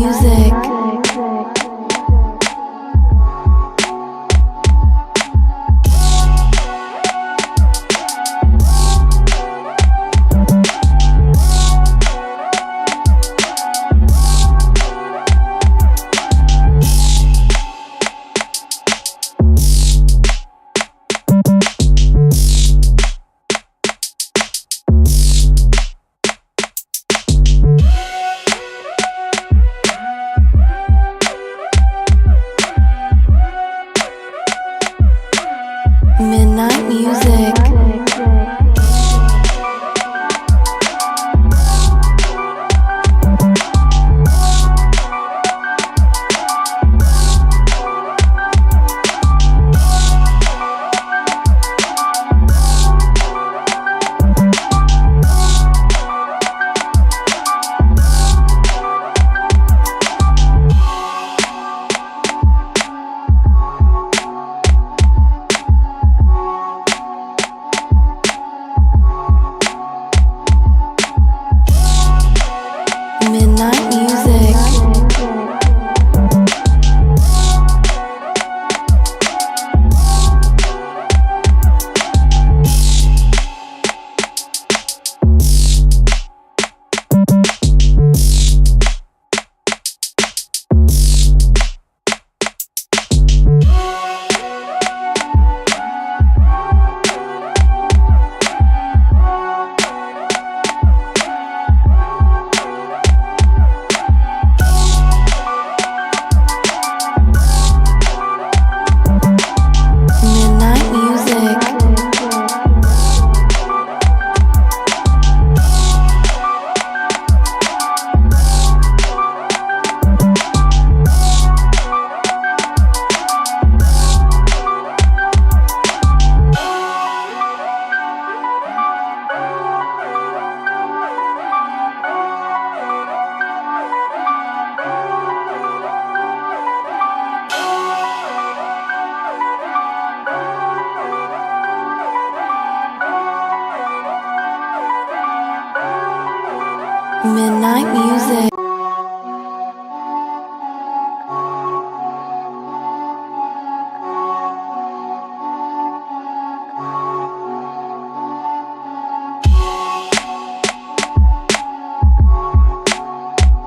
music. Midnight music. Midnight music. Midnight music.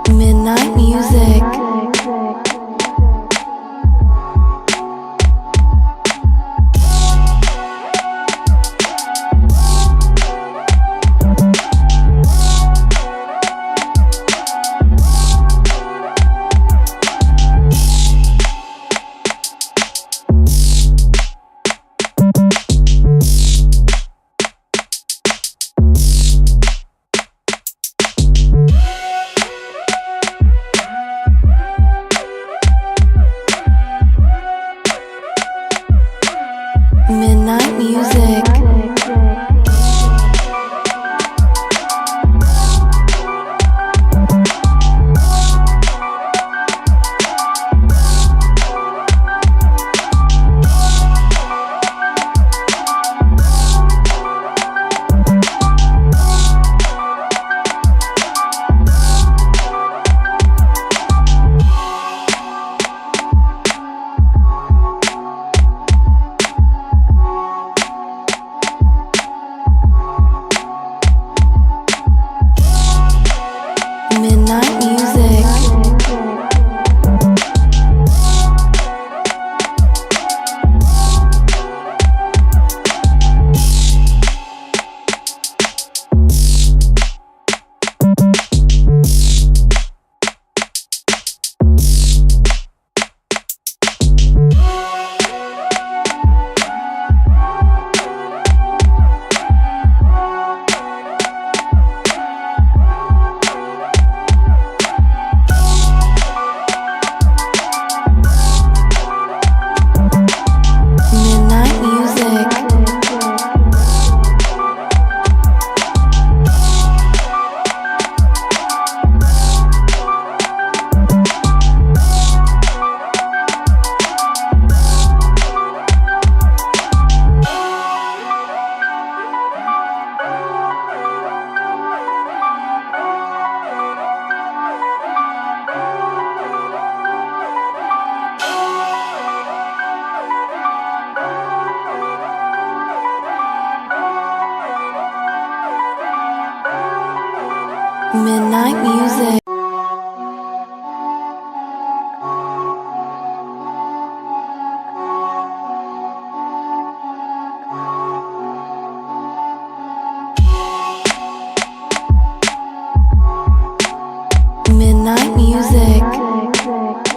Midnight music. music.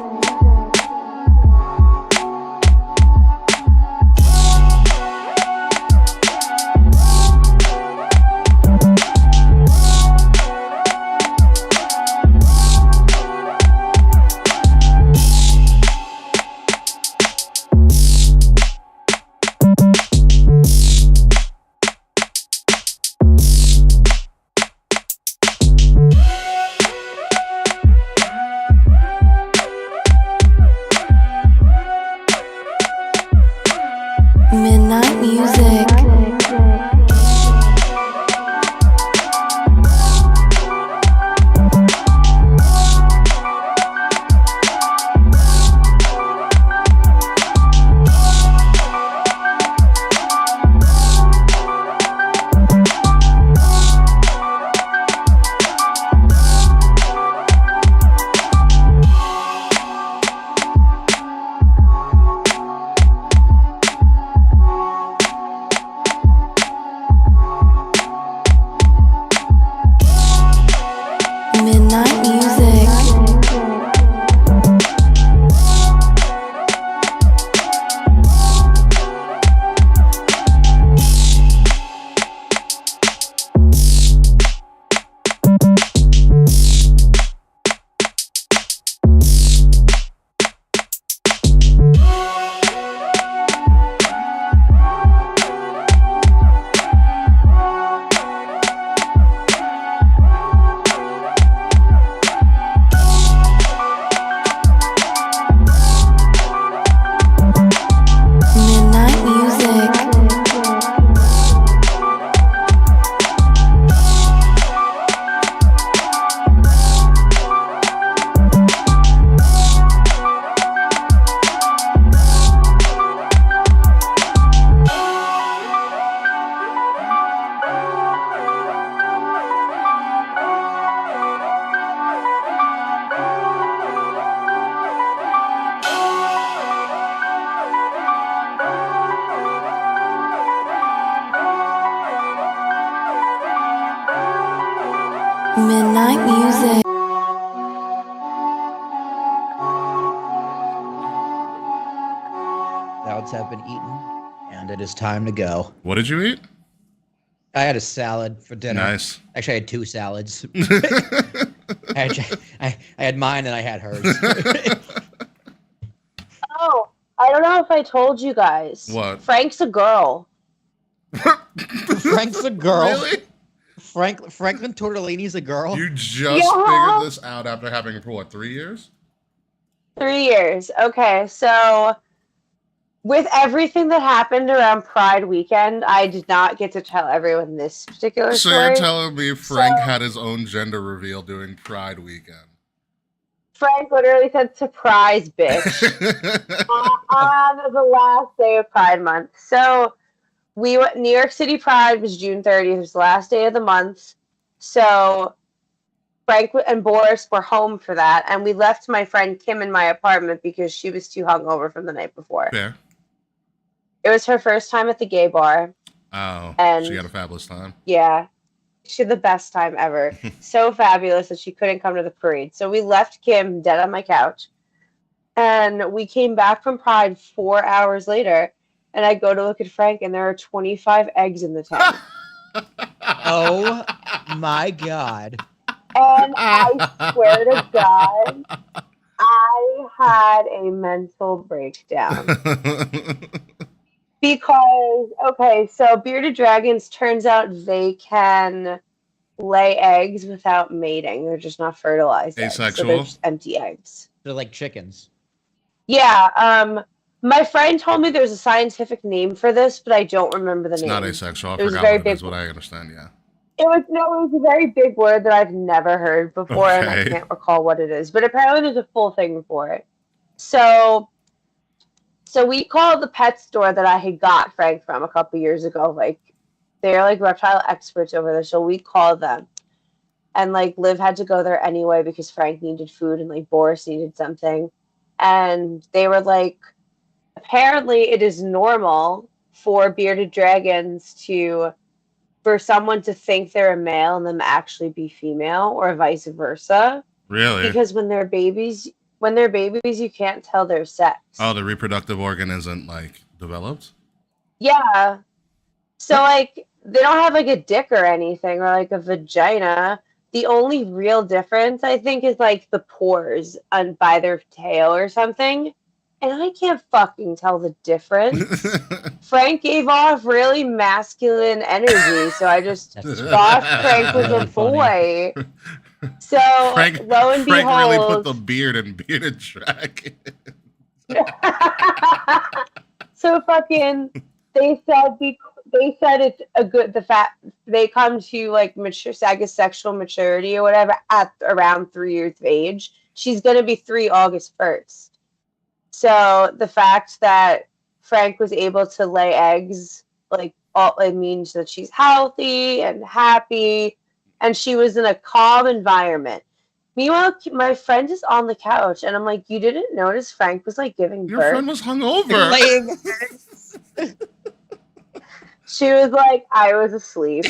Midnight music. Midnight music. Midnight music. Midnight music. Salads have been eaten, and it is time to go. What did you eat? I had a salad for dinner. Nice. Actually, I had two salads. I had mine and I had hers. Oh, I don't know if I told you guys. What? Frank's a girl. Frank's a girl. Really? Franklin Tortellini's a girl. You just Yeah. figured this out after having for what, 3 years? 3 years. Okay, so with everything that happened around Pride weekend, I did not get to tell everyone this particular So story. you're telling me Frank So- had his own gender reveal during Pride weekend? Frank literally said, "Surprise, bitch," on the last day of Pride Month. So we went. New York City Pride was June 30th. It was the last day of the month. So Frank and Boris were home for that, and we left my friend Kim in my apartment because she was too hungover from the night before. Fair. It was her first time at the gay bar. Oh, And- she had a fabulous time. Yeah. She had the best time ever. So fabulous that she couldn't come to the parade. So we left Kim dead on my couch. And we came back from Pride 4 hours later. And I go to look at Frank, and there are 25 eggs in the tank. Oh my god. And I swear to God, I had a mental breakdown. Because, okay, so bearded dragons, turns out they can lay eggs without mating. They're just not fertilized eggs, so Asexual? they're just empty eggs. They're like chickens. Yeah, my friend told me there's a scientific name for this, but I don't remember the It's name. not asexual. I It was forgot very what it is, big. what I understand, yeah. It was a very big word that I've never heard before, and I Okay. can't recall what it is. But apparently, there's a full thing for it. So we called the pet store that I had got Frank from a couple years ago. Like, they're like reptile experts over there. So we called them, and like Liv had to go there anyway because Frank needed food and like Boris needed something, and they were like, apparently it is normal for bearded dragons for someone to think they're a male and them actually be female, or vice versa. Really? because when they're babies, you can't tell their sex. Oh, the reproductive organ isn't like developed? Yeah. So like they don't have like a dick or anything or like a vagina. The only real difference I think is like the pores on by their tail or something. And I can't fucking tell the difference. Frank gave off really masculine energy, so I just That's thought Frank was really a funny. boy. So Frank, lo and Frank really put behold, the beard in bearded track. so fucking they said it's a good the fact they come to like mature I guess sexual maturity or whatever at around 3 years of age. She's gonna be 3 August 1st. So the fact that Frank was able to lay eggs, like all it means that she's healthy and happy, and she was in a calm environment. Meanwhile, my friend is on the couch, and I'm like, you didn't notice Frank was like giving Your birth? friend was hungover. Laying. She was like, I was asleep.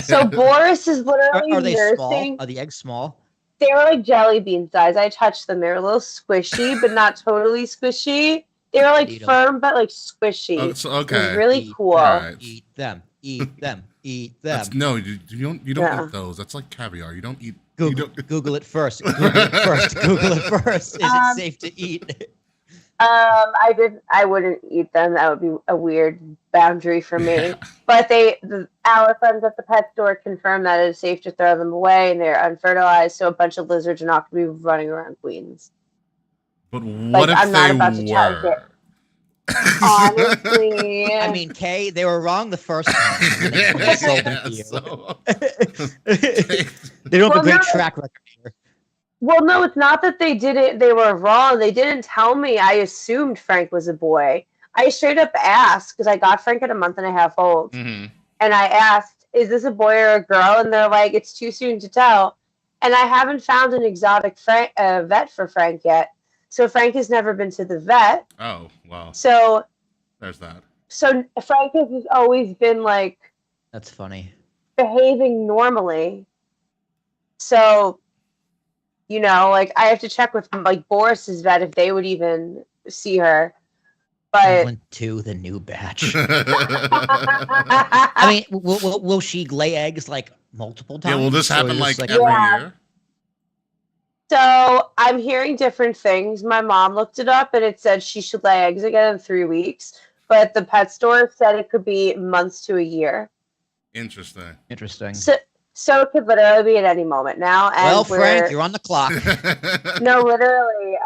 So Boris is literally Are they small? nursing. Are the eggs small? They were like jelly bean size. I touched them. They were a little squishy, but not totally squishy. They were like Eat 'em. firm, but like squishy. Oh, so, It was okay. really Eat cool. Alright. Eat them. Eat them. Eat them. No, you don't Yeah. eat those. That's like caviar. You don't eat. Google, You don't, Google it first. Google it first. Google it first. Is it safe to eat? I wouldn't eat them. That would be a weird boundary for me. But our friends at the pet store confirmed that it is safe to throw them away and they're unfertilized, so a bunch of lizards are not going to be running around Queens. but what Like, if I'm not they about to charge were? Honestly, I mean, Kay, they were wrong the first time. when they sold them to you. So- They don't have a Well, great no. track record here. well, no, it's not that they didn't. They were wrong. They didn't tell me. I assumed Frank was a boy. I straight up asked because I got Frank at a month and a half old, Mhm. and I asked, "Is this a boy or a girl?" And they're like, "It's too soon to tell." And I haven't found an exotic vet for Frank yet. So Frank has never been to the vet. Oh, well, So there's that. Frank has always been like That's funny. behaving normally. So, like I have to check with like Boris's vet if they would even see her. But Went to the new batch. I mean, will she lay eggs like multiple times? Yeah, will this Or happen just, like every Yeah. year? so I'm hearing different things. My mom looked it up and it said she should lay eggs again in 3 weeks. But the pet store said it could be months to a year. Interesting. Interesting. So it could literally be at any moment now. And Well, Frank, you're on the clock. No, literally.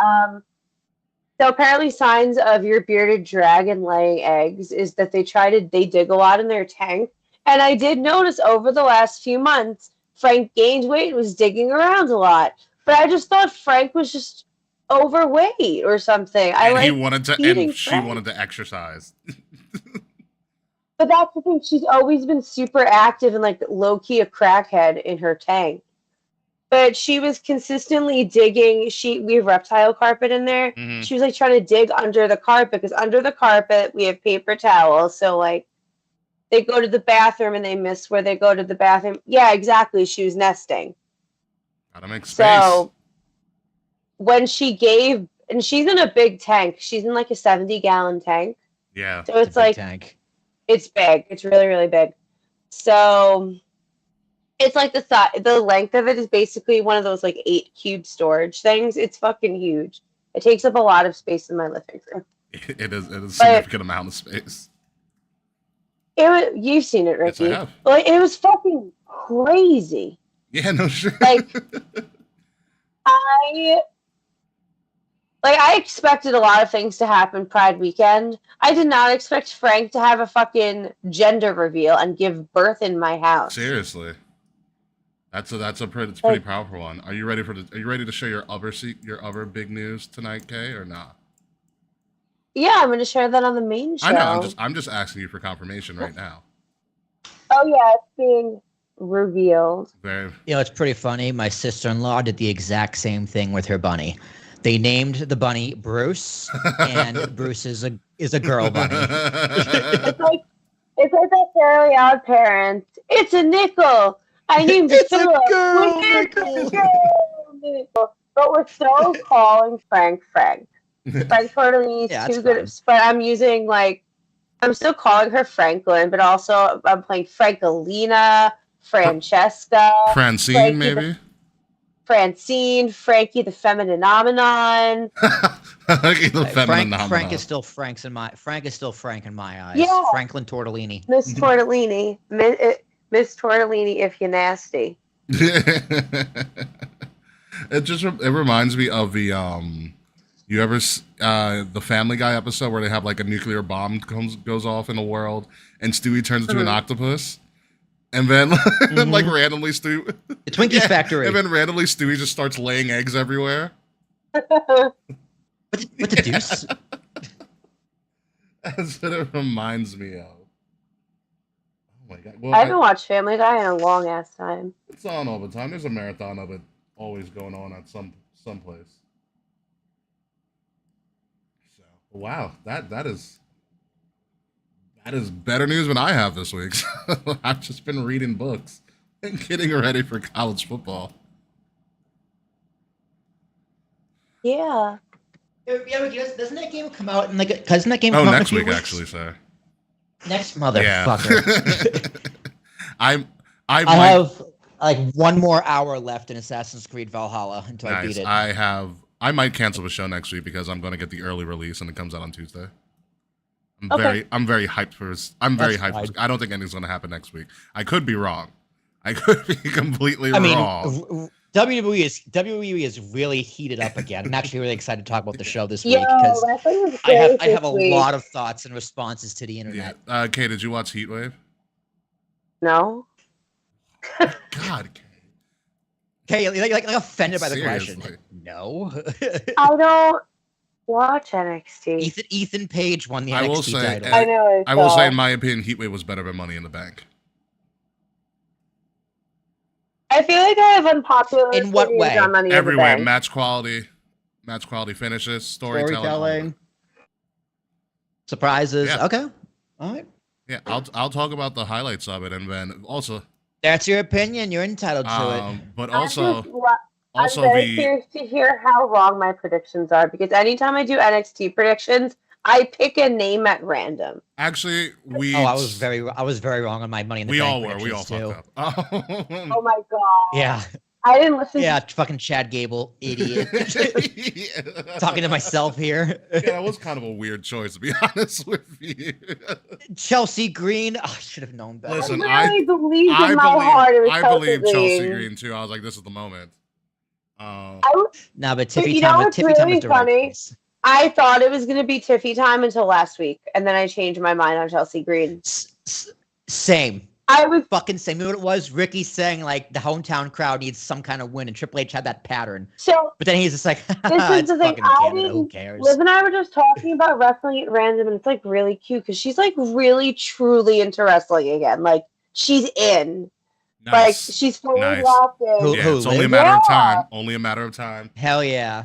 So apparently signs of your bearded dragon laying eggs is that they dig a lot in their tank. And I did notice over the last few months, Frank gained weight and was digging around a lot. But I just thought Frank was just overweight or something. He wanted to, feeding and she Frank. wanted to exercise. But that's the thing. She's always been super active and like low key a crackhead in her tank. But she was consistently digging. We have reptile carpet in there. Mhm. She was like trying to dig under the carpet because under the carpet we have paper towels. So like they go to the bathroom and they miss where they go to the bathroom. Yeah, exactly. She was nesting. Gotta make space. So when she gave, and she's in a big tank. She's in like a 70-gallon tank. Yeah. So it's a big like tank. it's big. It's really, really big. So it's like the length of it is basically one of those like 8 cube storage things. It's fucking huge. It takes up a lot of space in my living room. It is a significant amount of space. You've seen it, Yes, I Ricky. have. Like it was fucking crazy. Yeah, no shit. Like I expected a lot of things to happen Pride weekend. I did not expect Frank to have a fucking gender reveal and give birth in my house. Seriously. It's a pretty powerful one. Are you ready to share your other big news tonight, Kay, or not? Yeah, I'm gonna share that on the main show. I know, I'm just asking you for confirmation right now. Oh yeah, it's being revealed. Very It's pretty funny. My sister-in-law did the exact same thing with her bunny. They named the bunny Bruce, and Bruce is a girl bunny. It's like that Fairly Odd Parents. It's a nickel. I named it It's a Philip. girl It's a nickel. girl nickel. But we're still calling Frank Frank. Frank Tortellini's Yeah, too that's good. But I'm using I'm still calling her Franklin, but also I'm playing Frankelina, Francesca, Francine, Frankie the maybe. Francine, Frankie the Femininomenon. The feminine Frank is nominal. still Frank is still Frank in my eyes. Yeah. Franklin Tortellini. Miss Tortellini. Miss Tortellini if you're nasty. It reminds me of the the Family Guy episode where they have like a nuclear bomb goes off in the world and Stewie turns into an octopus, and then like randomly Stewie The Twinkie Factory. and then randomly Stewie just starts laying eggs everywhere. What the deuce? That's what it reminds me of. Oh my god! Well, I haven't watched Family Guy in a long ass time. it's on all the time. There's a marathon of it always going on at someplace. So wow, that is better news than I have this week. I've just been reading books and getting ready for college football. Yeah. Doesn't that game come out in doesn't that game Oh, come out next in a week few weeks? actually, sir. Next Yeah. motherfucker. I I might, have like one more hour left in Assassin's Creed Valhalla until I beat nice. it. I might cancel the show next week because I'm going to get the early release and it comes out on Tuesday. Okay. I'm very hyped for this. I'm very That's hyped. fine. I don't think anything's going to happen next week. I could be wrong. I could be completely I mean, wrong. WWE is really heated up again. I'm actually really excited to talk about the show this week Yo, because wrestling was I great have a this week. lot of thoughts and responses to the Yeah. internet. Kay, did you watch Heatwave? No. God, Kay. Okay, like offended by the Seriously. question. No. I don't watch NXT. Ethan Page won the I will NXT say, title. I know. I will say, in my opinion, Heatwave was better than Money in the Bank. I feel like I have unpopular In what opinions way? on Money in the Everywhere, Bank. match quality finishes, storytelling. Storytelling. Surprises. Yeah. Okay. All right. Yeah, I'll talk about the highlights of it, and then also, That's your opinion. You're entitled to it. but I'm also, very the curious to hear how wrong my predictions are because anytime I do NXT predictions, I pick a name at random. actually we. Oh, I was very wrong on my Money in the We Bank all were. We all predictions, fucked up. Oh my god! Yeah. I didn't listen. Yeah. Fucking Chad Gable, idiot. Yeah. Talking to myself here. Yeah, that was kind of a weird choice, to be honest with you. Chelsea Green. Oh, I should have known better. Listen, I really believed in my heart it was I Chelsea believe Chelsea Green. Green too. I was like, this is the moment. Nah, but Tiffy you know time. what's Tiffy time really was the right funny? place. I thought it was going to be Tiffy time until last week, and then I changed my mind on Chelsea Green. Same. I was Fucking same. You know what it was? Ricky saying like the hometown crowd needs some kind of win, and Triple H had that pattern. so. But then he's just like, This is it's the thing. fucking I Canada. Who didn't. cares? Liv and I were just talking about wrestling at random, and it's like really cute because she's like really truly into wrestling again. Like she's in. Like Nice. she's fully Nice. locked in. Who- Yeah, it's only a Liv? matter of Yeah. time. Only a matter of time. Hell yeah.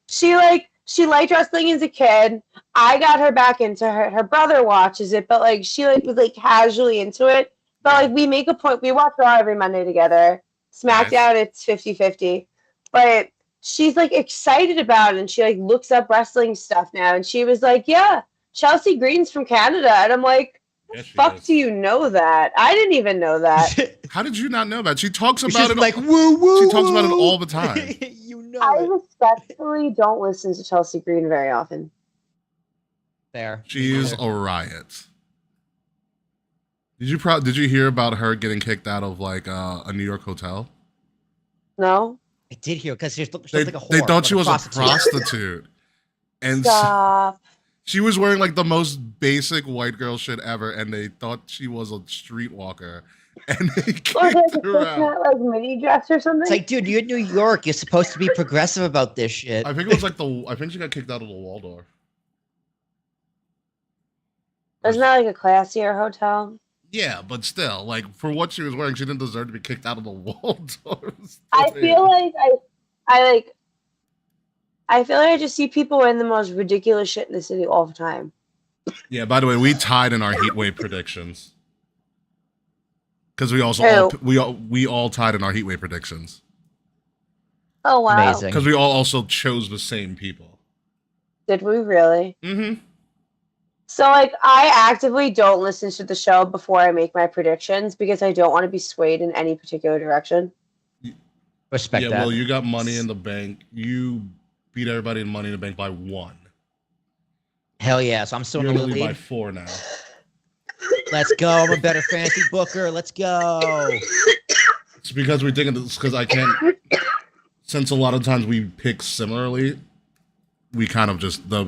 She liked wrestling as a kid. I got her back into her brother watches it, but like she was like casually into it. But like we make a point, we watch Raw every Monday together. SmackDown it's 50-50. But she's like excited about it and she like looks up wrestling stuff now and she was like, yeah, Chelsea Green's from Canada. And I'm like, Yes, she fuck is. do you know that? I didn't even know that. How did you not know that? She talks She's about just it. like woo woo. She talks about it woo. all the time. You know I it. respectfully don't listen to Chelsea Green very often. There. She's a riot. Did you hear about her getting kicked out of like a New York hotel? No? I did hear because she looked They, like a whore. they thought like she was a prostitute. prostitute. And Stop. she was wearing like the most basic white girl shit ever, and they thought she was a streetwalker. And they Was kicked it her a out. like mini dress or something? It's like, dude, you're in New York. You're supposed to be progressive about this shit. I think it was like I think she got kicked out of the Waldorf. Isn't that like a classier hotel? Yeah, but still, like for what she was wearing, she didn't deserve to be kicked out of the Waldorf. I feel like I feel like I just see people wearing the most ridiculous shit in the city all the time. Yeah. By the way, we tied in our Heatwave predictions because we also Who? we all tied in our Heatwave predictions. Oh wow. Amazing. Because we all also chose the same people. Did we really? Mm-hmm. So like I actively don't listen to the show before I make my predictions because I don't want to be swayed in any particular direction. Respect Yeah, that. well, you got Money in the Bank. You beat everybody in Money in the Bank by 1. Hell yeah. So I'm still You're in the only by lead. 4 now. Let's go. I'm a better fantasy booker. Let's go. It's because we think it's because I can't. Since a lot of times we pick similarly, we kind of just Yeah,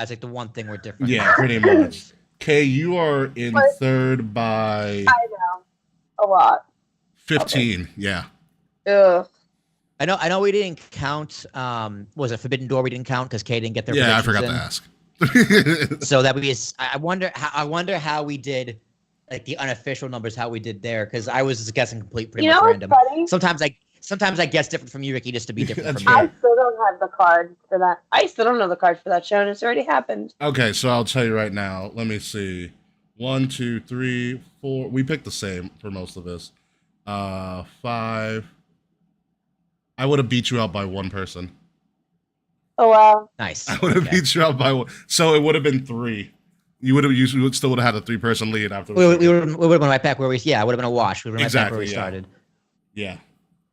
it's like the one thing we're different. yeah, pretty much. Kay, you are in third by I know. A lot. 15. Yeah. Ugh. I know we didn't count was it Forbidden Door we didn't count because Kay didn't get their Yeah, I predictions forgot to ask. So that we I wonder how we did like the unofficial numbers, how we did there, because I was guessing pretty much What's random. funny? Sometimes I guess different from you, Ricky, just to be different That's from you. I still don't have the card for that. I still don't know the card for that show, and it's already happened. Okay, so I'll tell you right now. Let me see. 1, 2, 3, 4. We picked the same for most of this. 5. I would have beat you out by 1 person. Oh wow. Nice. I would have Okay. beat you out by 1. So it would have been 3. You would still would have had a 3-person lead after. We would have been right back where we. Yeah, it would have been a wash. We would have been right back where we Exactly, yeah. started. Yeah,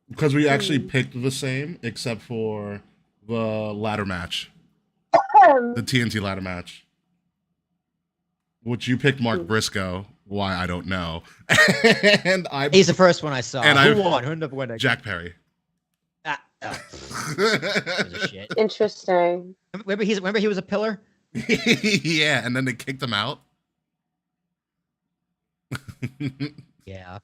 because we actually picked the same except for the ladder match, the TNT ladder match, which you picked Mark Briscoe. Why I don't know. And He's the first one I saw. And Who won? Who ended up winning? Jack Perry. Gives a shit. Interesting. Remember he was a pillar. Yeah, and then they kicked him out. Yeah.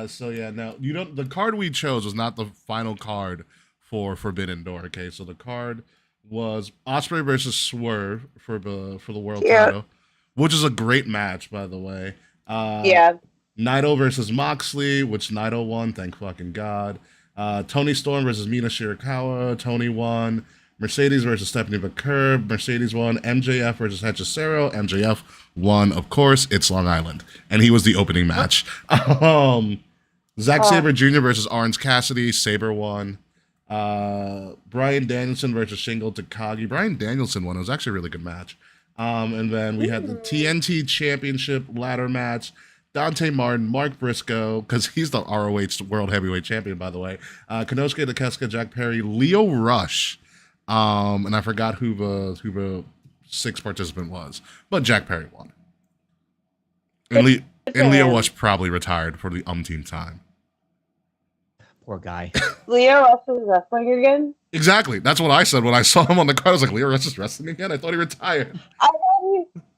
So yeah, no, you don't. The card we chose was not the final card for Forbidden Door. Okay, so the card was Ospreay versus Swerve for the world title, which is a great match, by the way. Yeah. Naito versus Moxley, which Naito won, thank fucking God. Tony Storm versus Mina Shirakawa, Tony won. Mercedes versus Stephanie McCurb, Mercedes won. MJF versus Hechicero, MJF won, of course. It's Long Island, and he was the opening match. Zack Sabre Jr. versus Orange Cassidy, Sabre won. Bryan Danielson versus Shingo Takagi. Bryan Danielson won. It was actually a really good match. And then we had the TNT Championship ladder match. Dante Martin, Mark Briscoe, because he's the ROH World Heavyweight Champion, by the way. Konosuke Takeshita, Jack Perry, Leo Rush. And I forgot who the 6th participant was, but Jack Perry won. And Leo Rush probably retired for the umpteenth time. Poor guy. Leo Rush is wrestling again? Exactly. That's what I said when I saw him on the card. I was like, Leo Rush is wrestling again? I thought he retired.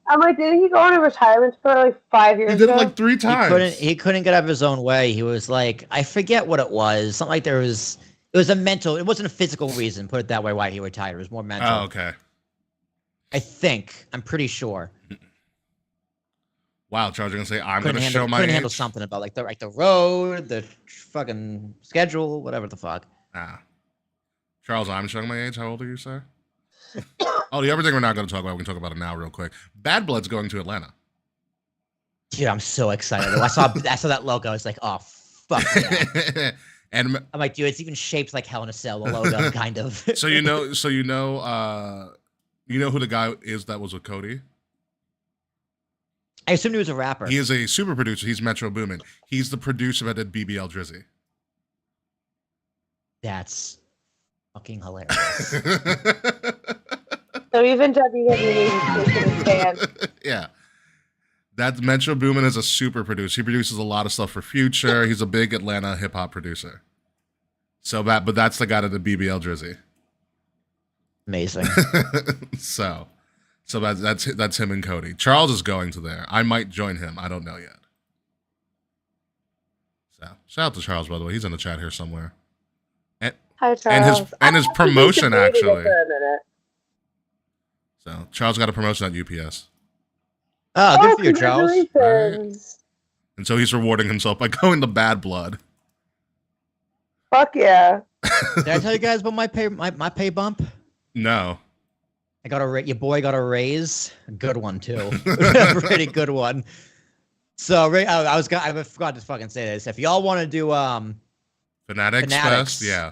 I'm like, didn't he go into retirement for like 5 years He did it ago? like 3 times. He couldn't get out of his own way. He was like, I forget what it was. Something like it was a mental. It wasn't a physical reason. Put it that way. Why he retired. It was more mental. Oh, okay. I think. I'm pretty sure. Wow, Charles, you're gonna say I'm Couldn't gonna handle, show my couldn't age? handle something about like the road, the fucking schedule, whatever the fuck. Charles, I'm showing my age. How old are you, sir? Oh, the other thing we're not going to talk about, we can talk about it now real quick. Bad Blood's going to Atlanta. Dude, I'm so excited. I saw that logo. I was like, oh fuck yeah. And I'm like, dude, it's even shaped like Hell in a Cell, the logo, kind of. so you know who the guy is that was with Cody? I assumed he was a rapper. He is a super producer. He's Metro Boomin. He's the producer that did BBL Drizzy. That's fucking hilarious. So even WWE is taking a stand. Yeah. That Metro Boomin is a super producer. He produces a lot of stuff for Future. He's a big Atlanta hip hop producer. But that's the guy that did BBL Drizzy. Amazing. So that's him and Cody. Charles is going to there. I might join him. I don't know yet. So shout out to Charles, by the way. He's in the chat here somewhere. Hi, Charles. And his promotion Debated it actually. for a minute. So Charles got a promotion at UPS. Oh, good for you, Charles. Congratulations. And so he's rewarding himself by going to Bad Blood. Fuck yeah. Did I tell you guys about my pay bump? No. I got your boy got a raise, a good one too, pretty good one. So I forgot to fucking say this. If y'all want to do Fanatics Fanatics. Fest, yeah.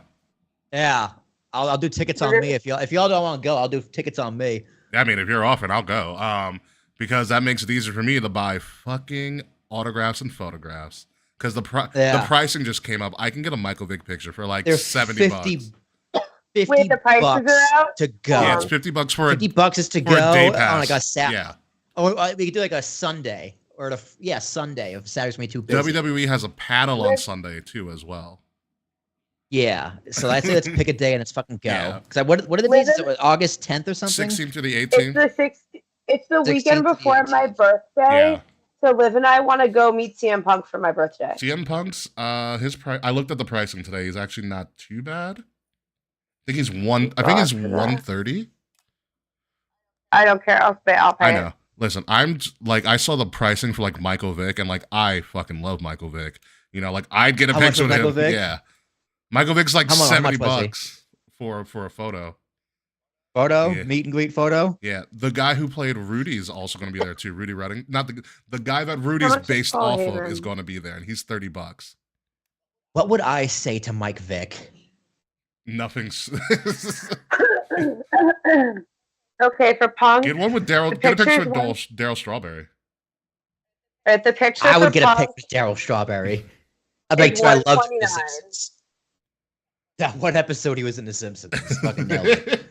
Yeah, I'll do tickets on me if y'all don't want to go. I'll do tickets on me. I mean, if you're offering, I'll go. Because that makes it easier for me to buy fucking autographs and photographs. Because the pricing just came up. I can get a Michael Vick picture for like They're $70. 50 Wait, the prices bucks are out? to go. Yeah, it's $50 for $50 is to for a go day on pass. like a Saturday. Yeah. Or we could do like a Sunday or Sunday if Saturday's gonna be too busy. WWE has a panel on Sunday too as well. Yeah, so I say let's pick a day and let's fucking go. Yeah. Because what are the dates? August 10th or something? 16th to the It's 18th. it's the 16th to weekend the before my 18th. birthday. Yeah. So Liv and I want to go meet CM Punk for my birthday. CM Punk's his price. I looked at the pricing today. He's actually not too bad. I think he's God, 130. I don't care. I'll pay. I know. Listen, I saw the pricing for like Michael Vick, and like I fucking love Michael Vick. You know, like I'd get a How much picture was with Michael him. Vick? Yeah, Michael Vick's like How much was he? $70 for a photo. Photo, Yeah. meet and greet photo. Yeah, the guy who played Rudy is also going to be there too. Rudy Redding, not the guy that Rudy's much is based Paul off of Heyman? is going to be there, and he's $30. What would I say to Mike Vick? Nothing's. Okay, for Punk, Get one with Daryl. The Get a picture picture of is Daryl Strawberry. right, the picture I for would get a Punk pic with Daryl Strawberry. I'd be like, is dude, I loved The 129. Simpsons. That one episode he was in The Simpsons. Fucking nailed it.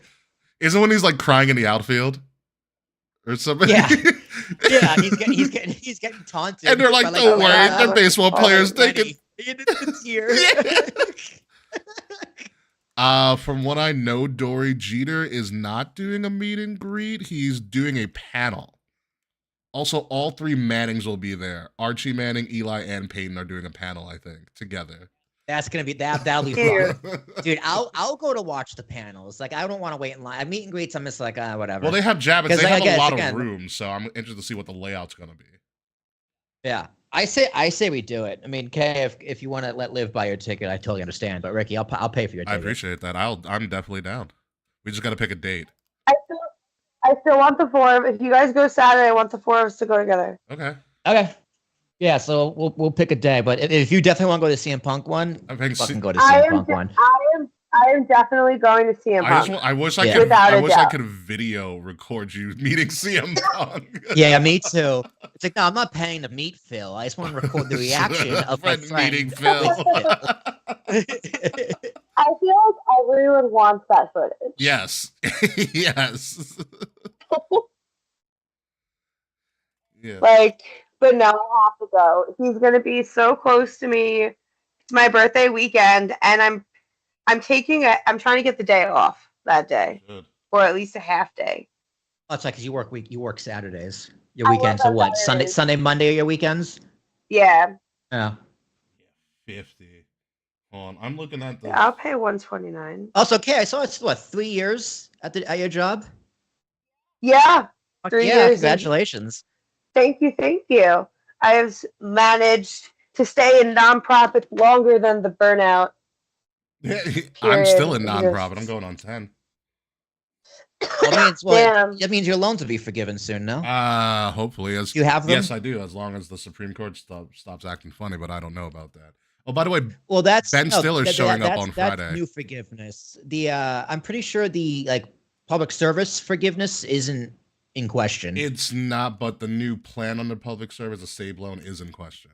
Isn't when he's like crying in the outfield or something? Yeah. Yeah, he's getting taunted. And they're like, by, "Don't worry, wow, they're baseball players. They can." It's here. From what I know, Dory Jeter is not doing a meet and greet. He's doing a panel. Also, all three Mannings will be there. Archie Manning, Eli, and Peyton are doing a panel, I think, together. That's gonna be that'll be Here. fun, dude. I'll go to watch the panels. Like I don't want to wait in line. Meet and greets, I'm just like whatever. Well, they have Jabbits. 'Cause They have again, a lot again- of rooms, so I'm interested to see what the layout's gonna be. Yeah, I say we do it. I mean, Kay, if you want to let Liv buy your ticket, I totally understand. But Ricky, I'll pay for your I ticket. appreciate that. I'm definitely down. We just got to pick a date. I still want the four. If you guys go Saturday, I want the four of us to go together. Okay. Okay. Yeah, so we'll pick a day. But if you definitely want to go to the CM Punk one, I'm thinking fucking go to I CM am, Punk one. I am definitely going to CM Punk. I wish I Yeah. could. Without I a wish I doubt. could video record you meeting CM Punk. Yeah, me too. It's like, no, I'm not paying to meet Phil. I just want to record the reaction of my friend meeting Phil. I feel like everyone wants that footage. Yes. Yes. Yeah. Like, but no, I have to go. He's gonna be so close to me. It's my birthday weekend, and I'm trying to get the day off that day, Good. or at least a half day. Oh, it's like 'cause you work Saturdays. Your I work weekends on are what? Saturdays. Sunday, Monday are your weekends? Yeah, Yeah. 50. Hold on. I'm looking at the. I'll pay $129. Also, Kay, I saw it's what 3 years at your job. Yeah, Fuck 3 yeah, years. congratulations. Thank you. I have managed to stay in nonprofit longer than the burnout. I'm still in Period. nonprofit. I'm going on 10. Well, Damn. that means your loans will be forgiven soon, no? Hopefully. As You have them? Yes, I do. As long as the Supreme Court stops acting funny, but I don't know about that. Oh, by the way, Well, that's Ben Stiller's showing up on that's Friday. new forgiveness. The I'm pretty sure the public service forgiveness isn't in question. it's not, but the new plan under public service, a SAVE loan, is in question.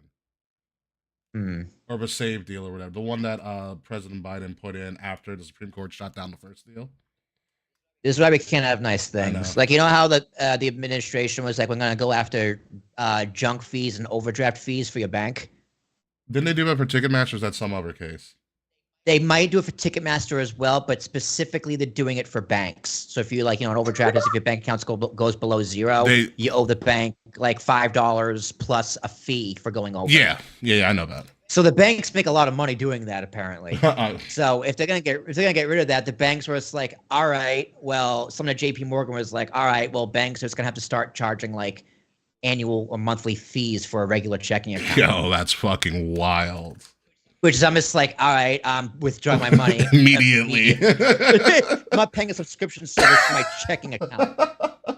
Hmm. Or a SAVE deal or whatever. The one that President Biden put in after the Supreme Court shot down the first deal. This is why we can't have nice things. know. Like, you know how the administration was like, we're going to go after junk fees and overdraft fees for your bank? Didn't they do that for Ticketmaster? Or is that some other case? They might do it for Ticketmaster as well, but specifically they're doing it for banks. So if you an overdraft is if your bank account goes below zero, you owe the bank like $5 plus a fee for going over. Yeah, I know that. So the banks make a lot of money doing that, apparently. So if they're gonna get rid of that, the banks were just like, all right, well, someone at JP Morgan was like, all right, well, banks are just gonna have to start charging like annual or monthly fees for a regular checking account. Yo, that's fucking wild. Which is I'm just like, all right, I'm withdrawing my money Immediately. I'm not paying a subscription service for my checking account.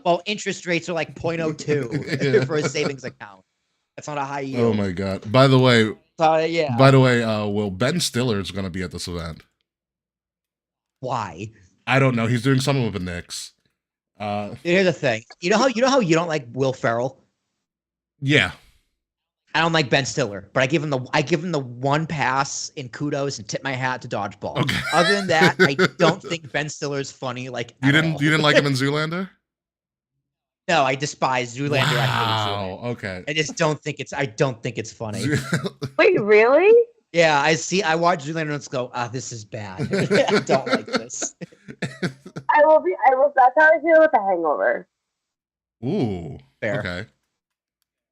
Well, interest rates are like 0.02 for a savings account. That's not a high yield. Oh my god. By the way, Yeah. By the way, Will, Ben Stiller is going to be at this event. Why? I don't know. He's doing something with the Knicks. Here's the thing. You know how you don't like Will Ferrell? Yeah. I don't like Ben Stiller, but I give him the one pass in kudos and tip my hat to Dodgeball. Okay. Other than that, I don't think Ben Stiller's funny. Like You at all. didn't like him in Zoolander? No, I despise Zoolander. I hate Zoolander. Okay. I just don't think it's funny. Wait, really? Yeah, I watch Zoolander and go, this is bad. I don't like this. I will. That's how I feel with The Hangover. Ooh. Fair. Okay.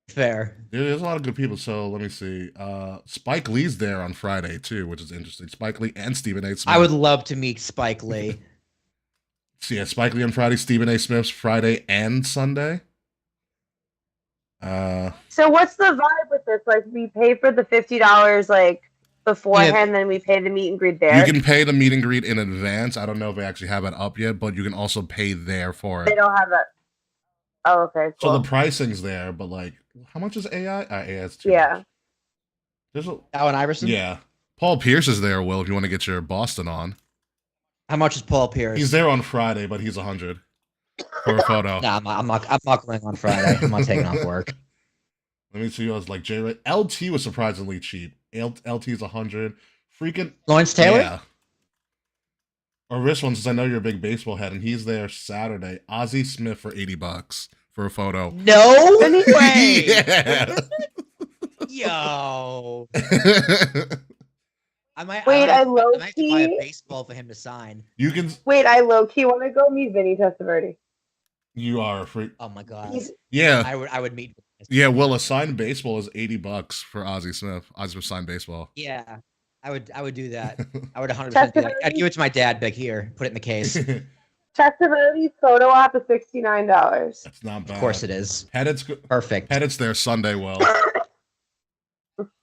Fair. There's a lot of good people. So let me see. Spike Lee's there on Friday too, which is interesting. Spike Lee and Stephen A. Smith. I would love to meet Spike Lee. So yeah, Spike Lee on Friday, Stephen A. Smith's Friday and Sunday. So what's the vibe with this? Like, we pay for the $50 like beforehand, then we pay the meet and greet there. You can pay the meet and greet in advance. I don't know if they actually have it up yet, but you can also pay there for it. They don't have that. Oh, okay. Cool. So the pricing's there, but like, how much is AI? AI is too Yeah. much. There's a Allen Iverson? yeah. Paul Pierce is there, Will, if you want to get your Boston on. How much is Paul Pierce? He's there on Friday, but he's 100 for a photo. Nah, I'm not going on Friday. I'm not taking off work. Let me see who else like J Ray. LT was surprisingly cheap. LT is 100. Freaking Lawrence Taylor? Yeah. Or this one, since I know you're a big baseball head, and he's there Saturday. Ozzie Smith for $80 for a photo. No way. Yeah. Yo. I might Wait, I have to buy a low-key- baseball for him to sign. You can. Wait, I low-key want to go meet Vinny Testaverde. You are a freak. Oh my god. Yeah. I would meet. Yeah. Well, a signed baseball is $80 for Ozzie Smith. Ozzie Smith signed baseball. Yeah. I would do that. I would 100% do that. I'd give it to my dad. Big here. Put it in the case. Testaverde's photo op is $69. That's not bad. Of course it is. Pettit's Perfect. Pettit's there Sunday. Well.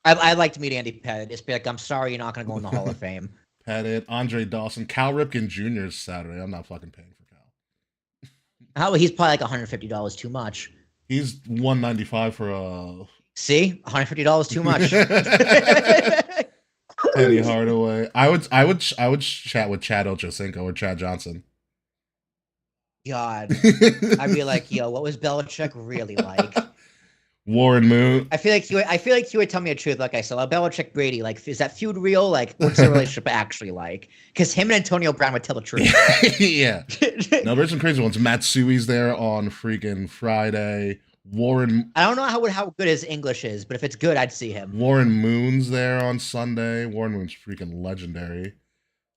I'd like to meet Andy Pettit. Just be like, I'm sorry you're not going to go in the Hall of Fame. Pettit, Andre Dawson, Cal Ripken Jr. is Saturday. I'm not fucking paying for Cal. He's probably like $150 too much. He's $195 for a See, $150 too much. Penny Hardaway. I would chat with Chad Ochocinco or Chad Johnson. God, I'd be like, yo, what was Belichick really like? Warren Moon. I feel like he would tell me the truth. Like I said, Belichick Brady, like, is that feud real? Like, what's the relationship actually like? Because him and Antonio Brown would tell the truth. Yeah. No, there's some crazy ones. Matsui's there on freaking Friday. Warren. I don't know how good his English is, but if it's good, I'd see him. Warren Moon's there on Sunday. Warren Moon's freaking legendary.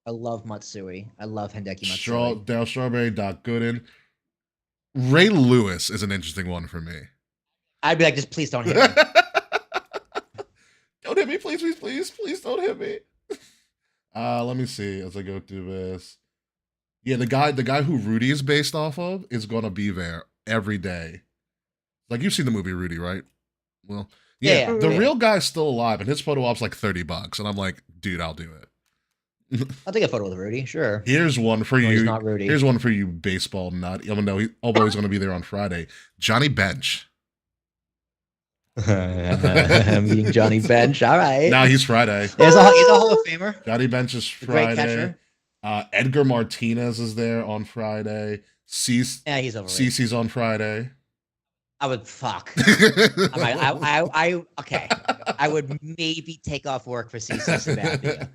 I love Matsui. I love Hideki Matsui. Daryl Strawberry, Doc Gooden. Ray Lewis is an interesting one for me. I'd be like, just please don't hit me. Don't hit me, please don't hit me. Let me see as I go through this. Yeah, the guy who Rudy is based off of is gonna be there every day. Like, you've seen the movie Rudy, right? Well, yeah. The real guy's still alive, and his photo op's like $30, and I'm like, dude, I'll do it. I'll take a photo with Rudy, sure. Here's one for you. He's not Rudy. Here's one for you, baseball nut. Even though although he's gonna be there on Friday, Johnny Bench. I'm meeting Johnny Bench. All right. Nah, he's Friday. He's a Hall of Famer. Johnny Bench is Great Friday. catcher. Edgar Martinez is there on Friday. Yeah, he's overrated. Cece's on Friday. I would fuck. Okay. I would maybe take off work for Cece Sabathia.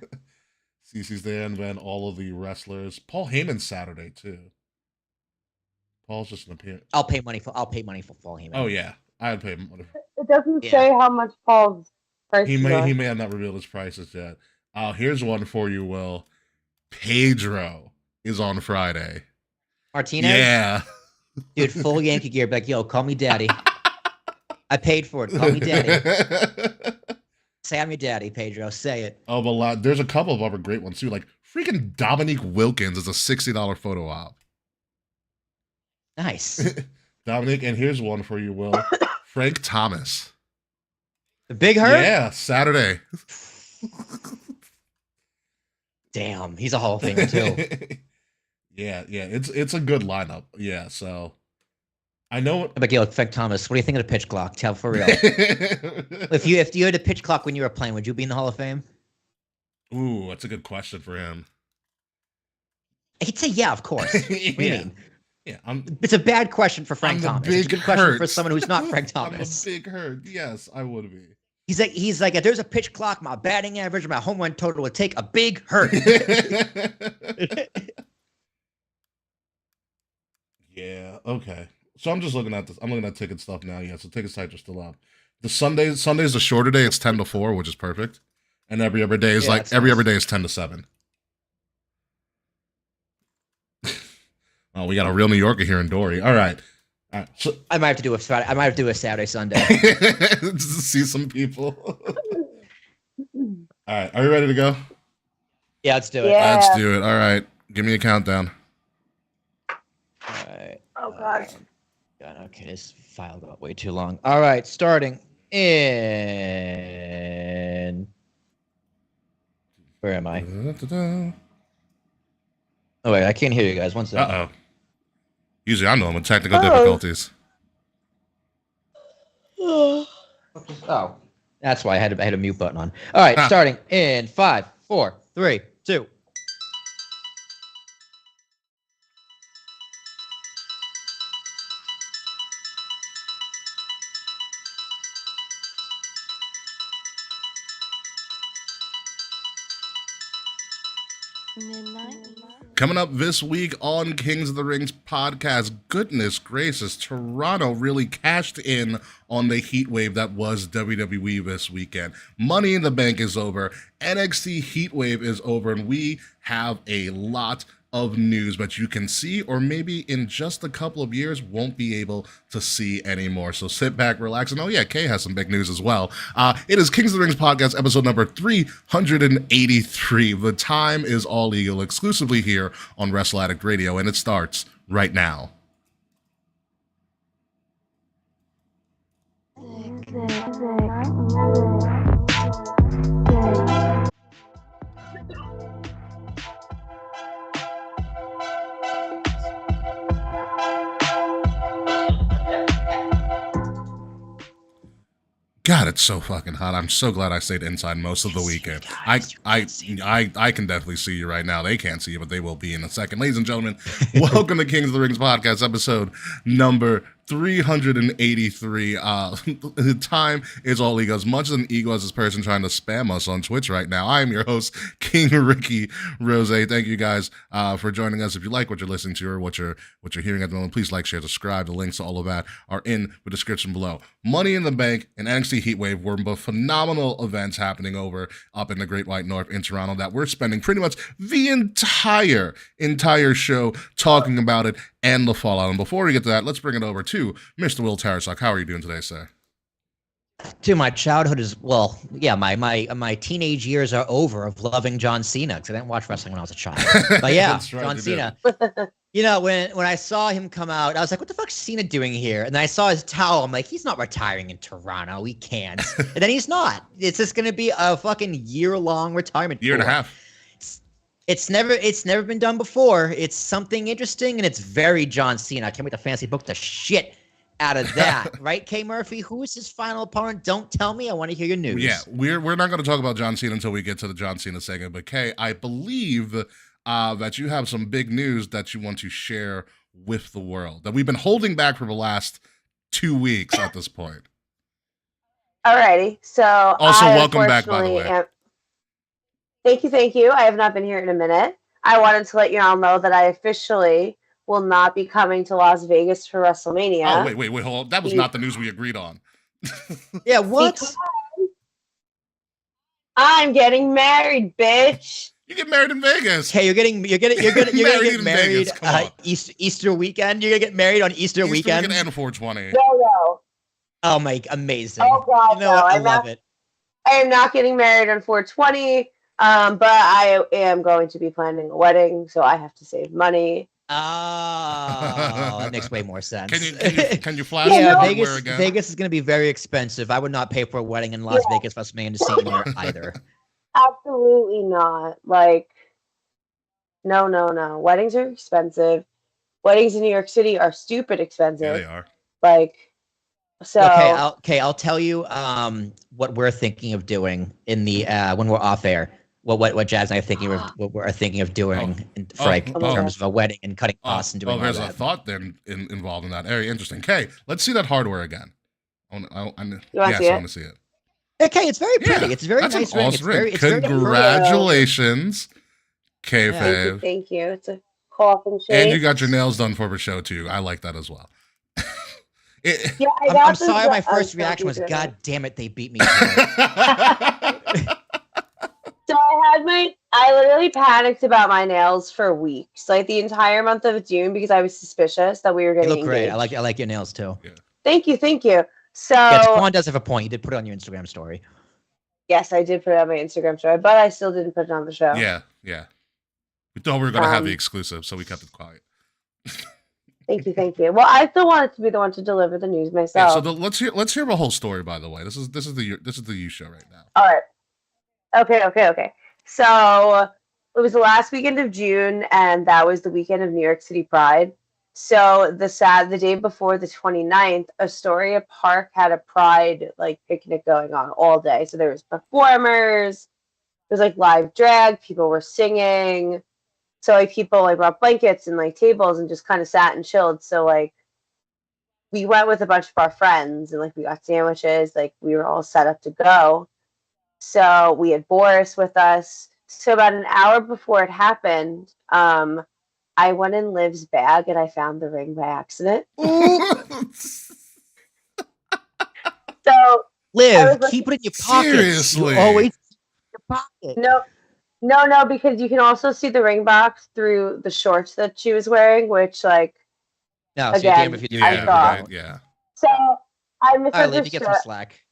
Cece's there, and then all of the wrestlers. Paul Heyman's Saturday too. Paul's just an appearance. I'll pay money for Paul Heyman. Oh yeah, I'd pay money. It doesn't say how much Paul's price He is. may have not revealed his prices yet. Here's one for you, Will. Pedro is on Friday. Martinez? Yeah. Dude, full Yankee gear. Be like, yo, call me daddy. I paid for it. Call me daddy. Say I'm your daddy, Pedro. Say it. Oh, but there's a couple of other great ones too. Like freaking Dominique Wilkins is a $60 photo op. Nice. Dominique, and here's one for you, Will. Frank Thomas. The Big Hurt? Yeah, Saturday. Damn, he's a Hall of Famer too. Yeah, it's a good lineup. Yeah, so I know. Miguel, Frank Thomas, what do you think of the pitch clock? Tell for real. if you had a pitch clock when you were playing, would you be in the Hall of Fame? Ooh, that's a good question for him. He'd say, yeah, of course. What do you mean? Yeah, it's a bad question for Frank Thomas. It's a good question for someone who's not Frank Thomas. I'm a big hurt. Yes, I would be. He's like, if there's a pitch clock, my batting average, my home run total would take a big hurt. Yeah. Okay. So I'm just looking at this. I'm looking at ticket stuff now. Yeah. So ticket sites are still up. The Sunday's a shorter day. It's 10 to 4, which is perfect. And every other day is other day is 10 to 7. Oh, we got a real New Yorker here in Dory. All right. So I might have to do a Friday. I might have to do a Saturday, Sunday. Just to see some people. All right. Are you ready to go? Yeah, let's do it. Yeah. Let's do it. All right. Give me a countdown. All right. Oh God. God, okay, this file got way too long. All right, starting in. Where am I? Oh wait, I can't hear you guys. One second. Uh-oh. Usually I know them with technical difficulties. Oh, that's why I had a mute button on. All right, starting in 5, 4, 3, 2. Midnight. Coming up this week on Kings of the Rings podcast, goodness gracious, Toronto really cashed in on the heatwave that was WWE this weekend. Money in the Bank is over, NXT Heatwave is over, and we have a lot of news that you can see, or maybe in just a couple of years won't be able to see anymore. So sit back, relax, and oh yeah, Kay has some big news as well. It is Kings of the Rings podcast episode number 383. The time is all legal, exclusively here on Wrestle Addict Radio, and it starts right now. God, it's so fucking hot. I'm so glad I stayed inside most of the weekend. I can definitely see you right now. They can't see you, but they will be in a second. Ladies and gentlemen, welcome to Kings of the Rings podcast, episode number 383. The time is all ego. As much as an ego as this person trying to spam us on Twitch right now. I am your host, King Ricky Rose. Thank you guys for joining us. If you like what you're listening to or what you're hearing at the moment, please like, share, subscribe. The links to all of that are in the description below. Money in the Bank and NXT Heatwave were both phenomenal events happening up in the Great White North in Toronto that we're spending pretty much the entire show talking about it and the fallout. And before we get to that, let's bring it over to Mr. Will Tarasuk. How are you doing today, sir? Dude, my childhood is, well, yeah, my teenage years are over of loving John Cena, because I didn't watch wrestling when I was a child. But yeah, right, John Cena. You know, when I saw him come out, I was like, what the fuck's Cena doing here? And then I saw his towel. I'm like, he's not retiring in Toronto. He can't. And then he's not. It's just going to be a fucking year-long retirement. Year and a half. It's never been done before. It's something interesting, and it's very John Cena. I can't wait to fantasy book the shit out of that. Right, Kay Murphy? Who is his final opponent? Don't tell me. I want to hear your news. Yeah, we're not going to talk about John Cena until we get to the John Cena segment. But Kay, I believe that you have some big news that you want to share with the world that we've been holding back for the last 2 weeks at this point. Alrighty. So also, welcome back, by the way. Thank you. I have not been here in a minute. I wanted to let you all know that I officially will not be coming to Las Vegas for WrestleMania. Oh, wait, hold on. That was not the news we agreed on. Yeah, what? Because I'm getting married, bitch. You get married in Vegas. Hey, you're gonna get married Easter weekend. You're gonna get married on Easter weekend and 420. No. Oh my, amazing. Oh God, you know what? I love it. I am not getting married on 420. But I am going to be planning a wedding, so I have to save money. Oh, that makes way more sense. Can you flash? Yeah, Vegas is going to be very expensive. I would not pay for a wedding in Las Vegas WrestleMania to see you either. Absolutely not. Like, no. Weddings are expensive. Weddings in New York City are stupid expensive. Yeah, they are. Like, so I'll tell you what we're thinking of doing in the when we're off air. What Jazz and I are thinking of what we're thinking of doing in terms of a wedding and cutting costs and doing all there's that. a thought then involved in that. Very interesting. Okay, let's see that hardware again. I want to see it. Okay, it's very pretty. Yeah, it's very that's nice an ring. awesome It's ring. very Congratulations, Kayfabe. Thank you. It's a coffin shape. And you got your nails done for the show too. I like that as well. I'm sorry. My first reaction was, "God damn it, they beat me." So I literally panicked about my nails for weeks, like the entire month of June, because I was suspicious that we were getting engaged. Great. I like your nails too. Yeah. Thank you. So Juan does have a point. You did put it on your Instagram story. Yes, I did put it on my Instagram story, but I still didn't put it on the show. Yeah. We thought we were going to have the exclusive, so we kept it quiet. Thank you. Well, I still wanted to be the one to deliver the news myself. Yeah, so let's hear the whole story. By the way, this is the you show right now. All right. Okay. So it was the last weekend of June, and that was the weekend of New York City Pride. So the day before the 29th, Astoria Park had a Pride picnic going on all day. So there was performers, there was live drag, people were singing. So people brought blankets and tables and just kind of sat and chilled. So we went with a bunch of our friends and we got sandwiches, we were all set up to go. So we had Boris with us. So about an hour before it happened, I went in Liv's bag and I found the ring by accident. So Liv, keep it in your pocket. Seriously? You always keep it in your pocket. No, because you can also see the ring box through the shorts that she was wearing, which no, so again, you do I thought. Yeah. So I misunderstood. All right, Liv, you get some slack.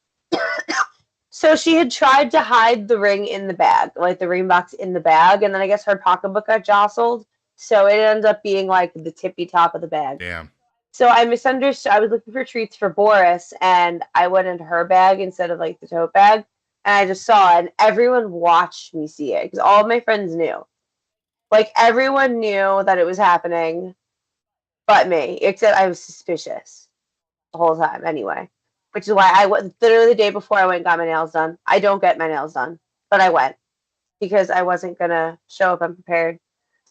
So she had tried to hide the ring in the bag, the ring box in the bag, and then I guess her pocketbook got jostled. So it ended up being the tippy top of the bag. Damn. So I misunderstood. I was looking for treats for Boris, and I went into her bag instead of the tote bag. And I just saw it, and everyone watched me see it because all of my friends knew. Everyone knew that it was happening, but me, except I was suspicious the whole time anyway. Which is why I went literally the day before I went and got my nails done. I don't get my nails done, but I went because I wasn't going to show up unprepared.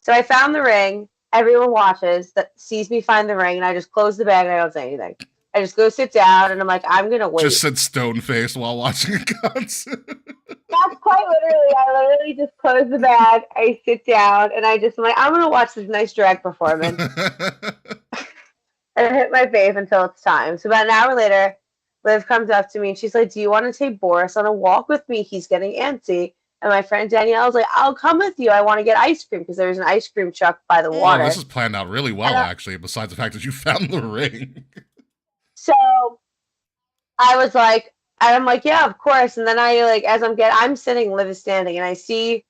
So I found the ring. Everyone watches, that sees me find the ring, and I just close the bag and I don't say anything. I just go sit down, and I'm I'm going to wait. Just sit stone-faced while watching a concert. That's quite literally. I literally just close the bag, I sit down, and I'm going to watch this nice drag performance. And hit my fave until it's time. So about an hour later, Liv comes up to me, and she's like, "Do you want to take Boris on a walk with me? He's getting antsy." And my friend Danielle was like, "I'll come with you. I want to get ice cream," because there's an ice cream truck by the water. Oh, this is planned out really well, actually, besides the fact that you found the ring. So I was like, and I'm like, "Yeah, of course." And then I'm sitting, Liv is standing, and I see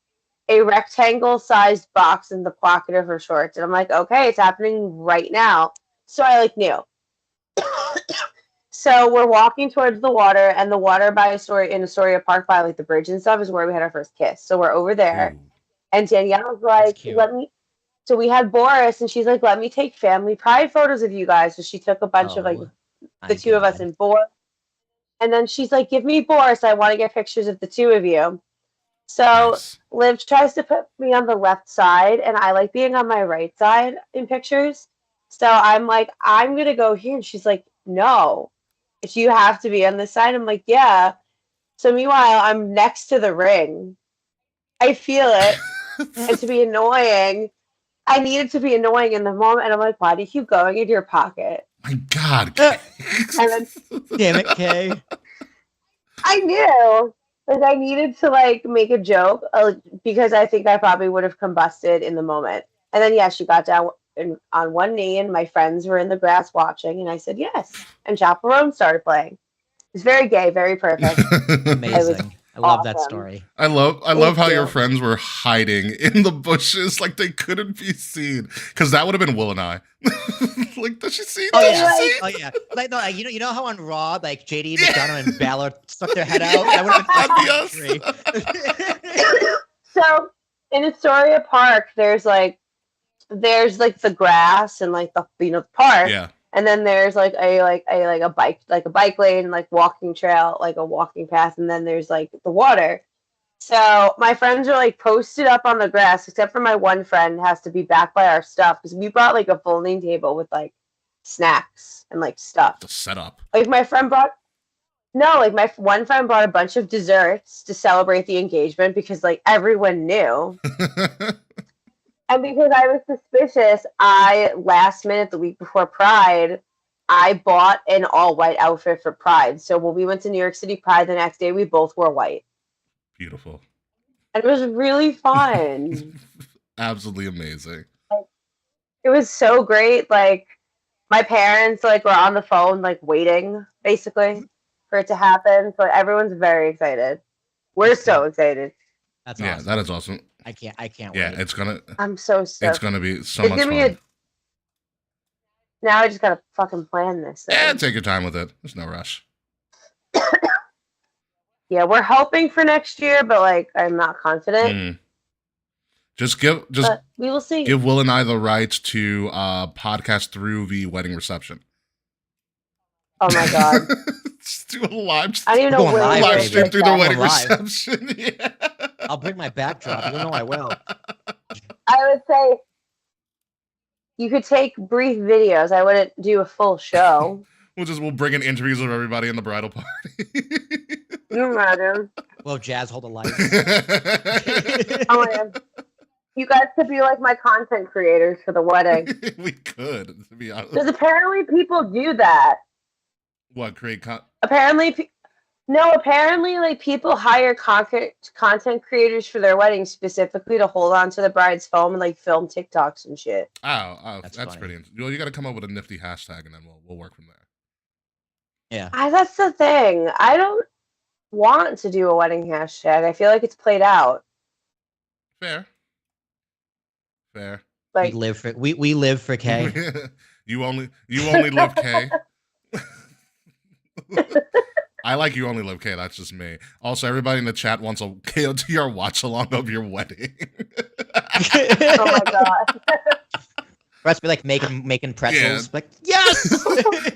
a rectangle-sized box in the pocket of her shorts. And I'm like, "Okay, it's happening right now." So I knew. So we're walking towards the water, and the water in Astoria Park by the bridge and stuff is where we had our first kiss. So we're over there, and Danielle was like, "Let me." So we had Boris, and she's like, "Let me take family pride photos of you guys." So she took a bunch of the two of us and Boris, and then she's like, "Give me Boris. I want to get pictures of the two of you." So Nice. Liv tries to put me on the left side, and I like being on my right side in pictures. So I'm like, "I'm gonna go here," and she's like, "No. If you have to be on this side." I'm like, "Yeah." So meanwhile, I'm next to the ring. I feel it. And to be annoying, I needed to be annoying in the moment. And I'm like, "Why do you keep going into your pocket?" My God. And then, damn it, Kay. I knew. I needed to make a joke because I think I probably would have combusted in the moment. And then she got down on one knee, and my friends were in the grass watching, and I said yes. And Chaperone started playing. It's very gay, very perfect. Amazing. I love that story. I love how your friends were hiding in the bushes they couldn't be seen, because that would have been Will and I. Does she see? Oh yeah. No, you know how on Raw, JD, McDonough, and Balor stuck their head out. That would have been So in Astoria Park, there's the grass and the park. Yeah. and then there's like a bike lane, like walking trail, like a walking path, and then there's like the water. So my friends are like posted up on the grass, except for my one friend has to be back by our stuff because we brought like a folding table with like snacks and like stuff. The setup. Like my friend brought no, like my one friend brought a bunch of desserts to celebrate the engagement because like everyone knew. And because I was suspicious, I last minute the week before Pride, I bought an all white outfit for Pride. So when we went to New York City Pride the next day, we both wore white. Beautiful. And it was really fun. Absolutely amazing. It was so great. Like my parents like were on the phone like waiting basically for it to happen. So everyone's very excited. We're so excited. That's Yeah, awesome. that is awesome. I can't Yeah, wait. it's gonna I'm so stoked. it's gonna be so It's much gonna be fun. Now I just gotta fucking plan this thing. Yeah, take your time with it. There's no rush. Yeah, we're hoping for next year, but like I'm not confident. Just But we will see. give Will and I the rights to podcast through the wedding reception. Oh my god. Just do a live I don't even know Going where live, live baby. stream through the Going wedding live. reception. Yeah. I'll bring my backdrop. You know I will. I would say you could take brief videos. I wouldn't do a full show. We'll bring in interviews of everybody in the bridal party. You imagine? Well, Jazz, hold a light. Oh my god. You guys could be like my content creators for the wedding. We could, to be honest. Because apparently people do that. What, create Apparently like people hire content creators for their weddings specifically to hold on to the bride's phone and like film TikToks and shit. Oh, That's that's funny. pretty interesting. Well, you got to come up with a nifty hashtag, and then we'll work from there. Yeah. That's the thing. I don't want to do a wedding hashtag. I feel like it's played out. Fair. Like We live for K. you only live K. I like You Only Live K. That's just me. Also, everybody in the chat wants a KOTR watch along of your wedding. oh my god. For us to be like making pretzels. Yeah. Like, yes!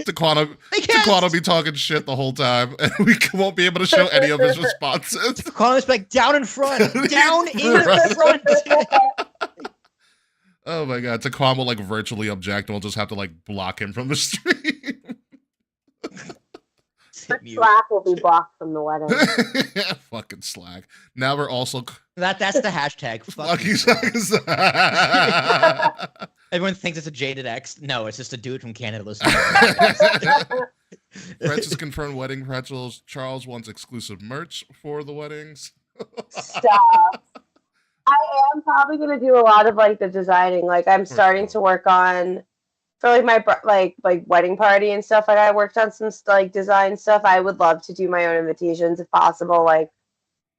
Taquano They can't! will be talking shit the whole time, and we won't be able to show any of his responses. Taquano's be like, down in front! Down in Right. front! Oh my god, Taquan will like virtually object, and we'll just have to like block him from the stream. Slack will be blocked from the wedding. Fucking Slack. Now we're also That's the hashtag. Fuck you. Fucky. Everyone thinks it's a jaded X. No, it's just a dude from Canada listening. Francis confirmed wedding pretzels. Charles wants exclusive merch for the weddings. Stop. I am probably gonna do a lot of like the designing. Like I'm starting to work on for like my like wedding party and stuff. Like I worked on some like design stuff. I would love to do my own invitations if possible. Like,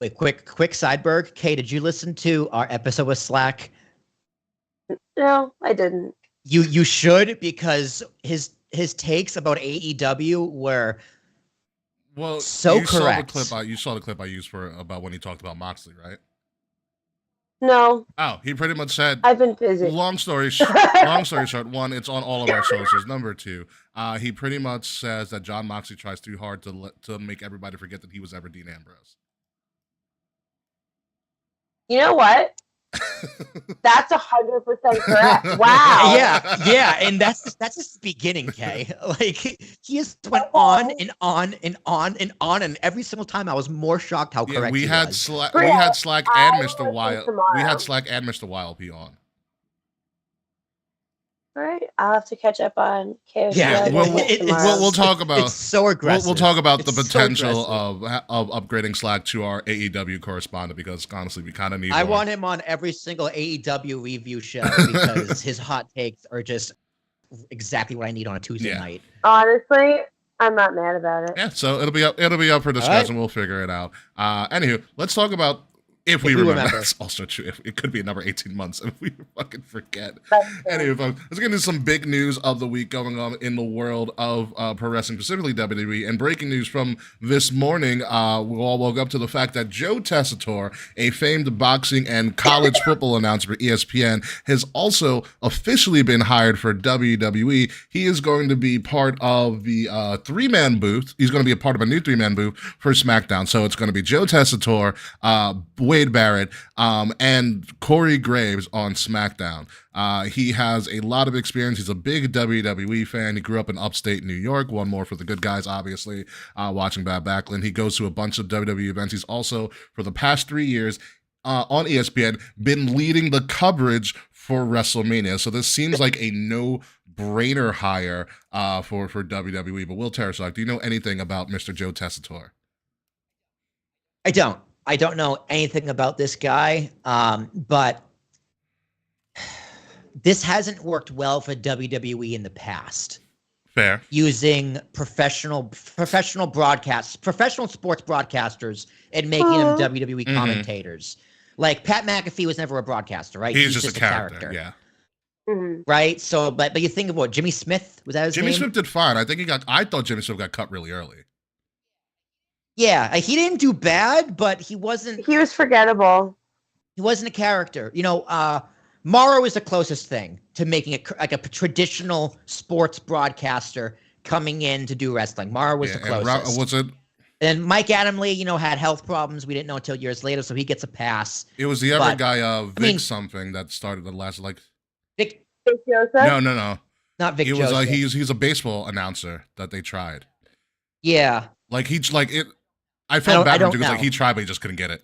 Wait, quick sideberg. Kay, did you listen to our episode with Slack? no, I didn't. You should, because his takes about AEW were Well, so you correct. You saw the clip I used about when he talked about Moxley, right? No, Oh, he pretty much said. I've been busy. Long story short, one, it's on all of our socials. Number two, he pretty much says that John Moxley tries too hard to make everybody forget that he was ever Dean Ambrose. You know what? That's 100% correct. Wow. yeah, and that's just the beginning, Kay. Like he just went on and on and on and on, and every single time I was more shocked how correct we he had was. Slack I and will Mr. listen Wild. tomorrow. We had Slack and Mr. Wild P on. All right, I'll have to catch up on KOTR Yeah, tomorrow. We'll talk about. It's so aggressive. We'll talk about the It's so potential aggressive. of upgrading Slack to our AEW correspondent, because honestly, we kind of need. I one. want him on every single AEW review show because his hot takes are just exactly what I need on a Tuesday Yeah. night. Honestly, I'm not mad about it. Yeah, so it'll be up for discussion. We'll figure it out. Anywho, let's talk about If we remember. That's also true. It could be another 18 months if we fucking forget. Anyway, folks, let's get into some big news of the week going on in the world of pro wrestling, specifically WWE. And breaking news from this morning, we all woke up to the fact that Joe Tessitore, a famed boxing and college football announcer for ESPN, has also officially been hired for WWE. He is going to be part of the three-man booth. He's going to be a part of a new three-man booth for SmackDown. So it's going to be Joe Tessitore, Wade Barrett, and Corey Graves on SmackDown. He has a lot of experience. He's a big WWE fan. He grew up in upstate New York. One more for the good guys, obviously, watching Bad Backlund. He goes to a bunch of WWE events. He's also, for the past 3 years, on ESPN, been leading the coverage for WrestleMania. So this seems like a no-brainer hire for WWE. But Will Tarasuk, do you know anything about Mr. Joe Tessitore? I don't know anything about this guy, but this hasn't worked well for WWE in the past. Fair. Using professional sports broadcasters and making them WWE commentators. Like Pat McAfee was never a broadcaster, right? He's just a character. Yeah. Right. So, but you think of what Jimmy Smith, was that his name? Jimmy Smith did fine. I thought Jimmy Smith got cut really early. Yeah, he didn't do bad, but he was forgettable. He wasn't a character. You know, Morrow is the closest thing to making it like a traditional sports broadcaster coming in to do wrestling. Morrow was the closest. And Mike Adamle, you know, had health problems. We didn't know until years later, so he gets a pass. It was the other guy, Vic something, that started the last, like... Vic Joseph? No. Not Vic Joseph. He's a baseball announcer that they tried. Yeah. I felt bad for him because he tried, but he just couldn't get it.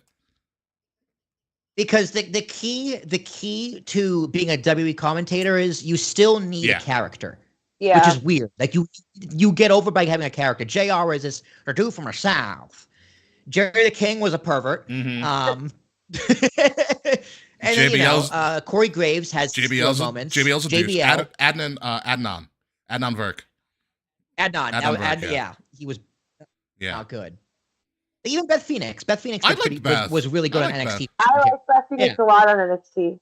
Because the key to being a WWE commentator is you still need a character. Yeah. Which is weird. Like you get over by having a character. JR is this dude from the South. Jerry the King was a pervert. And then, Corey Graves has moments. JBL's a douche. Adnan Verk. Adnan, yeah. He was not good. Even Beth Phoenix. Beth Phoenix was really good on NXT. I like Beth Phoenix a lot on NXT.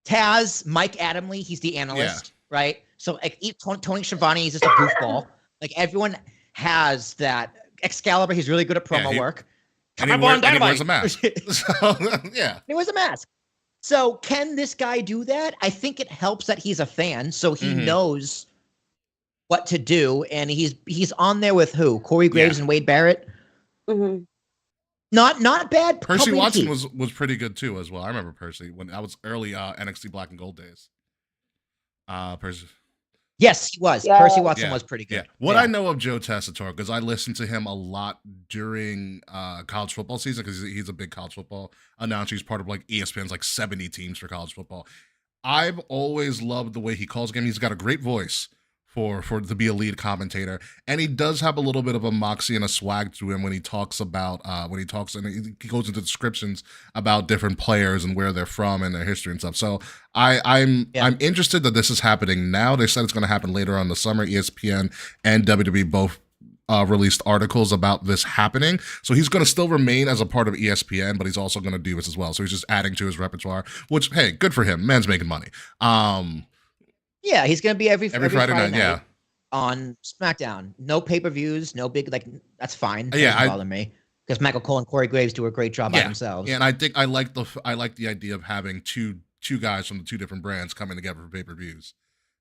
Taz, Mike Adamle, he's the analyst, right? So like Tony Schiavone is just a goofball. Like everyone has that. Excalibur, he's really good at promo work. And he wears a mask. He wears a mask. So can this guy do that? I think it helps that he's a fan, so he knows what to do, and he's on there with who? Corey Graves and Wade Barrett. Not bad. Percy Watson was pretty good too as well. I remember Percy when I was early NXT Black and Gold days. Percy. Yes, he was. Yeah. Percy Watson was pretty good. Yeah. What I know of Joe Tessitore, because I listened to him a lot during college football season, because he's a big college football announcer. He's part of like ESPN's like 70 teams for college football. I've always loved the way he calls game. He's got a great voice for to be a lead commentator, and he does have a little bit of a moxie and a swag to him when he talks about and he goes into descriptions about different players and where they're from and their history and stuff. So I'm interested that this is happening now. They said it's going to happen later on the summer. ESPN and WWE both released articles about this happening. So he's going to still remain as a part of ESPN, but he's also going to do this as well. So he's just adding to his repertoire, which, hey, good for him. Man's making money. Yeah, he's going to be every Friday night on SmackDown. No pay-per-views, no big, that's fine. That doesn't bother me. Because Michael Cole and Corey Graves do a great job by themselves. Yeah, and I think I like the idea of having two guys from the two different brands coming together for pay-per-views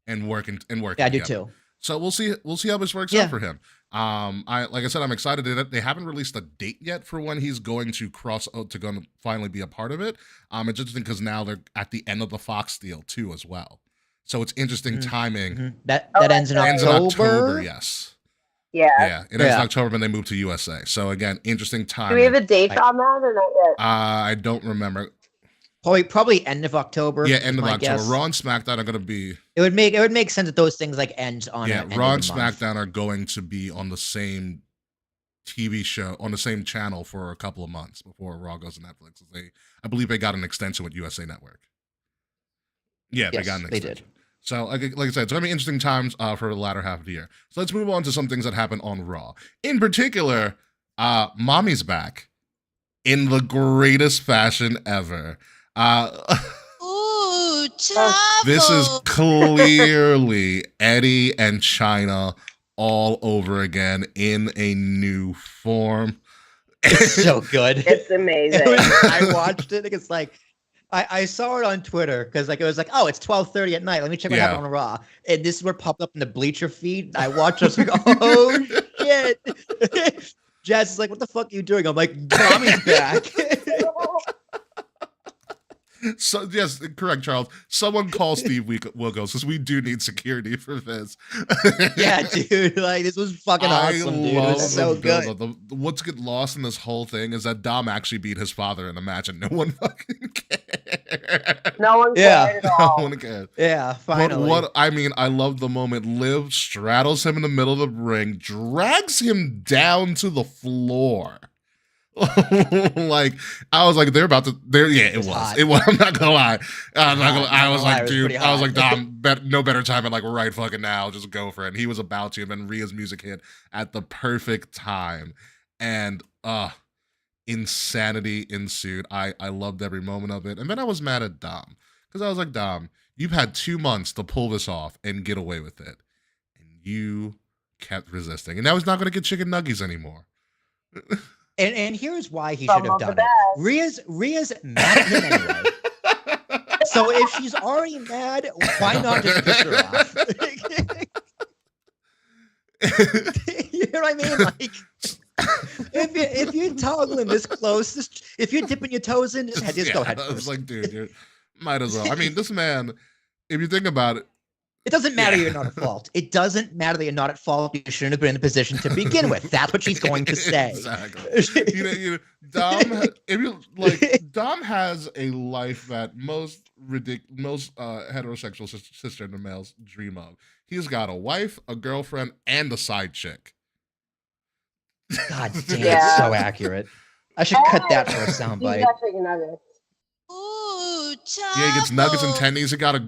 and working Yeah, I do too. So we'll see how this works out for him. Like I said, I'm excited that they haven't released a date yet for when he's going to finally be a part of it. It's interesting because now they're at the end of the Fox deal too as well. So it's interesting timing. That ends in October. Yes. Yeah. Yeah. It ends in October when they move to USA. So again, interesting timing. Do we have a date on that or not yet? I don't remember. Probably end of October. Yeah, end of October. Raw and SmackDown are going to be. It would make sense that those things end on. Yeah, Raw and SmackDown are going to be on the same TV show on the same channel for a couple of months before Raw goes to Netflix. I believe they got an extension with USA Network. Yeah, they got an extension. They did. So, like I said, it's going to be interesting times for the latter half of the year. So let's move on to some things that happen on Raw. In particular, Mommy's back. in the greatest fashion ever. Ooh, trouble. This is clearly Eddie and China all over again in a new form. It's so good. It's amazing. I watched it. It's like I saw it on Twitter because like it was like, oh, it's 12:30 at night. Let me check what happened on Raw. And this is what popped up in the Bleacher feed. I watched it. I was like, oh shit. Jazz is like, what the fuck are you doing? I'm like, Tommy's back. So yes, correct, Charles. Someone call Steve Wilkos because we do need security for this. Yeah, dude. Like this was fucking awesome, dude. It was so good. What's get lost in this whole thing is that Dom actually beat his father in a match, and no one fucking cared. No one cared at all. No one cared. Yeah, finally. But I love the moment. Liv straddles him in the middle of the ring, drags him down to the floor. Like I was like, they're about to. Yeah, it was. Hot. It was. I'm not gonna lie. I was like, it was dude. pretty I was hot. like, Dom, no better time than like right fucking now. Just go for it. And he was about to, and then Rhea's music hit at the perfect time, and insanity ensued. I loved every moment of it, and then I was mad at Dom because I was like, Dom, you've had 2 months to pull this off and get away with it, and you kept resisting, and now he's not gonna get chicken nuggies anymore. And here's why he should have done it. Rhea's mad at him anyway. So if she's already mad, why not just piss her off? You know what I mean? Like, if you're toggling this close, if you're dipping your toes in, just go ahead. I was like, dude, you might as well. I mean, this man, if you think about it, it doesn't matter you're not at fault. It doesn't matter that you're not at fault. You shouldn't have been in the position to begin with. That's what she's going to say. Exactly. Dom has a life that most heterosexual cisgender males dream of. He's got a wife, a girlfriend, and a side chick. God damn, it's so accurate. I should cut that for a soundbite. Ooh, trouble. Yeah, he gets nuggets and tendies. He got a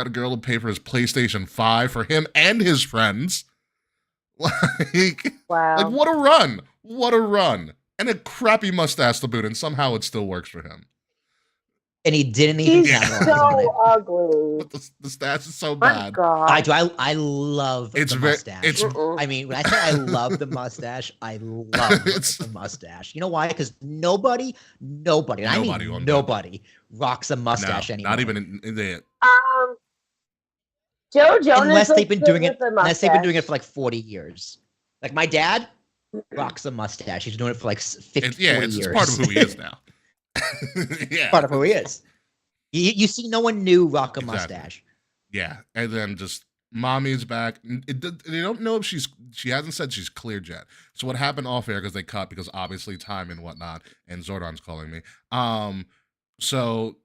girl to pay for his PlayStation 5 for him and his friends. Wow. Like what a run. What a run. And a crappy mustache to boot, and somehow it still works for him. And he didn't even capitalize on it. So ugly. But the stash is so My bad. God. I do. I love the mustache. Mm-mm. I mean, when I say I love the mustache, I love the mustache. You know why? Because nobody, and I mean nobody, rocks a mustache anymore. Not even in the. Joe Jonas. Unless they've been doing it for like 40 years. Like my dad rocks a mustache. He's doing it for like 40 years. It's part of who he is now. Yeah, part of who he is. You see, no one knew rock a mustache. Yeah, and then just mommy's back. They don't know if she hasn't said she's cleared yet. So what happened off air because they cut because obviously time and whatnot. And Zordon's calling me. So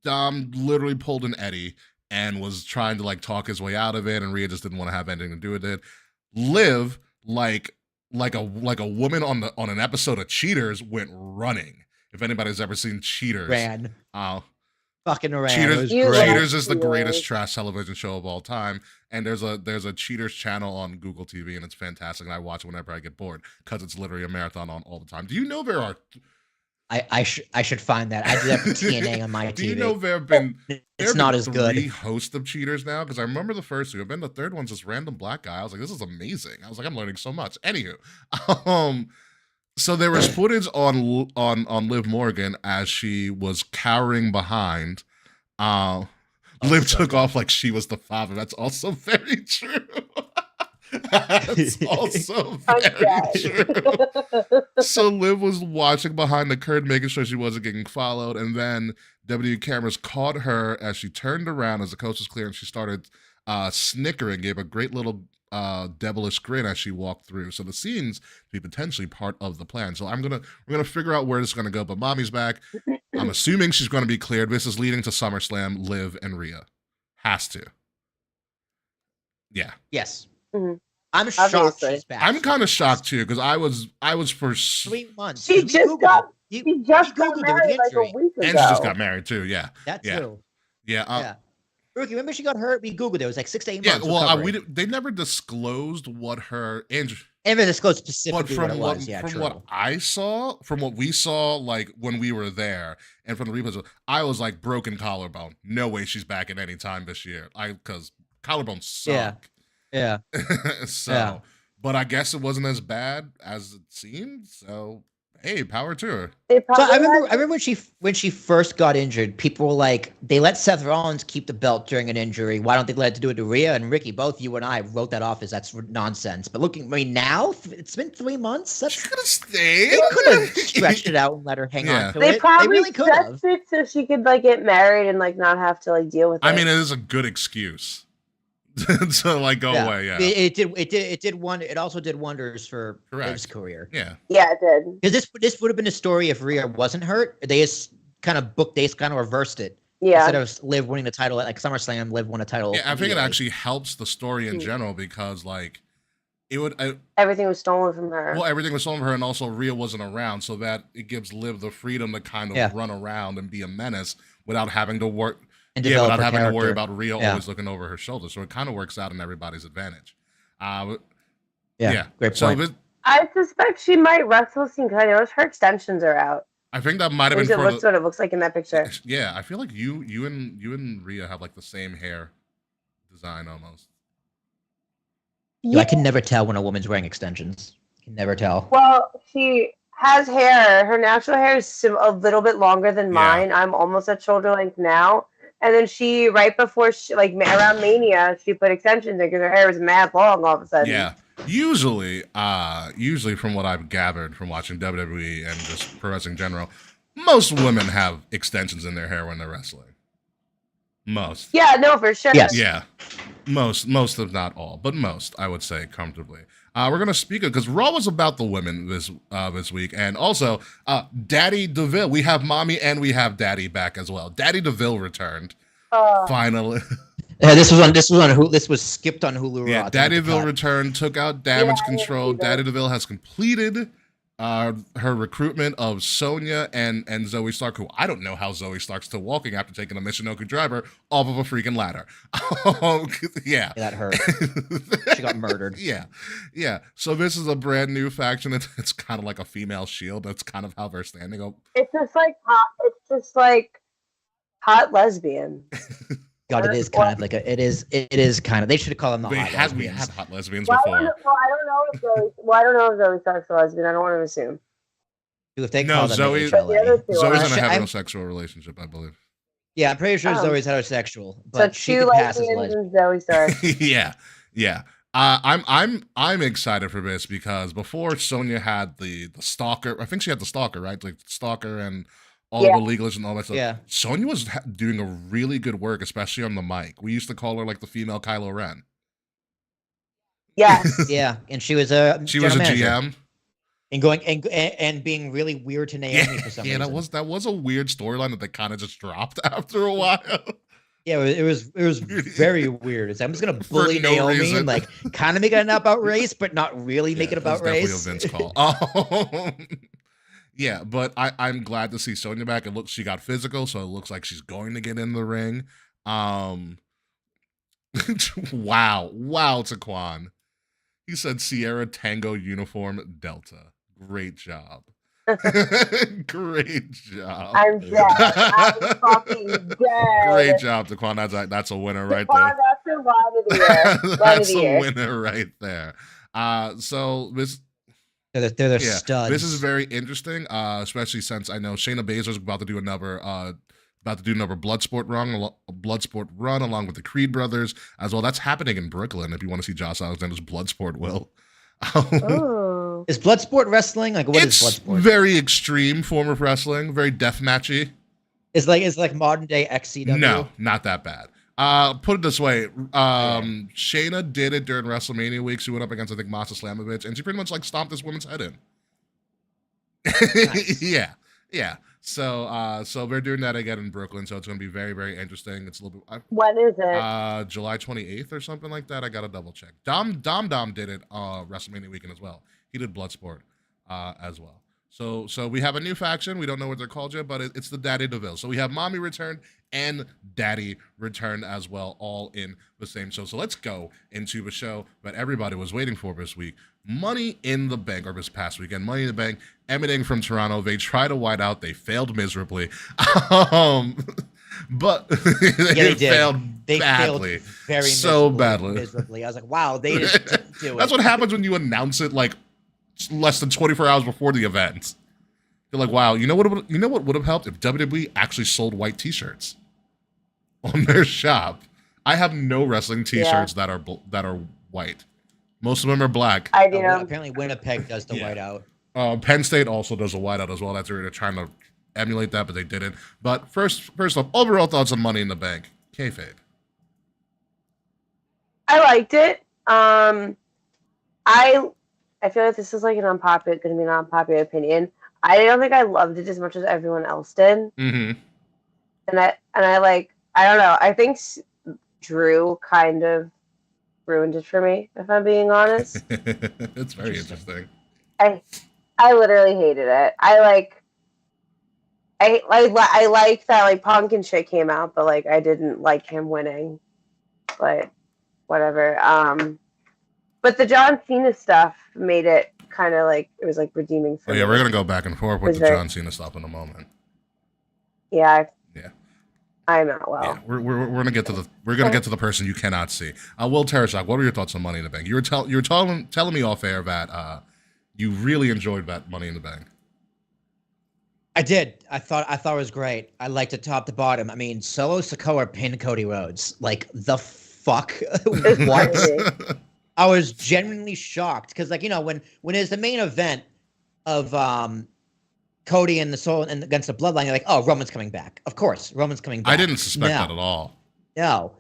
Dom literally pulled an Eddie and was trying to like talk his way out of it, and Rhea just didn't want to have anything to do with it. Liv, like a woman on an episode of Cheaters, went running. If anybody's ever seen Cheaters, Ran. Fucking ran. Cheaters is the greatest trash television show of all time, and there's a Cheaters channel on Google TV, and it's fantastic. And I watch it whenever I get bored because it's literally a marathon on all the time. Do you know there are? I should find that. I do that for TNA on my TV. Do you know there have been? It's not as good. 3 hosts of Cheaters now, because I remember the first 2. The third one's this random black guy. I was like, this is amazing. I was like, I'm learning so much. Anywho, so there was footage on Liv Morgan as she was cowering behind. Liv took off like she was the father. That's also very true. That's also very true. So Liv was watching behind the curtain, making sure she wasn't getting followed, and then WWE cameras caught her as she turned around as the coast was clear, and she started snickering, gave a great little devilish grin as she walked through. So the scenes be potentially part of the plan. So we're gonna figure out where this is gonna go. But mommy's back. I'm assuming she's gonna be cleared. This is leading to SummerSlam. Liv and Rhea has to. Yeah. Yes. Mm-hmm. I'm shocked she's back. I'm kind of shocked too because I was for 3 months. She just got married like a week ago. And she just got married too. Yeah. That yeah. too. Yeah. Rookie, remember she got hurt? We Googled it. It was like 6 to 8 Yeah, months. well, they never disclosed what her injury. And they disclosed But specifically what it was. Yeah, from true. what I saw, from what we saw, like when we were there, and from the replays, I was like broken collarbone. No way she's back at any time this year. Because collarbones suck. Yeah. So, Yeah. but I guess it wasn't as bad as it seemed. So, hey, power to her. They So I probably remember when she first got injured, people were like, they let Seth Rollins keep the belt during an injury. Why don't they let it do it to Rhea and Ricky? Both you and I wrote that off as that's nonsense. But now it's been 3 months. She could have stayed. They could have stretched it out and let her hang Yeah. on to They it. probably They really could have. stretched it so she could like get married and like not have to like deal with it. I mean, it is a good excuse to like go away. Yeah, It also did wonders for Correct. Liv's career. yeah. Yeah, it did. Because this would have been a story if Rhea wasn't hurt. They just kind of reversed it. Yeah. Instead of Liv winning the title at like SummerSlam, Liv won a title. Yeah, I think it immediately. actually helps the story in general because like it would. Everything was stolen from her. Well, everything was stolen from her, and also Rhea wasn't around, so that it gives Liv the freedom to kind of run around and be a menace without having to work. And Yeah, develop without her having to worry character. about Rhea Yeah. always looking over her shoulder. So it kind of works out in everybody's advantage. Yeah, Yeah. great So point. this, I suspect she might wrestle soon because I noticed her extensions are out. I think that might have At been least for that's what it looks like in that picture. Yeah, I feel like you and Rhea have like the same hair design almost. I can never tell when a woman's wearing extensions. I can never tell. Well, she has hair. Her natural hair is a little bit longer than mine. I'm almost at shoulder length now. And then she, right before, around Mania, she put extensions in because her hair was mad long all of a sudden. Yeah. Usually from what I've gathered from watching WWE and just pro wrestling in general, most women have extensions in their hair when they're wrestling. Most. Yeah, no, for sure. Yes. Yeah. Most if not all, but most, I would say comfortably. We're gonna speak of because Raw was about the women this week, and also Daddy DeVille. We have Mommy and we have Daddy back as well. Daddy DeVille returned finally. Yeah, this was skipped on Hulu. Yeah, Raw. Daddy DeVille returned, took out Damage Control. Daddy DeVille has completed her recruitment of Sonya and Zoe Stark, who I don't know how Zoe Stark's still walking after taking a Michinoku driver off of a freaking ladder. Yeah. That hurt. She got murdered. Yeah. So this is a brand new faction. It's kind of like a female Shield. That's kind of how they're standing. It's just like hot. It's just like hot lesbian. God, it is kind of like it is kind of. They should have called them the We hot had lesbians. hot lesbians Well, before. I don't know if Zoe Stark's a lesbian. I don't want to assume. If they No, call them Zoe's HLA. Zoe's in a I'm- heterosexual relationship, I believe. Yeah, I'm pretty sure Oh. Zoe's heterosexual, but So she two could pass as lesbians lesbian. and Zoe Stark. Yeah. I'm excited for this because before Sonya had the stalker. I think she had the stalker, right? Like stalker and all Yeah. the legalists and all that stuff. Yeah. Sonya was doing a really good work, especially on the mic. We used to call her like the female Kylo Ren. Yes. Yeah, and she was a She was a general manager. GM. And going and being really weird to Naomi for some reason. that was a weird storyline that they kind of just dropped after a while. Yeah, it was very weird. It's like, I'm just gonna bully no Naomi reason. and like kind of make it about race, but not really make it about race. Definitely a Vince call. Yeah, but I'm glad to see Sonya back. She got physical, so it looks like she's going to get in the ring. Wow, Taquan. He said Sierra Tango Uniform Delta. Great job. Great job. I'm dead. I'm fucking dead. Great job, Taquan. That's a winner right Taquan, there. that's a line of the year. That's a winner right there. So this. They're the studs. This is very interesting, especially since I know Shayna Baszler's about to do another Bloodsport run along with the Creed brothers as well. That's happening in Brooklyn. If you want to see Josh Alexander's Bloodsport, will. Ooh. Is Bloodsport wrestling? Like what is It's Bloodsport? very extreme form of wrestling, very deathmatchy. It's like modern day XCW. No, not that bad. Put it this way, Shayna did it during WrestleMania week. She went up against I think Masha Slamovich, and she pretty much like stomped this woman's head in. Nice. Yeah. So they're doing that again in Brooklyn. So it's going to be very, very interesting. It's a little bit When is it? July 28th or something like that. I got to double check. Dom did it WrestleMania weekend as well. He did Bloodsport as well. So we have a new faction. We don't know what they're called yet, but it's the Daddy DeVille. So we have Mommy returned and Daddy returned as well, all in the same show. So let's go into the show that everybody was waiting for this week. Money in the Bank, or this past weekend. Money in the Bank, emanating from Toronto. They tried to white out. They failed miserably. But they failed they badly. Failed very badly. miserably. I was like, wow, they just didn't do it. That's what happens when you announce it like less than 24 hours before the event. You're like, wow, you know what would have helped if WWE actually sold white T-shirts on their shop. I have no wrestling T-shirts that are white. Most of them are black. I do. Apparently, Winnipeg does the whiteout. Penn State also does a whiteout as well. That's where they're trying to emulate that, but they didn't. But first off, overall thoughts on Money in the Bank. Kayfabe. I liked it. I feel like this is like going to be an unpopular opinion. I don't think I loved it as much as everyone else did. Mm-hmm. And I like, I don't know. I think Drew kind of ruined it for me, if I'm being honest. It's very interesting. I literally hated it. I like that like Punk and shit came out, but like I didn't like him winning. But whatever. But the John Cena stuff made it kind of like it was like redeeming for me. We're gonna go back and forth with the John Cena stuff in a moment. Yeah. I'm not well. Yeah, we're gonna get to the person you cannot see. Will Tereshak, what were your thoughts on Money in the Bank? You were telling me off air that you really enjoyed that Money in the Bank. I did. I thought it was great. I liked it top to bottom. I mean, Solo Sikoa pinned Cody Rhodes. Like the fuck? What? I was genuinely shocked because, like, you know, when it's the main event of Cody and the Soul and against the Bloodline, you're like, oh, Roman's coming back. Of course, Roman's coming back. I didn't suspect that at all. No.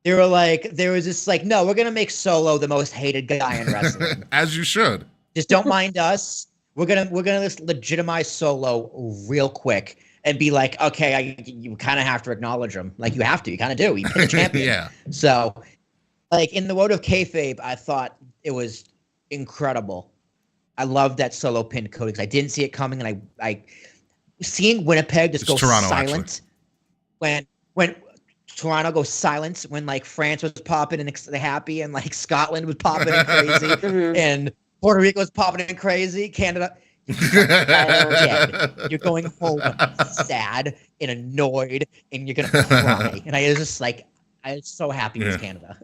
There was this like, no, we're gonna make Solo the most hated guy in wrestling. As you should. Just don't mind us. We're gonna just legitimize Solo real quick and be like, okay, you kind of have to acknowledge him. Like you have to. You kind of do. He's a champion. Yeah. So, like in the world of kayfabe, I thought it was incredible. I loved that Solo pinned Cody because I didn't see it coming, and I seeing Winnipeg just go Toronto, silent when Toronto goes silent when like France was popping and happy and like Scotland was popping and crazy and Puerto Rico was popping and crazy. Canada, you're going home sad and annoyed and you're gonna cry. And I was just like, I was so happy it was Canada.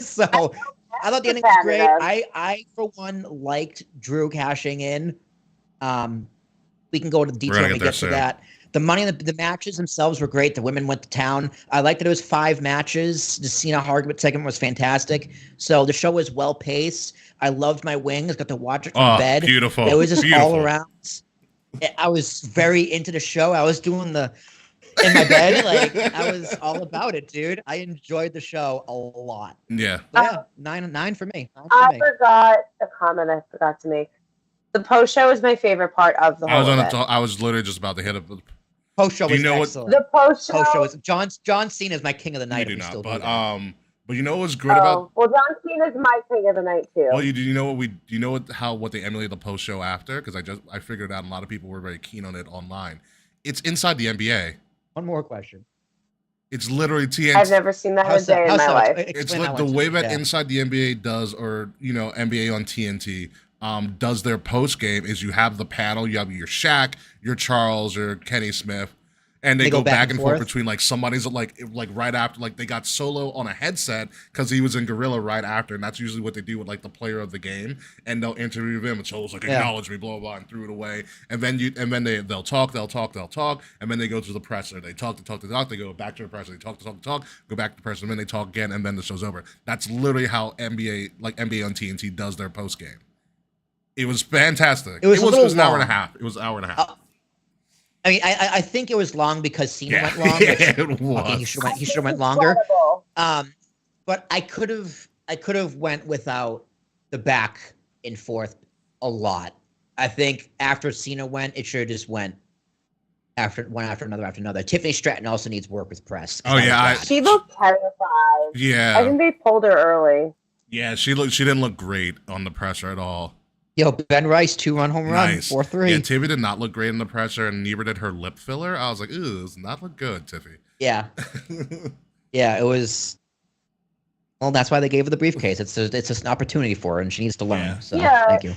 So I thought the ending was great. I for one liked Drew cashing in. We can go into the detail when we get to that. The money, the matches themselves were great. The women went to town. I liked that it was 5 matches. The Cena Hardwood segment was fantastic. So the show was well paced. I loved my wings. Got to watch it from bed. Beautiful. It was just all around. I was very into the show. I was doing in my bed. Like I was all about it, dude. I enjoyed the show a lot. Yeah. Yeah. 9 for me. Forgot a comment I forgot to make. The post show was my favorite part of the whole event. I was literally just about to hit it. Post show was excellent. The post show was John Cena is my king of the night. You do not, but you know what's great about? Well, John Cena's my king of the night too. Well, you know what they emulated the post show after? Because I figured out a lot of people were very keen on it online. It's inside the NBA. One more question. It's literally TNT. I've never seen that a day in my life. It's like the way that Inside the NBA does, or NBA on TNT does their post game is you have the panel, you have your Shaq, your Charles, or Kenny Smith, and they go back and forth between like somebody's like right after, like they got Solo on a headset because he was in Gorilla right after, and that's usually what they do with like the player of the game, and they'll interview him, and Solo's like acknowledge me, blah blah blah, and threw it away, and then they'll talk, and then they go to the presser, they talk, they go back to the presser, they talk, go back to the presser, and then they talk again, and then the show's over. That's literally how NBA on TNT does their post game. It was fantastic. It was an hour and a half. It was an hour and a half. I mean, I think it was long because Cena went long. It was. Okay, he should have went longer. But I could have went without the back and forth a lot. I think after Cena went, it should have just went after another. Tiffany Stratton also needs work with press. Oh yeah, she looked terrified. Yeah, I think they pulled her early. Yeah, she didn't look great on the presser at all. Yo, Ben Rice, 2-run home run, Nice. 4-3. Yeah, Tiffy did not look great in the pressure, and neither did her lip filler. I was like, ooh, does not look good, Tiffy. Yeah. Yeah, it was. Well, that's why they gave her the briefcase. It's just an opportunity for her, and she needs to learn. Yeah. So, Yeah. thank you.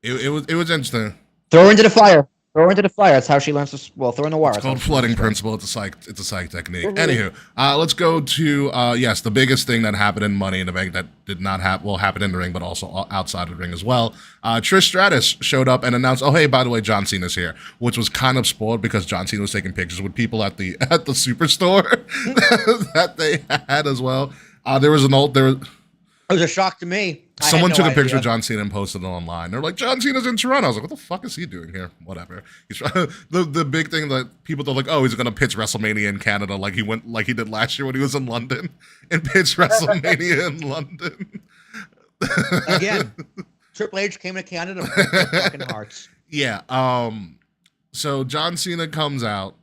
It was interesting. Throw her into the fire. Throw her into the fire. That's how she learns to. Well, throw her in the water. It's called flooding principle. It's a psych technique. Anywho, let's go to yes, the biggest thing that happened in Money in the Bank that did not happen in the ring, but also outside of the ring as well. Trish Stratus showed up and announced, "Oh hey, by the way, John Cena's here," which was kind of spoiled because John Cena was taking pictures with people at the superstore that they had as well. There was It was a shock to me. Someone took a picture idea. of John Cena and posted it online. They're like, John Cena's in Toronto. I was like, what the fuck is he doing here? Whatever. He's the big thing that people thought like, oh, he's gonna pitch WrestleMania in Canada like he did last year when he was in London and pitch WrestleMania in London. Again, Triple H came to Canada to break their fucking hearts. Yeah. So John Cena comes out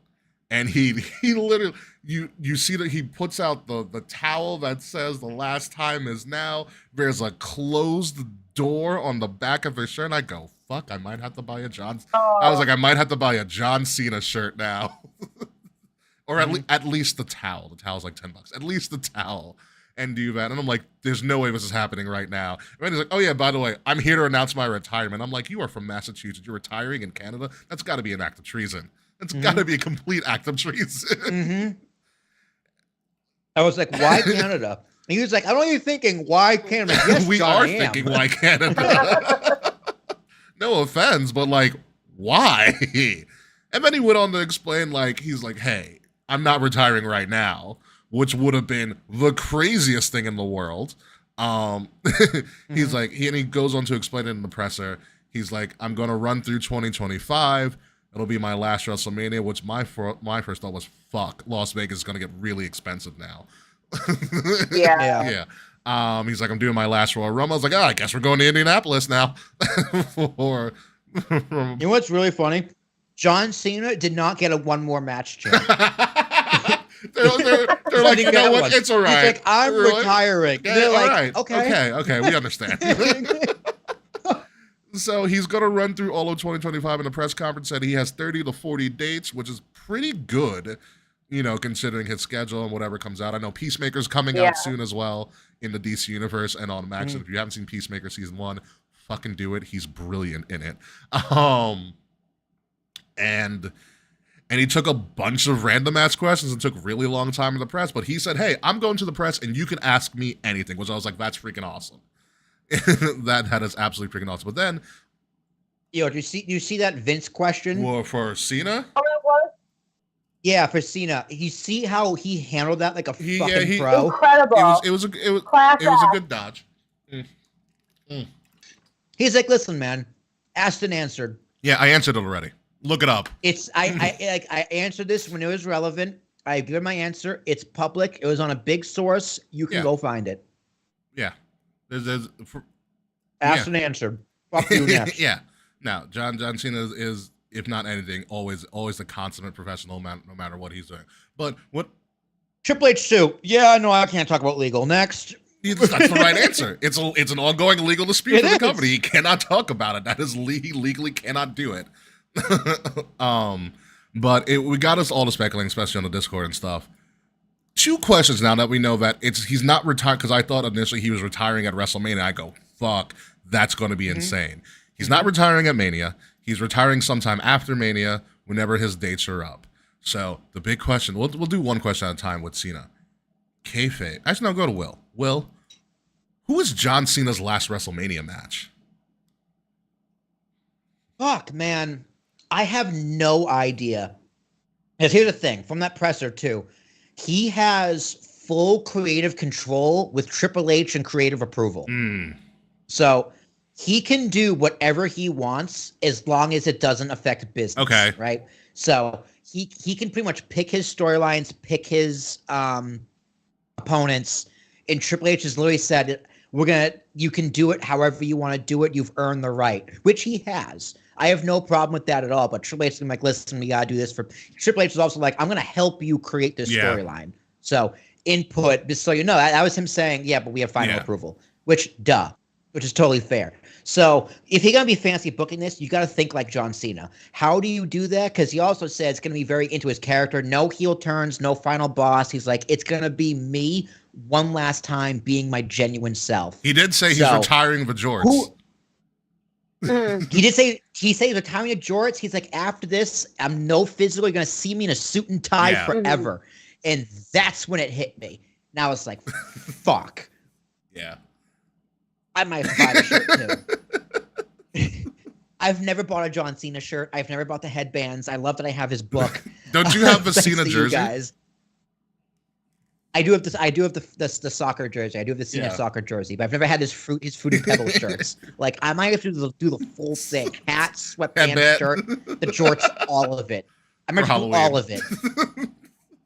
and he literally you see that he puts out the towel that says the last time is now. There's a closed door on the back of his shirt, and I go, fuck, I might have to buy a John. I was like, I might have to buy a John Cena shirt now, or at least the towel. The towel's like $10. At least the towel, and do that. And I'm like, there's no way this is happening right now. And he's like, oh yeah, by the way, I'm here to announce my retirement. I'm like, you are from Massachusetts. You're retiring in Canada. That's got to be an act of treason. That's got to be a complete act of treason. I was like, why Canada? And he was like, I don't even thinking, why Canada? Yes, We John, are I am. thinking, why Canada? No offense, but like, why? And then he went on to explain, like, he's like, hey, I'm not retiring right now, which would have been the craziest thing in the world. He's like, he goes on to explain it in the presser. He's like, I'm going to run through 2025. It'll be my last WrestleMania, which my first thought was, fuck, Las Vegas is going to get really expensive now. Yeah. Yeah. He's like, I'm doing my last Royal Rumble. I was like, oh, I guess we're going to Indianapolis now. You know what's really funny? John Cena did not get a one more match chance. they're like, you know what? It's all right. He's like, I'm Really? retiring. Yeah, They're all like, right. Okay, we understand. So he's going to run through all of 2025 in the press conference. Said he has 30 to 40 dates, which is pretty good, you know, considering his schedule and whatever comes out. I know Peacemaker's coming out soon as well in the DC universe and on Max. And if you haven't seen Peacemaker season 1, fucking do it. He's brilliant in it. And he took a bunch of random ass questions and took a really long time in the press. But he said, hey, I'm going to the press and you can ask me anything, which I was like, that's freaking awesome. that is absolutely freaking awesome. But then, yo, do you see that Vince question? well, for Cena, Yeah, for Cena. You see how he handled that like a fucking pro? Incredible. it was a good dodge. He's like, listen, man, asked and answered. Yeah, I answered it already. Look it up. It's I answered this when it was relevant. I given my answer. It's public. It was on a big source. You can go find it. Yeah, Asked and answered. Fuck you next. Yeah. Now, John Cena is, if not anything, always the consummate professional, no matter what he's doing. But what Triple H suit. Yeah, no, I can't talk about legal. Next. That's the right answer. It's an ongoing legal dispute for the is. company. He cannot talk about it. That is he legally cannot do it. But we got us all to speculating, especially on the Discord and stuff. 2 questions now that we know that he's not retired, because I thought initially he was retiring at WrestleMania. I go, fuck, that's going to be insane. He's not retiring at Mania. He's retiring sometime after Mania, whenever his dates are up. So the big question, we'll do one question at a time with Cena. Kayfabe. Actually, no, go to Will. Will, who is John Cena's last WrestleMania match? Fuck, man. I have no idea. Because here's the thing, from that presser too, he has full creative control with Triple H and creative approval. So he can do whatever he wants as long as it doesn't affect business. Okay. Right? So he can pretty much pick his storylines, pick his opponents. And Triple H has literally said, you can do it however you want to do it. You've earned the right, which he has. I have no problem with that at all. But Triple H is like, listen, we got to do this for Triple H is also like, I'm going to help you create this storyline. So input, just so you know, that was him saying, yeah, but we have final approval, which duh. which is totally fair. So if you're gonna be fancy booking this, you got to think like John Cena. How do you do that? Because he also said it's gonna be very into his character. No heel turns, no final boss. He's like, it's gonna be me one last time being my genuine self. He did say he's retiring the jorts. He said he's retiring the jorts. He's like, after this, I'm no physical. You're gonna see me in a suit and tie forever. And that's when it hit me. Now it's like, fuck. Yeah. I might buy a shirt too. I've never bought a John Cena shirt. I've never bought the headbands. I love that I have his book. Don't you have the Cena jersey? Guys. I do have this. I do have the soccer jersey. I do have the Cena soccer jersey, but I've never had his Fruity Pebbles shirts. Like I might have to do the full thing: hat, sweatband, shirt, the jorts, all of it. I'm gonna do all of it.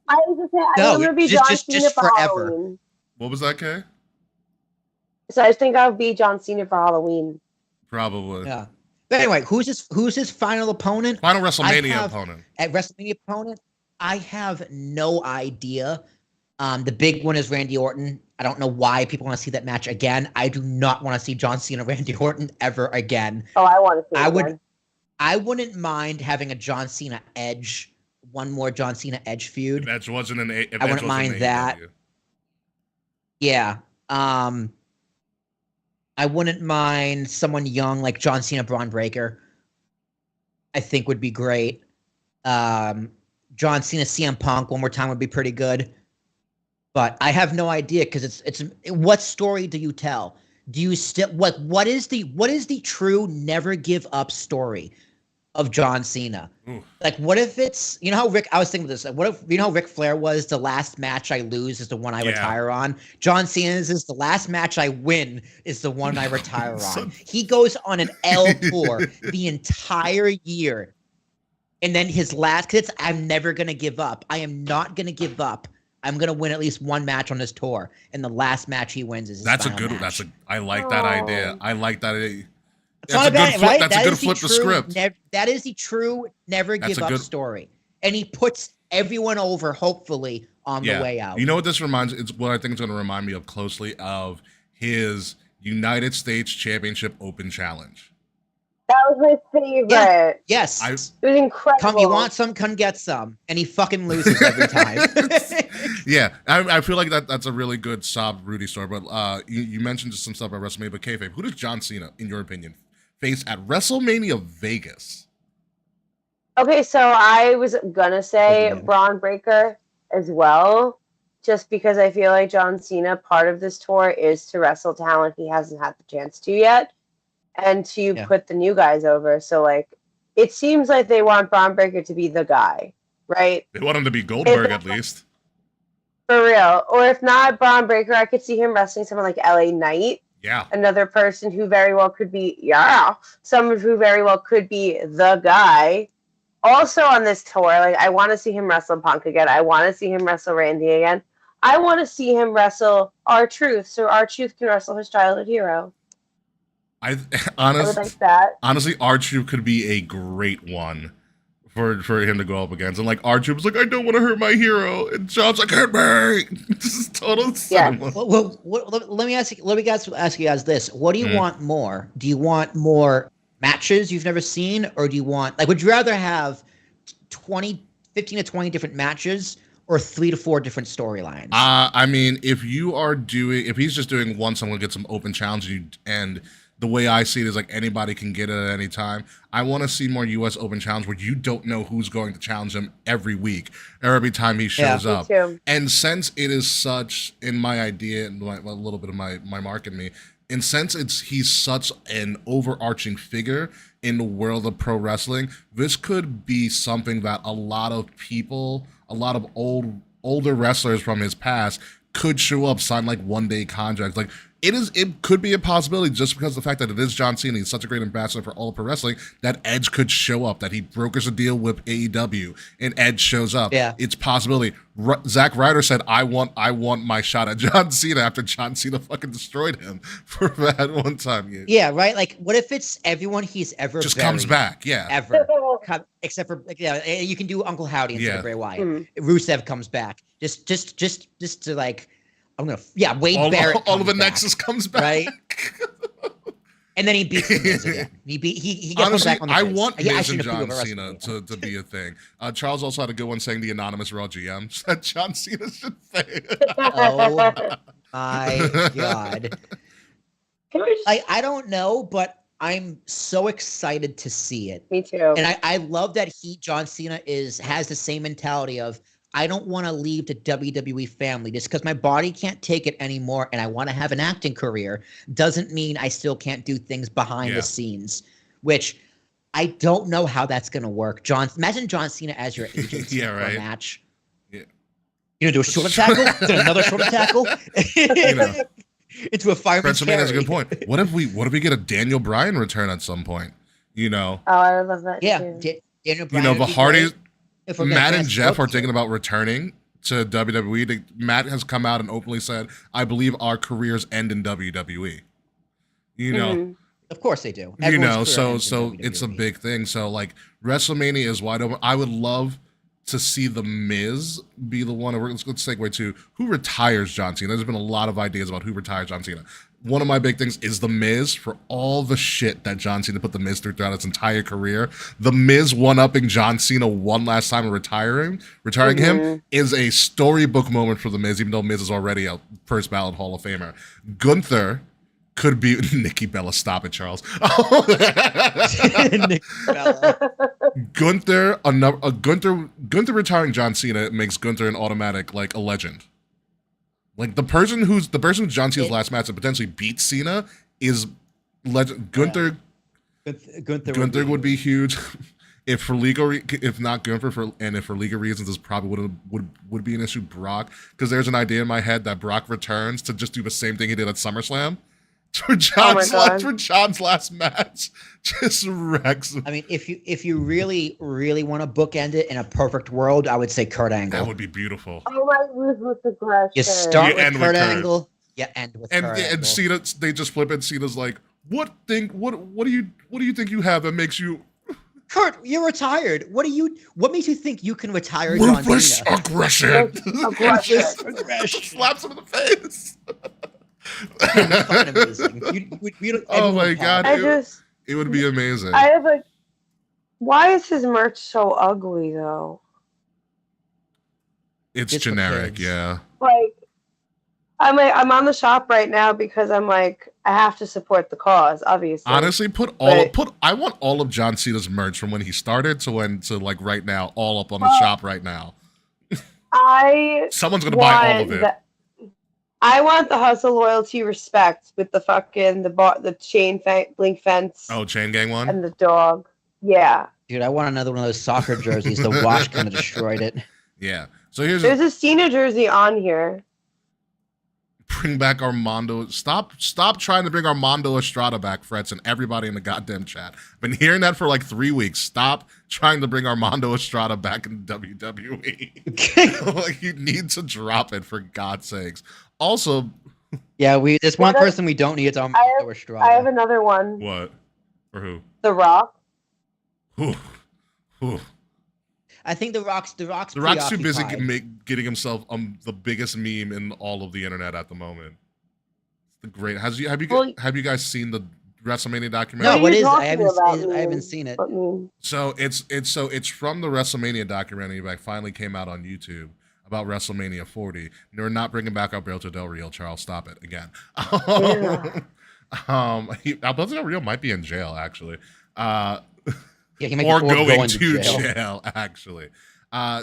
I was just saying, I want to be John Cena for forever. Halloween. What was that, Kay? So I think I would be John Cena for Halloween. Probably. Yeah. But anyway, who's his final opponent? Final WrestleMania opponent. At WrestleMania opponent, I have no idea. The big one is Randy Orton. I don't know why people want to see that match again. I do not want to see John Cena, Randy Orton ever again. Oh, I want to see it again. I wouldn't mind having a John Cena Edge, one more John Cena Edge feud. If Edge wasn't an I wouldn't mind that. Yeah. I wouldn't mind someone young like John Cena, Braun Breaker. I think would be great. John Cena, CM Punk one more time would be pretty good. But I have no idea because it's what story do you tell? Do you still what is the true never give up story of John Cena? Like what if it's how I was thinking of this. Like, what if how Ric Flair was the last match I lose is the one I retire on? John Cena's is the last match I win is the one I retire on. He goes on an L tour the entire year. And then his last I'm never gonna give up. I am not gonna give up. I'm gonna win at least one match on this tour, and the last match he wins is his final match. I like that idea. I like that idea. That's a good flip. That's a good flip the script. That is the true never give up story, and he puts everyone over. Hopefully on the way out. You know what this reminds? It's what I think it's going to remind me of closely of his United States Championship Open Challenge. That was my favorite. Yeah. Yes. It was incredible. You want some, come get some. And he fucking loses every time. Yeah. I feel like that's a really good sob Rudy story. But you mentioned just some stuff about WrestleMania, but kayfabe, who does John Cena, in your opinion, face at WrestleMania Vegas? Okay, so I was going to say Braun Breaker as well, just because I feel like John Cena, part of this tour is to wrestle talent he hasn't had the chance to yet. And to put the new guys over. So, like, it seems like they want Braun Breaker to be the guy, right? They want him to be Goldberg, at least. For real. Or if not Braun Breaker, I could see him wrestling someone like LA Knight. Yeah. Another person who very well could be, someone who very well could be the guy. Also on this tour, like, I want to see him wrestle Punk again. I want to see him wrestle Randy again. I want to see him wrestle R-Truth, so R-Truth can wrestle his childhood hero. I would like that. Honestly, R-Truth could be a great one for him to go up against. And like R-Truth was like, I don't want to hurt my hero, and John's like, hurt me. This is total cinema. Well, let me ask you guys this: what do you want more? Do you want more matches you've never seen, or do you want would you rather have 15 to 20 different matches? Or 3 to 4 different storylines. I mean, if he's just doing one, someone gets some open challenge, and the way I see it is like anybody can get it at any time. I want to see more U.S. Open Challenge where you don't know who's going to challenge him every week or every time he shows up. Too. And since it is such, in my idea, and a little bit of my mark in me, and since he's such an overarching figure in the world of pro wrestling, this could be something that a lot of people, a lot of older wrestlers from his past could show up, sign like one-day contracts. Like it could be a possibility just because of the fact that it is John Cena. He's such a great ambassador for all of pro wrestling that Edge could show up, that he brokers a deal with AEW and Edge shows up. Yeah. It's possibility. Zack Ryder said, I want my shot at John Cena after John Cena fucking destroyed him for that one time. Yeah, right? Like, what if it's everyone he's ever just comes back, ever. Except for, you can do Uncle Howdy instead of Bray Wyatt. Rusev comes back. Just to like, Wade Barrett. All of the Nexus comes back. Right? And then he beats the Miz again. He gets Honestly, back on the I face. want Yeah, I Miz should and approve John of Cena WrestleMania. to be a thing. Charles also had a good one saying the anonymous Raw GM said John Cena should fade. Oh my God. Can we just- I don't know, but I'm so excited to see it. Me too. And I love that John Cena has the same mentality of, I don't want to leave the WWE family just because my body can't take it anymore and I want to have an acting career doesn't mean I still can't do things behind the scenes, which I don't know how that's going to work. Imagine John Cena as your agent for a match. Yeah. You gonna do a shoulder tackle? Then another shoulder tackle? Into a fireman's carry. That's a good point. What if we get a Daniel Bryan return at some point? Oh, I would love that too. Daniel Bryan. The Hardys, Matt and Jeff are thinking thinking about returning to WWE. Matt has come out and openly said, "I believe our careers end in WWE." Of course they do. So it's a big thing. So like WrestleMania is wide open. I would love to see The Miz be the one. Let's segue to who retires John Cena. There's been a lot of ideas about who retires John Cena. One of my big things is The Miz, for all the shit that John Cena put The Miz throughout his entire career. The Miz one-upping John Cena one last time and retiring him is a storybook moment for The Miz, even though Miz is already a first ballot Hall of Famer. Gunther could be Nikki Bella. Stop it, Charles. Nikki Bella. Gunther retiring John Cena makes Gunther an automatic like a legend. Like the person who's John Cena's last match that potentially beats Cena is legend. Gunther would be huge. If for legal, if not Gunther, if for legal reasons, this probably would be an issue. Brock, because there's an idea in my head that Brock returns to just do the same thing he did at SummerSlam. For John's last match, just wrecks. I mean, if you really want to bookend it in a perfect world, I would say Kurt Angle. That would be beautiful. Oh my ruthless aggression. You start with Kurt Angle, you end with Kurt Angle. And Cena, they just flip it. Cena's like, what do you think you have that makes you? Kurt, you're retired. What makes you think you can retire John Cena? Aggression. Slaps him in the face. Oh my God! It would be amazing. Why is his merch so ugly though? It's generic, yeah. Like, I'm on the shop right now because I'm like, I have to support the cause, obviously. Honestly, I want all of John Cena's merch from when he started to like right now, all up on the shop right now. Someone's gonna buy all of it. I want the hustle, loyalty, respect with the fucking the chain link fence. Oh, chain gang one and the dog. Yeah, dude, I want another one of those soccer jerseys. The wash kind of destroyed it. Yeah. So there's a Cena jersey on here. Bring back Armando. Stop trying to bring Armando Estrada back, Frets, and everybody in the goddamn chat. I've been hearing that for like 3 weeks. Stop trying to bring Armando Estrada back in WWE. Like, you need to drop it, for God's sakes. Also, yeah, there's one person we don't need. It's Armando Estrada. I have another one. What? For who? The Rock. Who? I think The Rock's too busy getting himself the biggest meme in all of the internet at the moment. The great. Have you guys seen the WrestleMania documentary? No, what is it? I haven't seen it. So it's from the WrestleMania documentary that finally came out on YouTube about WrestleMania 40. They're not bringing back Alberto Del Rio. Charles, stop it again. Alberto Del Rio might be in jail actually. Or going to jail, actually.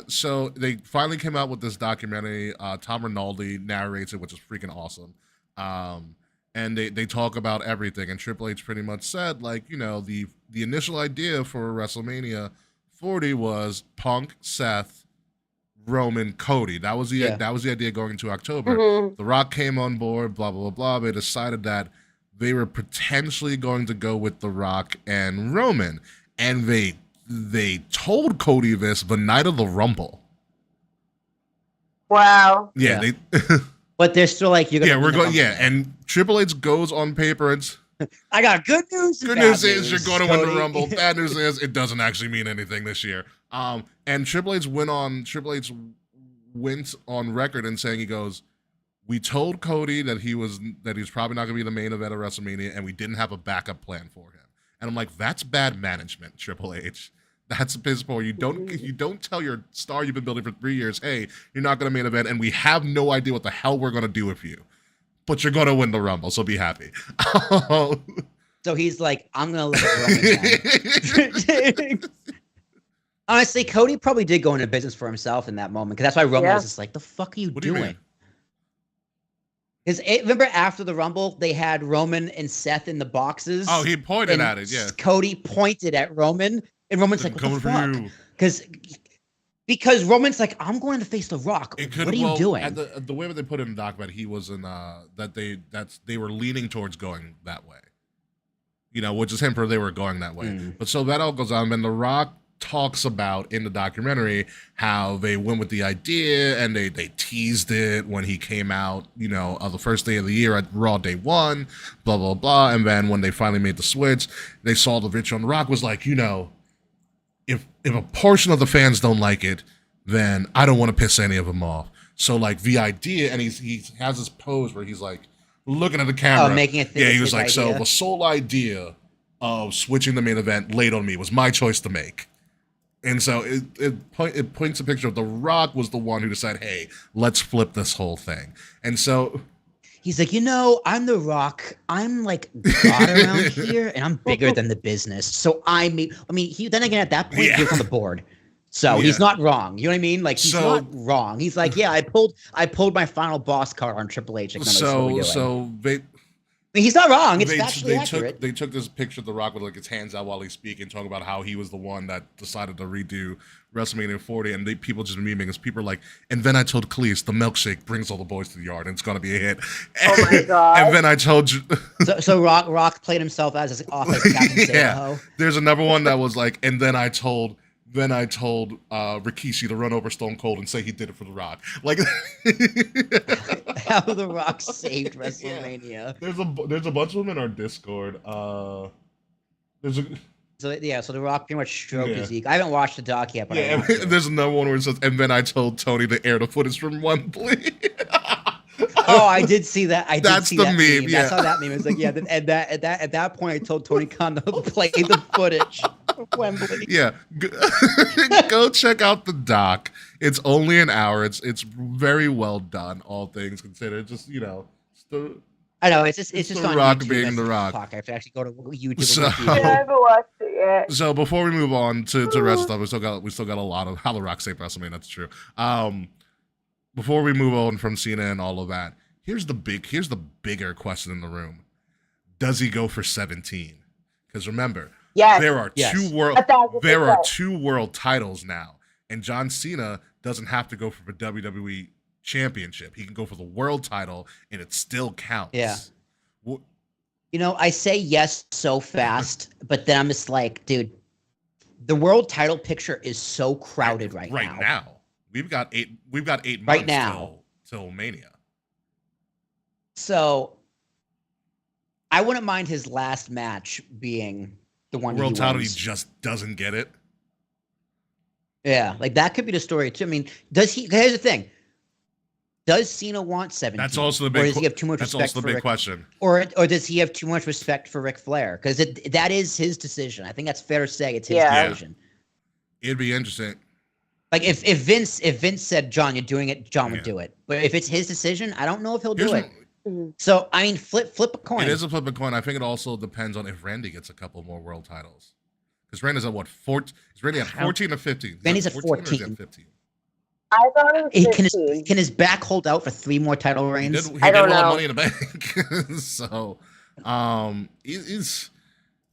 So they finally came out with this documentary. Tom Rinaldi narrates it, which is freaking awesome. And they talk about everything. And Triple H pretty much said, like, the initial idea for WrestleMania 40 was Punk, Seth, Roman, Cody. That was the idea going into October. Mm-hmm. The Rock came on board, blah, blah, blah, blah. They decided that they were potentially going to go with The Rock and Roman. And they told Cody this the night of the Rumble. Wow. Yeah. But they're still like, you're gonna. Yeah, we're going. Yeah, and Triple H goes on paper and I got good news. Good news is you're going to win the Rumble. Bad news is it doesn't actually mean anything this year. And Triple H went on record and saying, he goes, We told Cody that he was probably not going to be the main event of WrestleMania, and we didn't have a backup plan for him. And I'm like, that's bad management, Triple H. That's piss poor. You don't tell your star you've been building for 3 years, hey, you're not going to main event, and we have no idea what the hell we're going to do with you. But you're going to win the Rumble, so be happy. So he's like, I'm going to let Roman down. Honestly, Cody probably did go into business for himself in that moment, because that's why Roman was just like, the fuck are you doing? Because remember after the Rumble, they had Roman and Seth in the boxes. Oh, he pointed at it, yeah. Cody pointed at Roman, and Roman's like, what the fuck? Because Roman's like, I'm going to face The Rock. What are you doing? The way that they put it in the document, he was in they were leaning towards going that way. Which is him for they were going that way. But so that all goes on, and The Rock talks about in the documentary how they went with the idea and they teased it when he came out, the first day of the year at Raw Day 1, blah, blah, blah. And then when they finally made the switch, they saw the video and The Rock was like, if a portion of the fans don't like it, then I don't want to piss any of them off. So like the idea, and he has this pose where he's like looking at the camera. Oh, making it. Yeah, he was like, idea. So the sole idea of switching the main event laid on me was my choice to make. And so it points a picture of The Rock was the one who decided, hey, let's flip this whole thing. And so he's like, I'm The Rock. I'm like God around here, and I'm bigger than the business. So then again, at that point, he was on the board. So he's not wrong. You know what I mean? Like he's not wrong. He's like, yeah, I pulled my final boss card on Triple H. Like, he's not wrong. It's factually accurate. They took this picture of The Rock with like his hands out while he's speaking, talking about how he was the one that decided to redo WrestleMania 40, and people just memeing as people are like, and then I told Cleese the milkshake brings all the boys to the yard and it's gonna be a hit. Oh my god! And then I told you. so Rock played himself as office Captain Sabo. There's another one that was like, and then I told Rikishi to run over Stone Cold and say he did it for The Rock. Like how The Rock saved WrestleMania. Yeah. There's a bunch of them in our Discord. So The Rock pretty much stroked his ego. I haven't watched the doc yet, but there's another one where it says, and then I told Tony to air the footage from Wembley. Oh, I did see that. That's the meme. Yeah. That's how that meme is. Like, yeah. At that point, I told Tony Khan to play the footage of Wembley. Yeah, go check out the doc. It's only an hour. It's very well done, all things considered. Just I know it's just The on Rock YouTube being The Rock. I have to actually go to YouTube. So, I haven't watched it yet. So before we move on to the rest of stuff, we still got a lot of how The Rock saved WrestleMania. That's true. Before we move on from Cena and all of that, here's the bigger question in the room: does he go for 17? Because remember, there are two world titles now, and John Cena doesn't have to go for the WWE Championship. He can go for the world title, and it still counts. Yeah. I say yes so fast, but then I'm just like, dude, the world title picture is so crowded right now. We've got 8 months right now till Mania. So I wouldn't mind his last match being the one world title. He just doesn't get it. Yeah, like that could be the story too. I mean, does he? Here's the thing: does Cena want 17? That's also the big. Or does he have too much respect? That's also the big question. Or does he have too much respect for Ric Flair? Because that is his decision. I think that's fair to say. It's his decision. It'd be interesting. Like if Vince said, John, you're doing it, John would do it. But if it's his decision, I don't know if he'll do it. So I mean, flip a coin. It is a flip a coin. I think it also depends on if Randy gets a couple more world titles. Because Randy's at what? Is Randy at 14 or 15? Randy's at 14. 15? I thought it was 15. Can his back hold out for 3 more title reigns? He did a lot of Money in the Bank. So, he's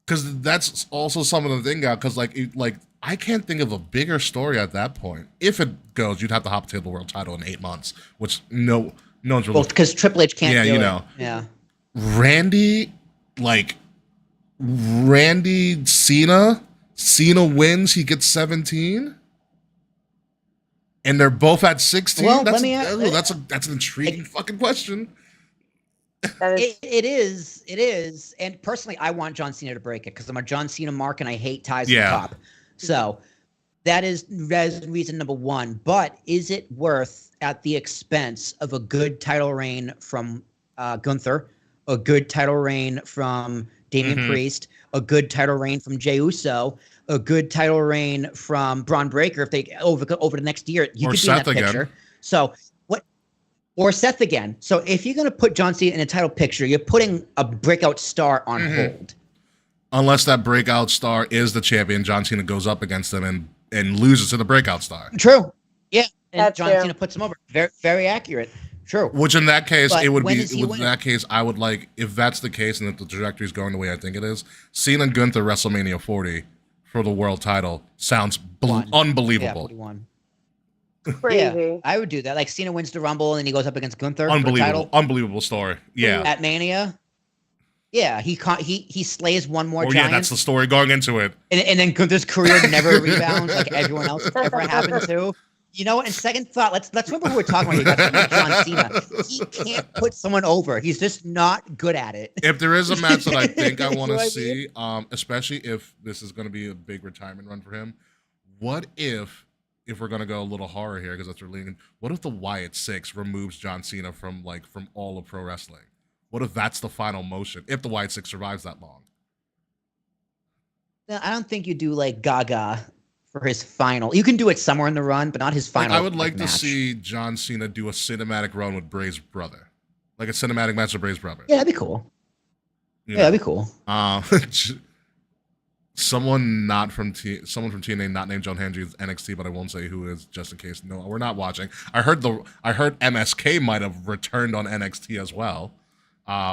because that's also some of the thing out. Because like I can't think of a bigger story at that point. If it goes, you'd have to hop to the world title in 8 months, which no one's really. Well, because Triple H can't. Yeah, do it. Yeah. Randy Cena wins. He gets 17. And they're both at 16. Well, that's an intriguing fucking question. It is. And personally, I want John Cena to break it because I'm a John Cena mark and I hate ties to the top. So That is reason number one. But is it worth at the expense of a good title reign from Gunther, a good title reign from Damian Priest, a good title reign from Jey Uso, a good title reign from Braun Breaker if they over the next year? You could be in that picture. So what? Or Seth again. So if you're going to put John Cena in a title picture, you're putting a breakout star on hold. Unless that breakout star is the champion, John Cena goes up against him and loses to the breakout star. True. Yeah. And That's John Cena puts him over. Very, very accurate. True. Which in that case, But it would when be. is he In winning? that case, I would like, if that's the case and if the trajectory is going the way I think it is, Cena and Gunther WrestleMania 40 for the world title sounds Yeah, unbelievable. 41. Crazy. Yeah, I would do that. Like Cena wins the Rumble and then he goes up against Gunther. For the title Unbelievable story. Yeah. at Mania. Yeah, he slays one more Oh giant. yeah, that's the story going into it. And then Gunther's career never rebounds like everyone else ever happened to. You know what? In second thought, let's remember who we're talking about here. That's John Cena. He can't put someone over. He's just not good at it. If there is a match that I think I You want know to what I see, especially if this is going to be a big retirement run for him, what if we're going to go a little horror here because that's what we're leaning, what if the Wyatt Six removes John Cena from all of pro wrestling? What if that's the final motion? If the Wyatt Six survives that long, No, I don't think you do like Gaga for his final. You can do it somewhere in the run, but not his final. I would like to match. see John Cena do a cinematic run with Bray's brother, like a cinematic match with Bray's brother. Yeah, that'd be cool. You Yeah, that'd be cool. Someone from TNA, not named John Henry, is NXT, but I won't say who is, just in case. No, we're not watching. I heard MSK might have returned on NXT as well,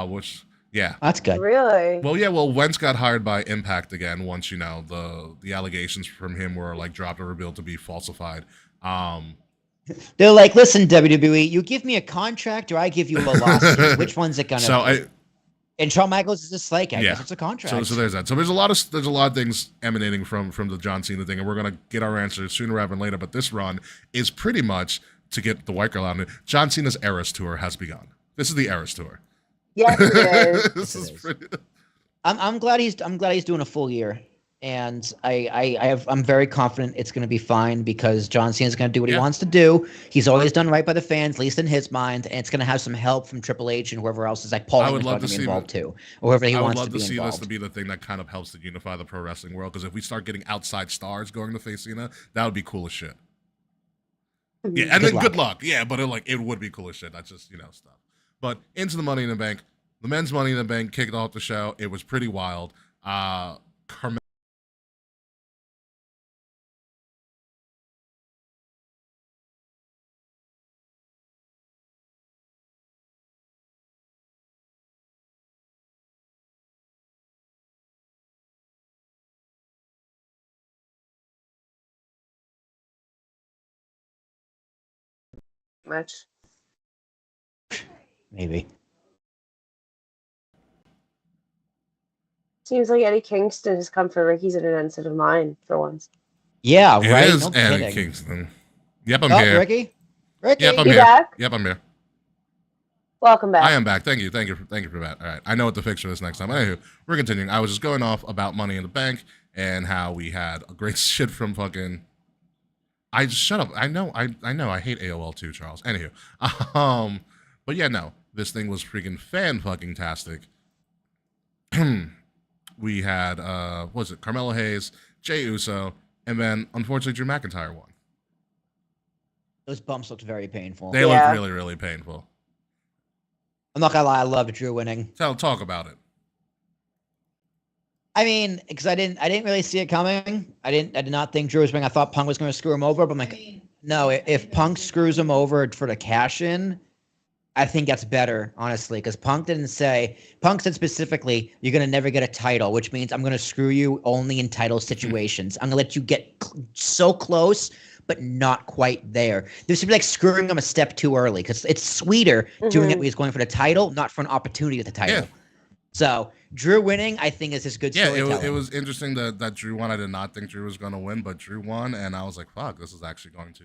which yeah, That's good. Really? well yeah, Wentz got hired by Impact again once the allegations from him were dropped or revealed to be falsified. They're like, listen, WWE, you give me a contract or I give you a lawsuit. Which one's it gonna be? And Shawn Michaels is just like, I guess it's a contract. So there's that. So there's a lot of things emanating from the John Cena thing, and we're gonna get our answers sooner rather than later. But this run is pretty much to get the white girl out. John Cena's Eras Tour has begun. This is the Eras Tour. Yes, it is. This is pretty. I'm glad he's doing a full year, and I'm very confident it's going to be fine because John Cena's going to do what he wants to do. He's always done right by the fans, at least in his mind, and it's going to have some help from Triple H and whoever else is like Paul Heyman's going to be involved too, or whoever he wants to be involved. I would love to see this to be the thing that kind of helps to unify the pro wrestling world, because if we start getting outside stars going to face Cena, that would be cool as shit. Yeah, and then good luck. Yeah, but it would be cool as shit. That's just stuff. But into the Money in the Bank. The men's Money in the Bank kicked off the show. It was pretty wild. Carmelo. Much. Maybe. Seems like Eddie Kingston has come for Ricky's internet instead of mine for once. Yeah, It right. is No Eddie kidding. Kingston. Yep, I'm Oh, here. Ricky. Yep, I'm You here. back? Yep, I'm here. Welcome back. I am back. Thank you for that. All right, I know what the fixture is next time. Anywho, we're continuing. I was just going off about Money in the Bank and how we had a great shit from fucking. Shut up. I know. I hate AOL too, Charles. Anywho, but yeah, no, this thing was freaking fan-fucking-tastic. We had what was it? Carmelo Hayes, Jey Uso, and then unfortunately Drew McIntyre won. Those bumps looked very painful. They looked really, really painful. I'm not gonna lie, I loved Drew winning. Talk about it. I mean, because I didn't really see it coming. I did not think Drew was winning. I thought Punk was going to screw him over, but I'm like, no. If Punk screws him over for the cash in, I think that's better, honestly, because Punk said specifically, you're going to never get a title, which means I'm going to screw you only in title situations. I'm going to let you get so close, but not quite there. This would be like screwing him a step too early, because it's sweeter doing it when he's going for the title, not for an opportunity with the title. Yeah. So Drew winning, I think, is his good storytelling. Yeah, it was interesting that Drew won. I did not think Drew was going to win, but Drew won, and I was like, fuck, this is actually going to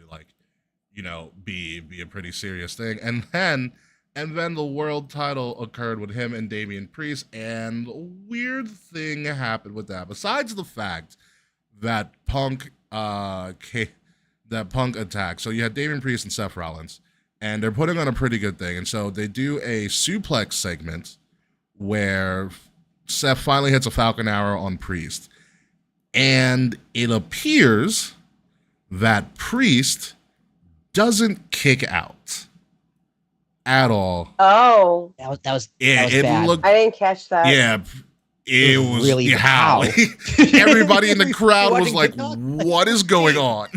be a pretty serious thing. And then the world title occurred with him and Damian Priest, and a weird thing happened with that. Besides the fact that Punk that Punk attacked. So you had Damian Priest and Seth Rollins, and they're putting on a pretty good thing. And so they do a suplex segment where Seth finally hits a Falcon Arrow on Priest, and it appears that Priest doesn't kick out at all. Oh, That was It bad. looked, I didn't catch that. yeah, it was really how bad. everybody in the crowd What was is like, going on? "What is going on?"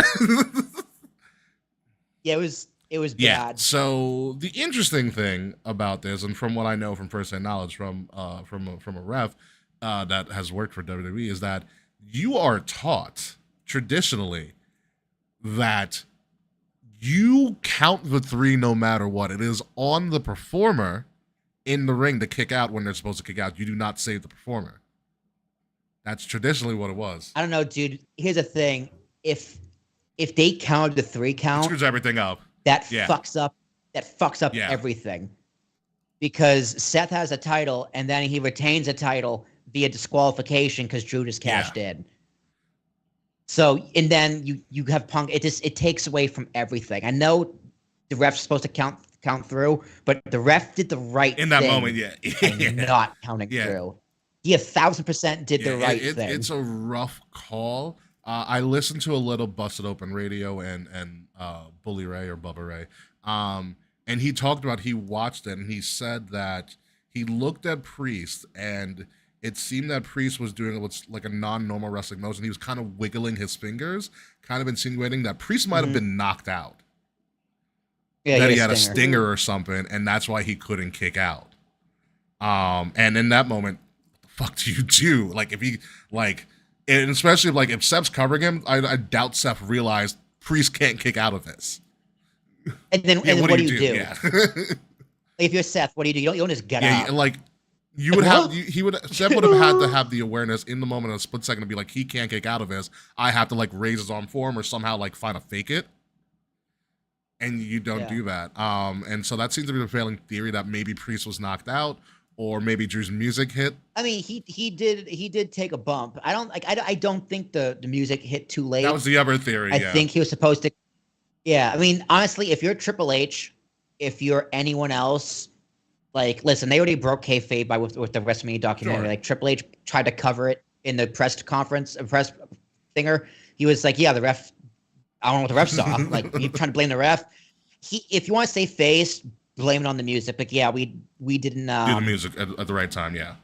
Yeah, it was Yeah. bad. So the interesting thing about this, and from what I know from firsthand knowledge from a ref that has worked for WWE, is that you are taught traditionally that you count the 3 no matter what. It is on the performer in the ring to kick out when they're supposed to kick out. You do not save the performer. That's traditionally what it was. I don't know, dude. Here's the thing: if they counted the 3 It count, screws everything up. that Yeah. fucks up Yeah. everything. Because Seth has a title, and then he retains a title via disqualification because Drew just cashed in. So, and then you have Punk. It takes away from everything. I know the ref's supposed to count through, but the ref did the right In that thing moment, yeah. and not counting Yeah. through. He 1,000% did the right thing. It's a rough call. I listened to a little Busted Open Radio and Bully Ray or Bubba Ray, and he talked about, he watched it and he said that he looked at Priest and it seemed that Priest was doing what's like a non-normal wrestling motion. He was kind of wiggling his fingers, kind of insinuating that Priest might have been knocked out. Yeah, That he had a stinger or something, and that's why he couldn't kick out. And in that moment, what the fuck do you do? Like, if he, like, and especially like if Seth's covering him, I doubt Seth realized Priest can't kick out of this. And then, what do you do? Yeah. If you're Seth, what do you do? You don't just get up. And like you would have, Seth would have had to have the awareness in the moment of a split second to be like, he can't kick out of this. I have to like raise his arm for him or somehow like find a fake it. And you don't do that. And so that seems to be the failing theory, that maybe Priest was knocked out, or maybe Drew's music hit. I mean, he did take a bump. I don't think the music hit too late. That was the other theory. I think he was supposed to. Yeah, I mean, honestly, if you're Triple H, if you're anyone else, like, listen, they already broke kayfabe with the WrestleMania documentary. Sure. Like, Triple H tried to cover it in the press conference, press thinger. He was like, "Yeah, the ref. I don't know what the ref saw. Like, you trying to blame the ref. If you want to say face, blame it on the music. But yeah, we didn't do the music at the right time. Yeah.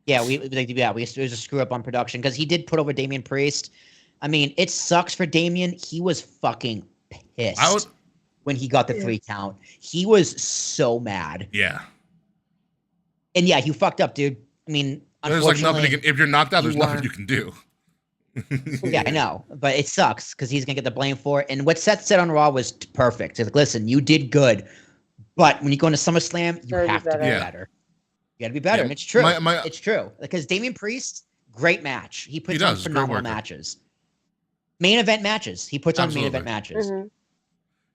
Yeah, it was a screw up on production because he did put over Damian Priest. I mean, it sucks for Damian. He was fucking pissed when he got the 3 count. He was so mad. Yeah. And yeah, you fucked up, dude. I mean, There's like unfortunately, nothing if you're knocked out, there's nothing you can do. Yeah, I know, but it sucks because he's gonna get the blame for it. And what Seth said on Raw was perfect. He's like, "Listen, you did good, but when you go into SummerSlam, you have to be better. You got to be better." Yeah. And it's true. My It's true because Damian Priest, great match. He puts on does, phenomenal matches. Main event matches. He puts on main event matches. Mm-hmm.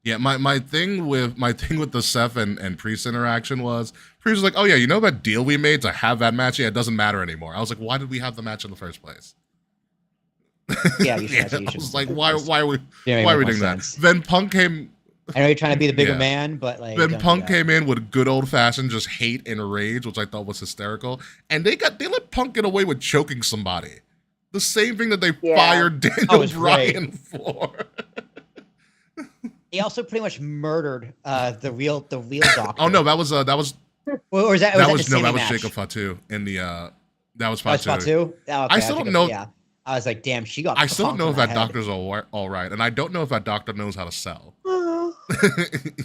Yeah, my thing with the Seth and Priest interaction was, Priest was like, "Oh yeah, you know that deal we made to have that match? Yeah, it doesn't matter anymore." I was like, "Why did we have the match in the first place?" Yeah, you should. I was like, why are we Yeah, doing that? Then Punk came. I know you're trying to be the bigger man, but like. Then Punk came in with good old fashioned just hate and rage, which I thought was hysterical. And they let Punk get away with choking somebody. The same thing that they fired Daniel Bryan for. He also pretty much murdered the real doctor. Oh no, that was Or was that was Jacob Fatu in the that was Fatu. Oh, I still don't know. Yeah. I was like, damn, she got. I still don't know if that doctor's all right, and I don't know if that doctor knows how to sell.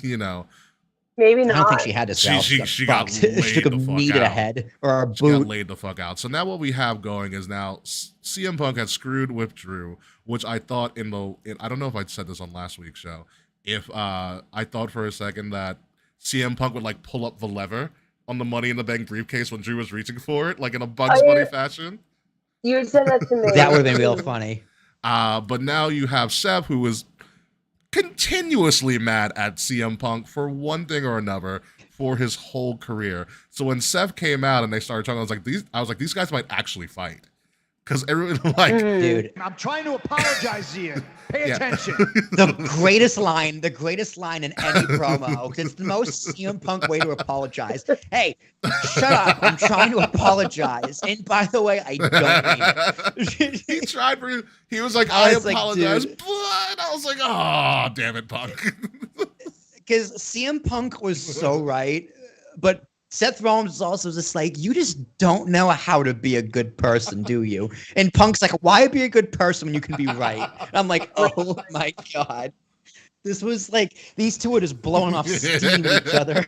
You know, maybe not. I don't think she had to sell. She got laid she took a the fuck knee to the out. head or a boot. She got laid the fuck out. So now what we have going is now CM Punk has screwed with Drew, which I thought I don't know if I said this on last week's show. If I thought for a second that CM Punk would like pull up the lever on the Money in the Bank briefcase when Drew was reaching for it, like in a Bugs Bunny fashion. You said that to me. That would have been real funny. But now you have Seth, who is continuously mad at CM Punk for one thing or another for his whole career. So when Seth came out and they started talking, I was like, these guys might actually fight. because everyone like, dude. I'm trying to apologize to you. Pay Yeah. attention. The greatest line in any promo, because it's the most CM Punk way to apologize. Hey, shut up! I'm trying to apologize, and by the way, I don't mean it. he tried for. He was like, I I was like, apologize, dude. but I was like, oh, damn it, Punk. Because CM Punk was so right, but Seth Rollins is also just like, you just don't know how to be a good person, do you? And Punk's like, why be a good person when you can be right? And I'm like, oh my God. This was like, these two are just blowing off steam at each other.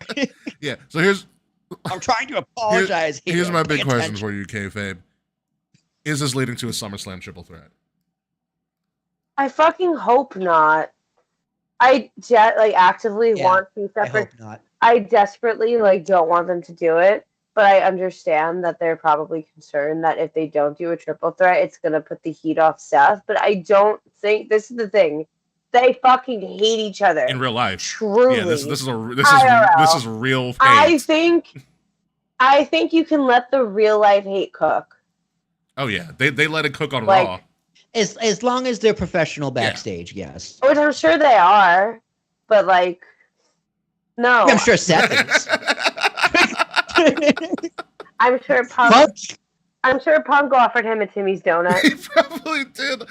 Yeah. So here's I'm trying to apologize. here's here. my Pay big question attention. for you, kayfabe. Is this leading to a SummerSlam triple threat? I fucking hope not. I actively Yeah, want two I separate. hope not. I desperately don't want them to do it, but I understand that they're probably concerned that if they don't do a triple threat, it's gonna put the heat off Seth. But I don't think this is the thing. They fucking hate each other In real life. Truly. Yeah, this is IRL. real hate. I think you can let the real life hate cook. Oh yeah. They let it cook on Like- Raw. As long as they're professional backstage, yes. Which I'm sure they are, but no. I'm sure Seth is. I'm sure Punk offered him a Timmy's donut. He probably did.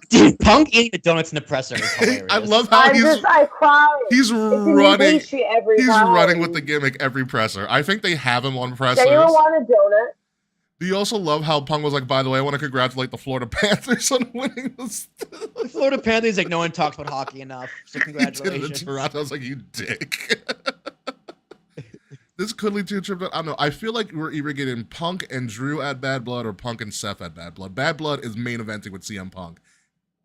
Dude, Punk eating the donuts in the presser is hilarious. I love how I cry. he's It's a new running. pastry every He's time. running with the gimmick every presser. I think they have him on pressers. Does anyone want a donut? Do you also love how Punk was like, by the way, I want to congratulate the Florida Panthers on winning this. The Florida Panthers, like, no one talks about hockey enough, so He did it in congratulations. Toronto. I was like, you dick. This could lead to a trip. I don't know. I feel like we're either getting Punk and Drew at Bad Blood or Punk and Seth at Bad Blood. Bad Blood is main eventing with CM Punk.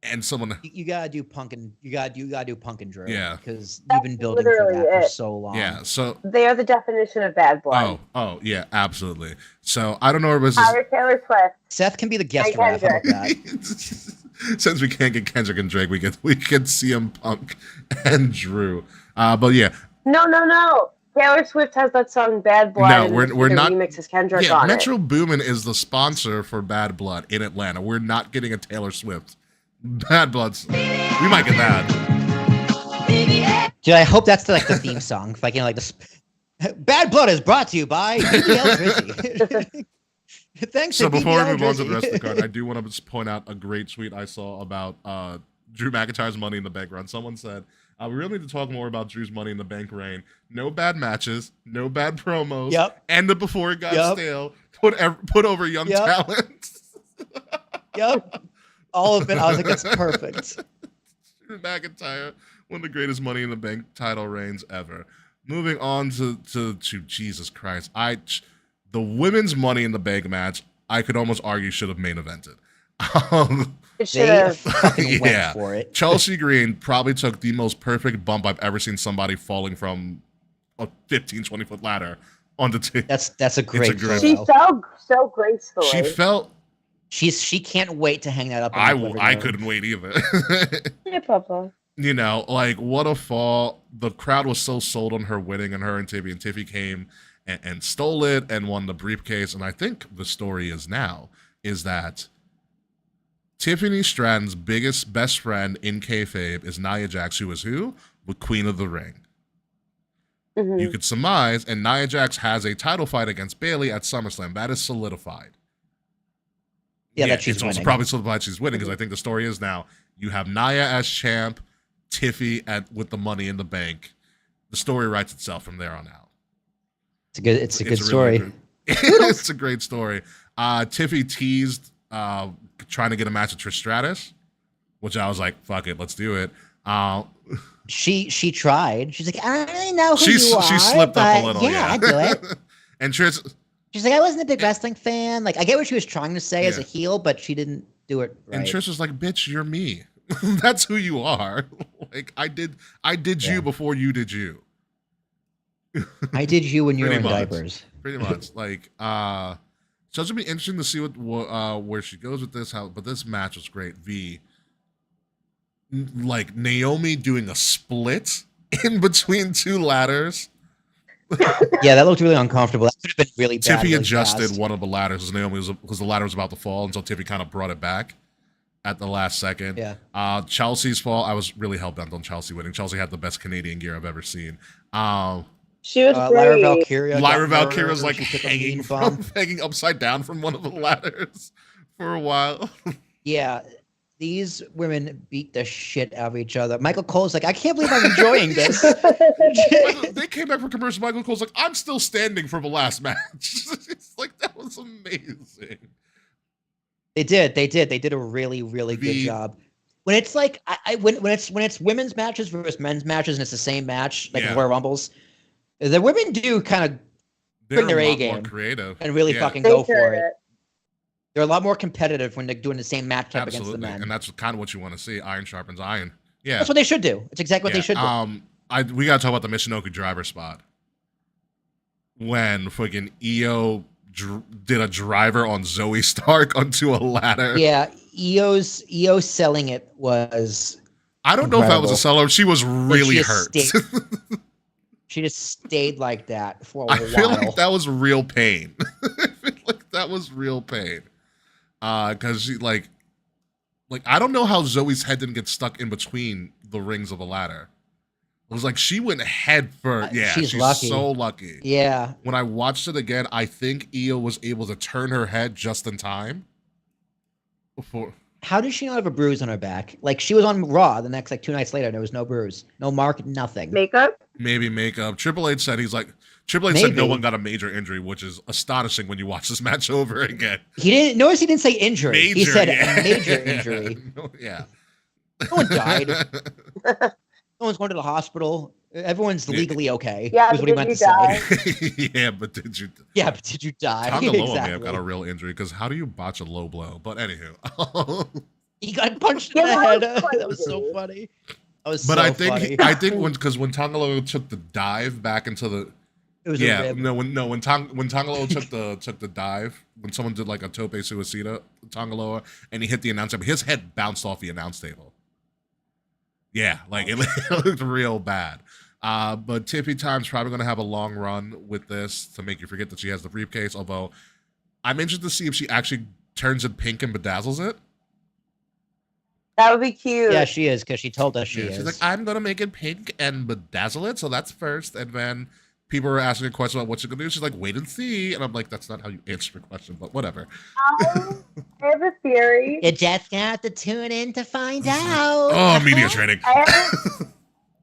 And someone, You gotta do Punk and you gotta do Punk and Drew. Yeah. because you've That's been building for literally that for it. so long. yeah. So, They are the definition of bad blood. oh, yeah, absolutely. So I don't know if this is. Hire Taylor Swift. Seth can be the guest And ref. How about Kendrick. that? Since we can't get Kendrick and Drake, we get CM Punk and Drew. But yeah, No. Taylor Swift has that song "Bad Blood." No, and we're the not- remix is Kendrick yeah. on Metro it. Boomin is the sponsor for Bad Blood in Atlanta. We're not getting a Taylor Swift. Bad Bloods. We might get that. Dude, I hope that's like the theme song. If I can, like, this. Bad Blood is brought to you by BBL Drizzy. Thanks. So to before BBL we move on to the Drizzy. rest of the card, I do want to just point out a great tweet I saw about Drew McIntyre's Money in the Bank run. Someone said, we really need to talk more about Drew's Money in the Bank reign. No bad matches, no bad promos. Yep. Ended before it got Yep. stale. Put over young Yep. talent. Yep. All of it. I was like, that's perfect. Drew McIntyre, one of the greatest Money in the Bank title reigns ever. Moving on to Jesus Christ. The women's Money in the Bank match, I could almost argue should have main evented. It should They have. fucking Yeah. went for it. Chelsea Green probably took the most perfect bump I've ever seen somebody falling from a 15, 20-foot ladder onto That's a great great- She photo. fell so gracefully. She felt She can't wait to hang that up. In the living I room. couldn't wait either. Yeah, Papa. You know, like, what a fall. The crowd was so sold on her winning, and her and Tiffy came and stole it and won the briefcase. And I think the story is that Tiffany Stratton's best friend in kayfabe is Nia Jax, who is who? The Queen of the Ring. Mhm. You could surmise, and Nia Jax has a title fight against Bayley at SummerSlam. That is solidified. Yeah, that she's it's also winning. probably solidified she's winning because I think the story is now you have Nia as champ, Tiffy with the Money in the Bank. The story writes itself from there on out. It's a good really story. good- it's a great story. Tiffy teased trying to get a match with Trish Stratus, which I was like, fuck it, let's do it. She tried. She's like, I don't really know who She you are. slipped up a but little, Yeah, I do it. And Trish, She's like, I wasn't a big wrestling fan. Like, I get what she was trying to say as a Yeah. heel, but she didn't do it right. and Trish was like, bitch, you're me. That's who you are. Like, I did Yeah. you before you did you. I did you when you were Pretty in much. diapers. Pretty much. Like, so it's gonna be interesting to see where she goes with this. But this match was great. Like Naomi doing a split in between two ladders. Yeah, that looked really uncomfortable. That could have been really bad. Tiffy really adjusted fast. one of the ladders because the ladder was about to fall, and so Tiffy kind of brought it back at the last second. Yeah. Chelsea's fall, I was really hell-bent on Chelsea winning. Chelsea had the best Canadian gear I've ever seen. She was Lyra great. Valkyria. Lyra got Valkyria was murdered. like She took a hanging mean bump. hanging upside down from one of the ladders for a while. Yeah, these women beat the shit out of each other. Michael Cole's like, I can't believe I'm enjoying this. They came back from commercial. Michael Cole's like, I'm still standing for the last match. It's like, that was amazing. They did a really, really good job. When it's like, when it's women's matches versus men's matches and it's the same match, like Royal Rumbles, the women do kind of bring their A game, creative, and really fucking go for it. They're a lot more competitive when they're doing the same matchup against the men. And that's kind of what you want to see. Iron sharpens iron. Yeah. That's what they should do. It's exactly what they should do. We got to talk about the Michinoku driver spot. When freaking Io did a driver on Zoe Stark onto a ladder. Yeah, Io selling it was I don't know if that was a seller. She was really hurt. She just stayed like that for a while. I feel like that was real pain. I feel like that was real pain. Because she like I don't know how Zoe's head didn't get stuck in between the rings of the ladder. It was like she went head first. Yeah, she's lucky. So lucky. Yeah. When I watched it again, I think Io was able to turn her head just in time. Before. How does she not have a bruise on her back? Like, she was on Raw the next 2 nights later. There was no bruise, no mark, nothing. Makeup? Maybe makeup. Triple H said said no one got a major injury, which is astonishing when you watch this match over again. He didn't say injury. He said major injury. Yeah. No one died. No one's going to the hospital. Everyone's legally okay. Yeah, was what he meant to say. Yeah, but did you? Yeah, but did you die? Tonga Loa may have got a real injury because how do you botch a low blow? But anywho, he got punched in the head. That was so funny. That was but so I think funny. I think when Tonga Loa took the dive back into the. It was when Tonga Loa took the dive, when someone did like a tope suicida, Tonga Loa, and he hit the announce table, his head bounced off the announce table. Yeah, like it looked real bad. But Tiffy Time's probably going to have a long run with this to make you forget that she has the briefcase, although I'm interested to see if she actually turns it pink and bedazzles it. That would be cute. Yeah, she is, because she told us she is. She's like, I'm going to make it pink and bedazzle it, so that's first. And then people were asking a question about what she's going to do. She's like, wait and see. And I'm like, that's not how you answer the question, but whatever. I have a theory. You just have to tune in to find out. Oh, media training. I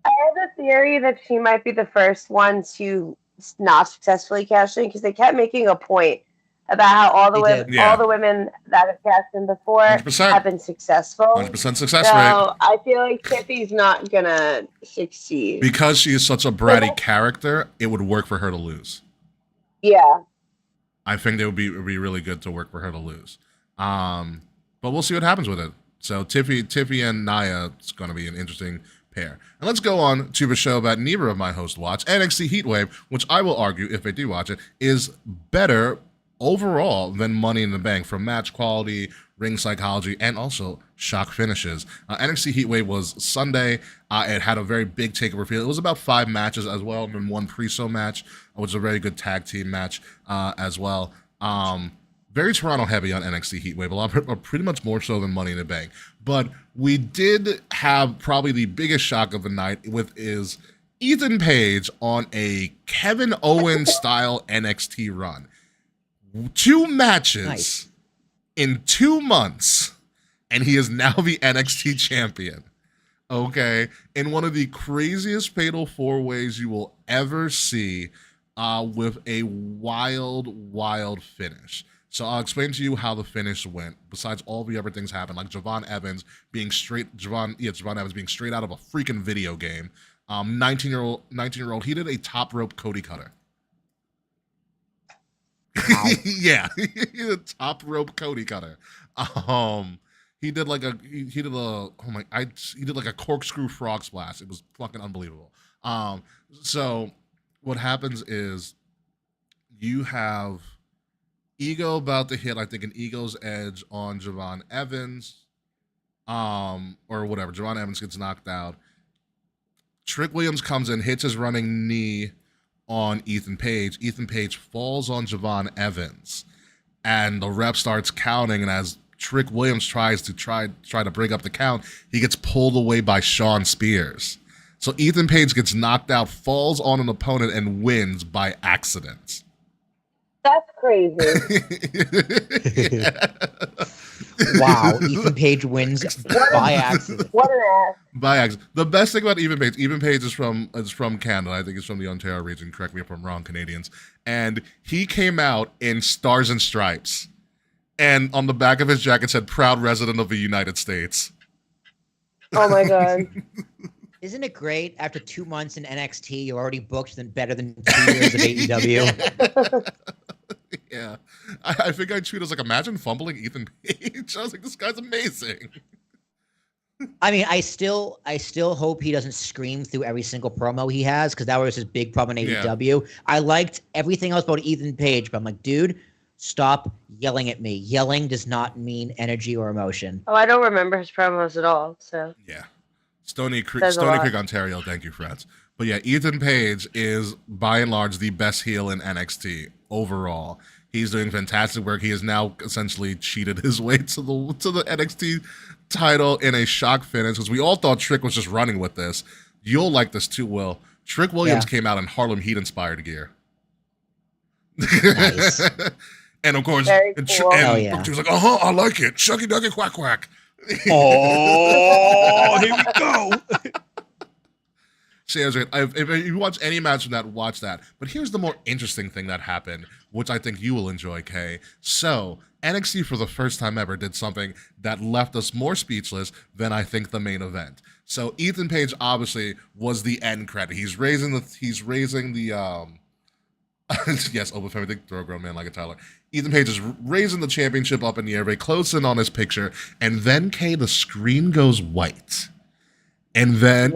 have a theory that she might be the first one to not successfully cash in, because they kept making a point about how all the women that have cashed in before 100%. have been successful. 100% success so rate. I feel like Tiffy's not gonna succeed Because she is such a bratty character. It would work for her to lose. Yeah. I think it would be really good to work for her to lose. But we'll see what happens with it. So Tiffy and Nia is going to be an interesting pair. And let's go on to the show that neither of my hosts watch, NXT Heatwave, which I will argue, if they do watch it, is better overall than Money in the Bank from match quality, ring psychology, and also shock finishes. NXT Heatwave was Sunday. It had a very big takeover feel. It was about 5 matches as well, and then 1 pre-show match, which was a very good tag team match as well. Very Toronto heavy on NXT Heatwave, pretty much more so than Money in the Bank. But we did have probably the biggest shock of the night is Ethan Page on a Kevin Owens style NXT run. 2 matches in 2 months, and he is now the NXT champion. Okay, in one of the craziest fatal 4-ways you will ever see, with a wild finish. So I'll explain to you how the finish went. Besides all the other things happened, like Javon Evans being straight out of a freaking video game. 19-year-old, he did a top rope Cody Cutter. Wow. Yeah, he did a top rope Cody Cutter. He did like a corkscrew frog splash. It was fucking unbelievable. So what happens is you have Ego about to hit, I think, an Ego's Edge on Javon Evans, or whatever. Javon Evans gets knocked out. Trick Williams comes in, hits his running knee on Ethan Page. Ethan Page falls on Javon Evans, and the ref starts counting. And as Trick Williams tries to bring up the count, he gets pulled away by Shawn Spears. So Ethan Page gets knocked out, falls on an opponent, and wins by accident. That's crazy. Wow, Ethan Page wins by accident. What an ass. By accident. The best thing about Ethan Page is from Canada. I think it's from the Ontario region. Correct me if I'm wrong, Canadians. And he came out in Stars and Stripes. And on the back of his jacket said, "Proud resident of the United States." Oh my God. Isn't it great? After 2 months in NXT, you're already booked better than 2 years of AEW. Yeah. I think I tweeted, I was like, imagine fumbling Ethan Page. I was like, this guy's amazing. I mean, I still hope he doesn't scream through every single promo he has, because that was his big problem in AEW. I liked everything else about Ethan Page, but I'm like, dude, stop yelling at me. Yelling does not mean energy or emotion. Oh, I don't remember his promos at all. So Yeah. Stony Creek, Ontario. Thank you, friends. But yeah, Ethan Page is by and large the best heel in NXT overall. He's doing fantastic work. He has now essentially cheated his way to the NXT title in a shock finish, because we all thought Trick was just running with this. You'll like this too, Will. Trick Williams came out in Harlem Heat inspired gear. Nice. And of course, cool. she was like, I like it. Shucky ducky quack quack. Oh, here we go. If you watch any match from that, watch that. But here's the more interesting thing that happened, which I think you will enjoy, Kay. So NXT for the first time ever did something that left us more speechless than I think the main event. So Ethan Page obviously was the end credit. He's raising the yes, Oba Femi, think throw a grown man like a Tyler. Ethan Page is raising the championship up in the air, very close in on his picture, and then the screen goes white. And then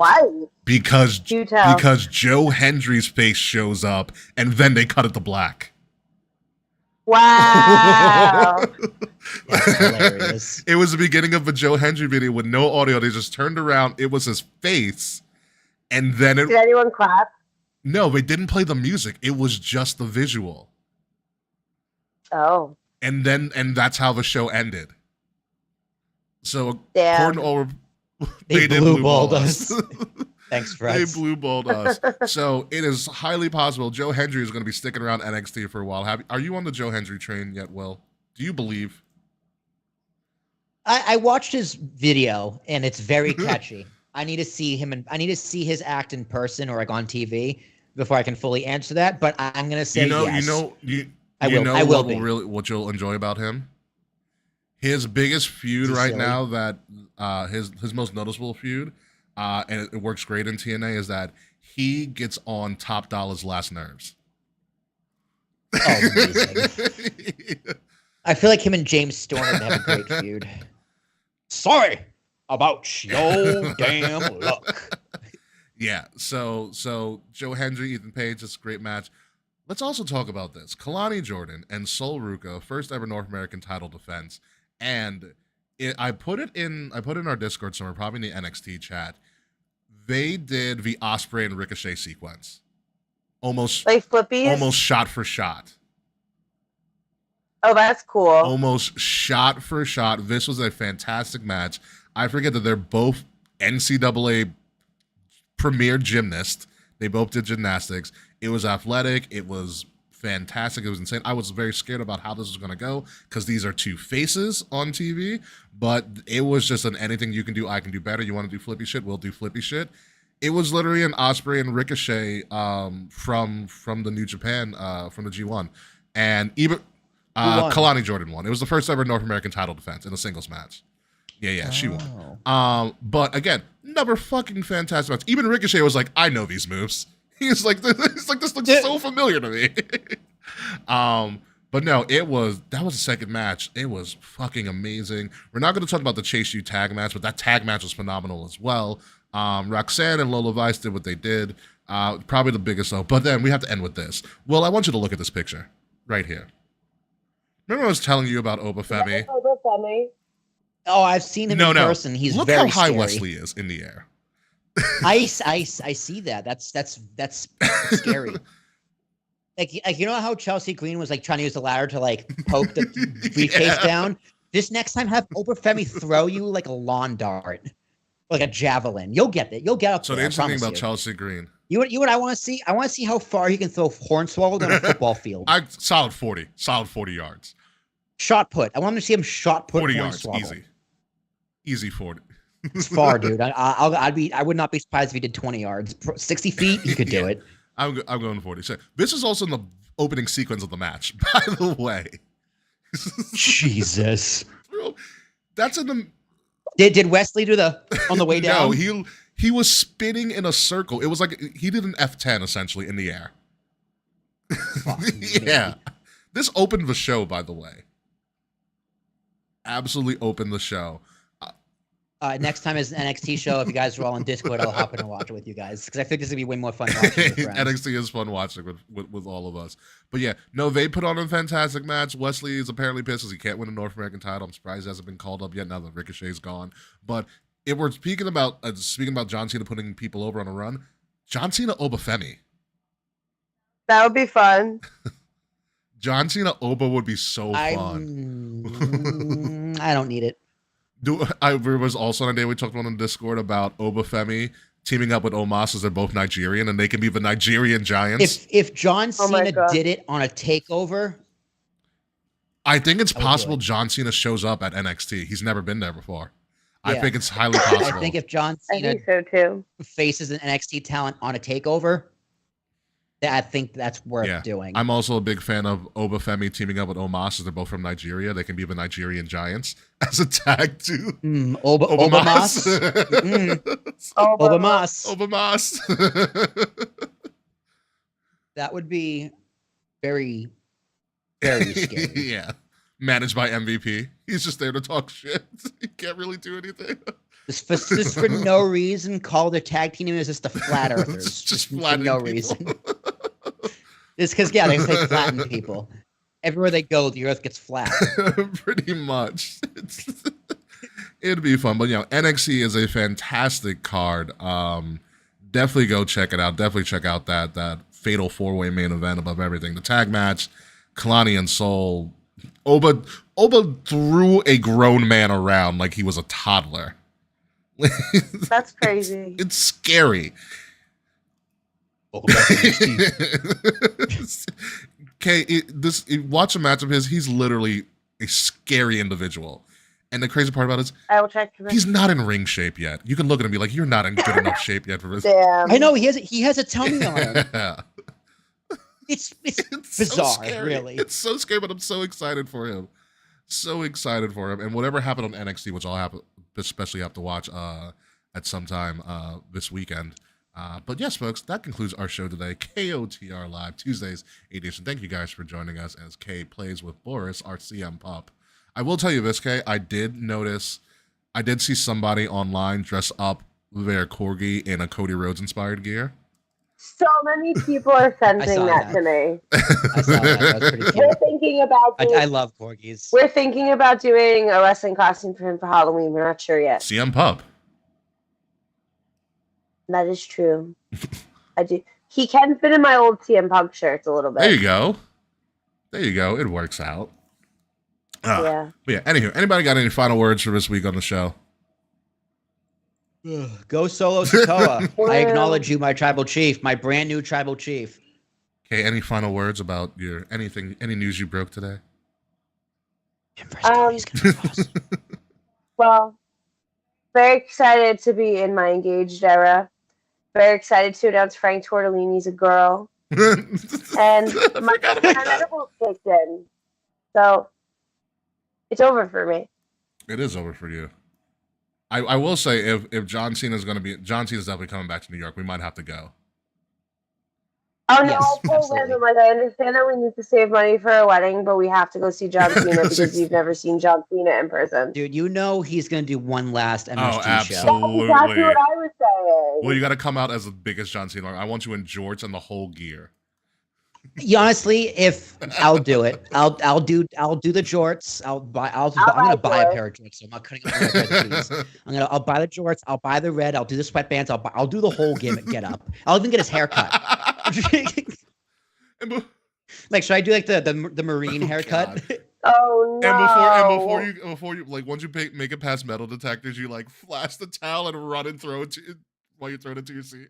because Joe Hendry's face shows up, and then they cut it to black. Wow. That's hilarious. It was the beginning of a Joe Hendry video with no audio. They just turned around. It was his face. And then Did anyone clap? No, they didn't play the music. It was just the visual. Oh. And that's how the show ended. So Damn. according to all, they blue balled us. Thanks, They friends. blue balled us. So it is highly possible Joe Hendry is going to be sticking around NXT for a while. Are you on the Joe Hendry train yet, Will? Do you believe? I watched his video, and it's very catchy. I need to see him, and I need to see his act in person or like on TV before I can fully answer that. But I'm gonna say yes. I will be. What you'll enjoy about him. His biggest feud right now, that his most noticeable feud, and it works great in TNA, is that he gets on Top Dollar's last nerves. Oh, amazing. I feel like him and James Storm would have a great feud. Sorry about your damn luck. Yeah, so Joe Hendry, Ethan Page, it's a great match. Let's also talk about this. Kalani Jordan and Sol Ruca, first ever North American title defense. And I put it in our Discord somewhere, probably in the NXT chat. They did the Ospreay and Ricochet sequence. Almost like flippies? Almost shot for shot. Oh, that's cool. Almost shot for shot. This was a fantastic match. I forget that they're both NCAA premier gymnasts. They both did gymnastics. It was athletic. It was fantastic. It was insane. I was very scared about how this was going to go because these are two faces on TV, but it was just an anything you can do, I can do better. You want to do flippy shit? We'll do flippy shit. It was literally an Ospreay and Ricochet from the New Japan, from the G1. And even Kalani Jordan won. It was the first ever North American title defense in a singles match. Yeah, she won. But again, another fucking fantastic match. Even Ricochet was like, I know these moves. He's like, this looks so familiar to me. But no, that was the second match. It was fucking amazing. We're not going to talk about the Chase U tag match, but that tag match was phenomenal as well. Roxanne and Lola Vice did what they did. Probably the biggest though. But then we have to end with this. Well, I want you to look at this picture right here. Remember I was telling you about Oba Femi? Oh, I've seen him in person. He's look very how high scary. Wesley is in the air. I see that. That's scary. Like you know how Chelsea Green was like trying to use the ladder to like poke the briefcase down. This next time, have Obafemi throw you like a lawn dart, like a javelin. You'll get it. You'll get up. So the interesting thing about Chelsea Green. You what I want to see? I want to see how far he can throw Hornswoggle down a football field. Solid 40 yards. Shot put. I want to see him shot put 40 yards, Hornswoggle. easy 40. It's far, dude. I would not be surprised if he did 20 yards. 60 feet, he could do it. I'm going 40. So this is also in the opening sequence of the match, by the way. Jesus. That's in the. Did Wesley do the on the way down? No, he was spinning in a circle. It was like he did an F10 essentially in the air. Yeah. This opened the show, by the way. Absolutely opened the show. Next time is an NXT show. If you guys are all on Discord, I'll hop in and watch it with you guys because I think this is gonna be way more fun watching with friends. NXT is fun watching with all of us. But yeah, no, they put on a fantastic match. Wesley is apparently pissed because he can't win a North American title. I'm surprised he hasn't been called up yet now that Ricochet's gone. But if we're speaking about John Cena putting people over on a run, John Cena Obafemi. That would be fun. John Cena Oba would be so fun. I don't need it. There was also on a day we talked about on Discord about Obafemi teaming up with Omos as they're both Nigerian and they can be the Nigerian Giants. If John Cena did it on a takeover, I think it's possible John Cena shows up at NXT. He's never been there before. Yeah. I think it's highly possible. I think if John Cena so too. faces an NXT talent on a takeover, I think that's worth doing. I'm also a big fan of Obafemi teaming up with Omos as they're both from Nigeria. They can be the Nigerian Giants as a tag too. Obamas. Obamas. That would be very, very scary. Yeah. Managed by MVP. He's just there to talk shit. He can't really do anything. Just for no reason, call their tag team as just the Flat Earthers. just for no reason. It's because, they say flatten people. Everywhere they go, the earth gets flat. Pretty much. It'd be fun. But, NXT is a fantastic card. Definitely go check it out. Definitely check out that fatal four-way main event above everything. The tag match, Kalani and Soul. Oba threw a grown man around like he was a toddler. That's crazy. It's scary. Okay, watch a match of his. He's literally a scary individual. And the crazy part about it is, I will check he's not in ring shape yet. You can look at him and be like, "You're not in good enough shape yet for this." Damn. I know he has a tummy on him. It's bizarre, so really. It's so scary, but I'm so excited for him. So excited for him. And whatever happened on NXT, which I'll especially have to watch at some time this weekend. But yes, folks, that concludes our show today. KOTR Live, Tuesdays, 8 Eastern. Thank you guys for joining us as Kay plays with Boris, our CM Pup. I will tell you this, Kay, I did see somebody online dress up their corgi in a Cody Rhodes inspired gear. So many people are sending that to me. I saw that. That was pretty cute. We're thinking about I love corgis. We're thinking about doing a wrestling costume for him for Halloween. We're not sure yet. CM Pup. That is true. I do. He can fit in my old CM Punk shirts a little bit. There you go. It works out. Yeah. But yeah. Anywho, anybody got any final words for this week on the show? Go Solo Sikoa. I acknowledge you, my tribal chief, my brand new tribal chief. Okay, any final words about any news you broke today? Well, very excited to be in my engaged era. Very excited to announce Frank Tortellini's a girl. And my medical kicked in. So it's over for me. It is over for you. I will say if John Cena's definitely coming back to New York, we might have to go. Oh no, Yes, I'll pull with him. Like, I understand that we need to save money for a wedding, but we have to go see John Cena because you've never seen John Cena in person. Dude, he's going to do one last MSG show. Absolutely. That's exactly what I was saying. Well, you got to come out as the biggest John Cena. I want you in jorts and the whole gear. Honestly, if I'll do it, I'll do the jorts. I'm gonna buy a pair of jorts. So I'm not cutting out the keys. I'll buy the jorts. I'll buy the red. I'll do the sweatbands. I'll do the whole get up. I'll even get his hair cut. Like, should I do like the Marine haircut? Oh no! And before you like once you make it past metal detectors, you like flash the towel and run and throw it while you're throwing it to your seat.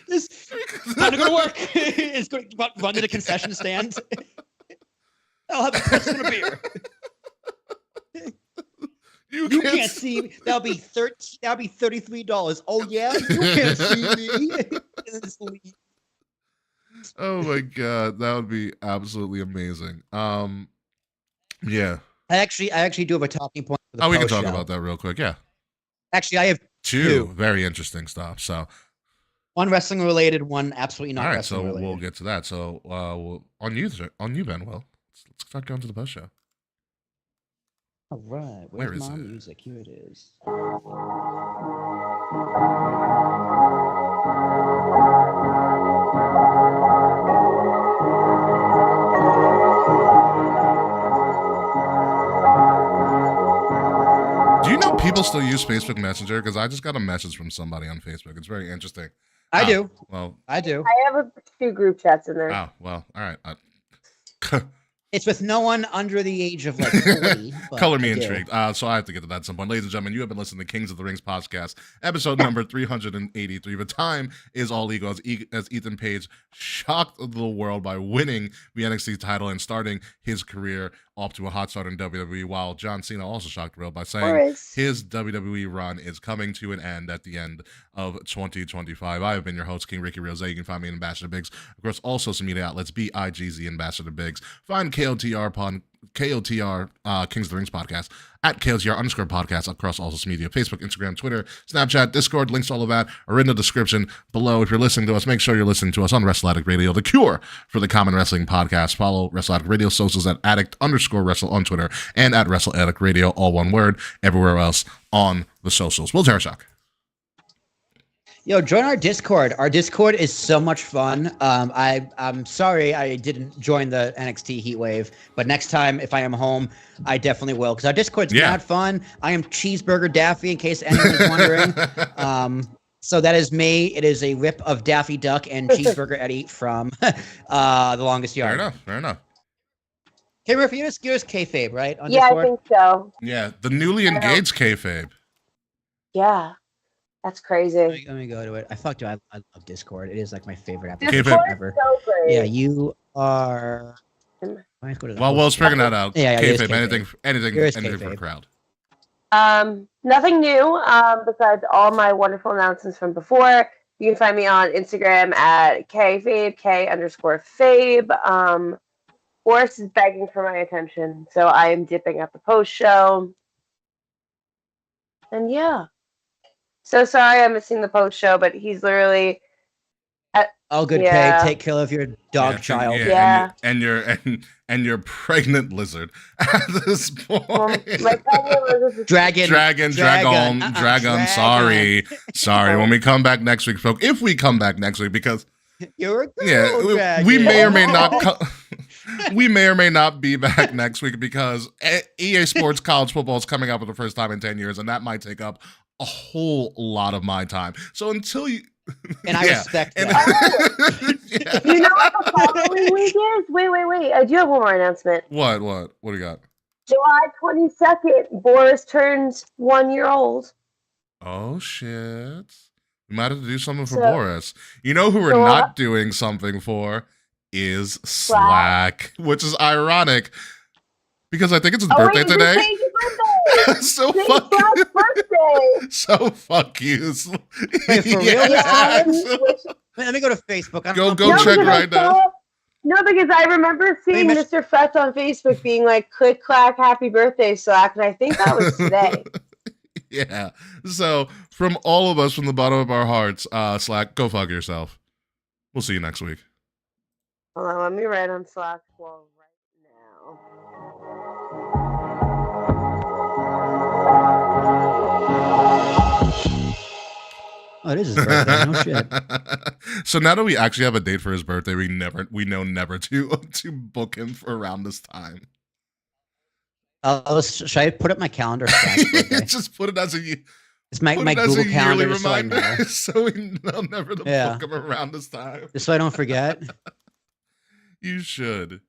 It's time to go to work. It's going to run to the concession stand. I'll have a pretzel and a beer. You can't see me. That'll be $33. Oh yeah, you can't see me. Oh my god, that would be absolutely amazing. Yeah. I actually do have a talking point for the we can post talk show. about that real quick. Yeah. Actually, I have two very interesting stuff. So one wrestling related, one absolutely not. All right, wrestling so related. we'll get to that. So on you, Ben. Well, let's start going to the post show. All right, Where is my it? music? Here it is. Do you know people still use Facebook Messenger? Because I just got a message from somebody on Facebook. It's very interesting. I do. Well, I do. I have a few group chats in there. Oh, well, all right. It's with no one under the age of like 40. Color me intrigued. So I have to get to that at some point. Ladies and gentlemen, you have been listening to Kings of the Rings podcast, episode number 383. The time is all legal as Ethan Page shocked the world by winning the NXT title and starting his career off to a hot start in WWE, while John Cena also shocked the world by saying his WWE run is coming to an end at the end of 2025. I have been your host, King Ricky Rose. You can find me in Ambassador Biggs across all social media outlets, BIGZ Ambassador Biggs. Find KOTR Kings of the Rings podcast at KOTR_podcast across all social media, Facebook, Instagram, Twitter, Snapchat, Discord. Links to all of that are in the description below. If you're listening to us, make sure you're listening to us on Wrestle Addict Radio, the cure for the common wrestling podcast. Follow Wrestle Addict Radio socials at addict_wrestle on Twitter and at Wrestle Addict Radio, all one word, everywhere else on the socials. Will Terrashock. Yo, join our Discord. Our Discord is so much fun. I'm sorry I didn't join the NXT Heatwave, but next time if I am home, I definitely will, because our Discord's not fun. I am Cheeseburger Daffy, in case anyone's wondering. So that is me. It is a rip of Daffy Duck and Cheeseburger Eddie from The Longest Yard. Fair enough. Hey, Murphy, you just kayfabe, right? On Yeah, Discord? I think so. Yeah, the newly engaged kayfabe. Yeah. That's crazy. Let me go to it. I love Discord. It is like my favorite Discord application ever. So great. Yeah, you are. Well, Will's figuring that out. Yeah, kayfabe, anything for the kayfabe. crowd. Nothing new. Besides all my wonderful announcements from before. You can find me on Instagram at kfabe, K_fabe. Boris is begging for my attention, so I am dipping at the post show. And yeah. So sorry I'm missing the post show, but he's literally all good pay. Take care of your dog child. Yeah. And your pregnant lizard at this point. Dragon. Sorry. When we come back next week, folks, if we come back next week, because you're a girl, dragon. we may or may not we may or may not be back next week, because EA Sports College Football is coming up for the first time in 10 years, and that might take up a whole lot of my time. So until you... And I respect that. You know what the following week is? Wait. I do have one more announcement. What do you got? July 22nd, Boris turns 1 year old. Oh, shit. We might have to do something for Boris. You know who we're not doing something for is Slack, which is ironic, because I think it's his birthday today. So fuck you. Wait, for real? Yeah, let me go to Facebook. Go check right now. No, because I remember seeing Mr. Fretz on Facebook being like, click, clack, happy birthday, Slack, and I think that was today. Yeah. So from all of us, from the bottom of our hearts, Slack, go fuck yourself. We'll see you next week. Hold on, let me write on Slack right now. Oh, it is his birthday. No shit. So now that we actually have a date for his birthday, we know never to book him for around this time. Should I put up my calendar? Just put it as a. It's my Google Calendar, reminder, so we know never to book him around this time. Just so I don't forget. You should.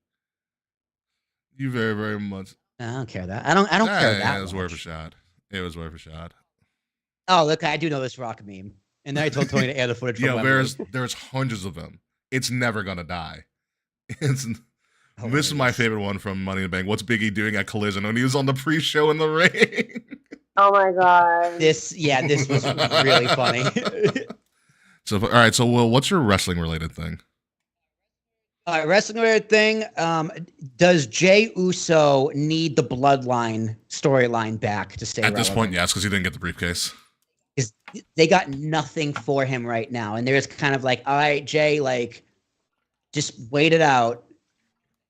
You very, very much. I don't care that. I don't care that. It was worth a much. shot. It was worth a shot. Oh, look, I do know this rock meme. And then I told Tony to air the footage from Wembley. There's hundreds of them. It's never gonna die. This Hilarious. is my favorite one from Money in the Bank. What's Biggie doing at Collision when he was on the pre-show in the ring? Oh my god. This was really funny. So, all right. So, Will, what's your wrestling related thing? Wrestling related thing. Does Jey Uso need the bloodline storyline back to stay At this relevant? point, yes, because he didn't get the briefcase. Because they got nothing for him right now, and there's kind of like, all right, Jay, like, just wait it out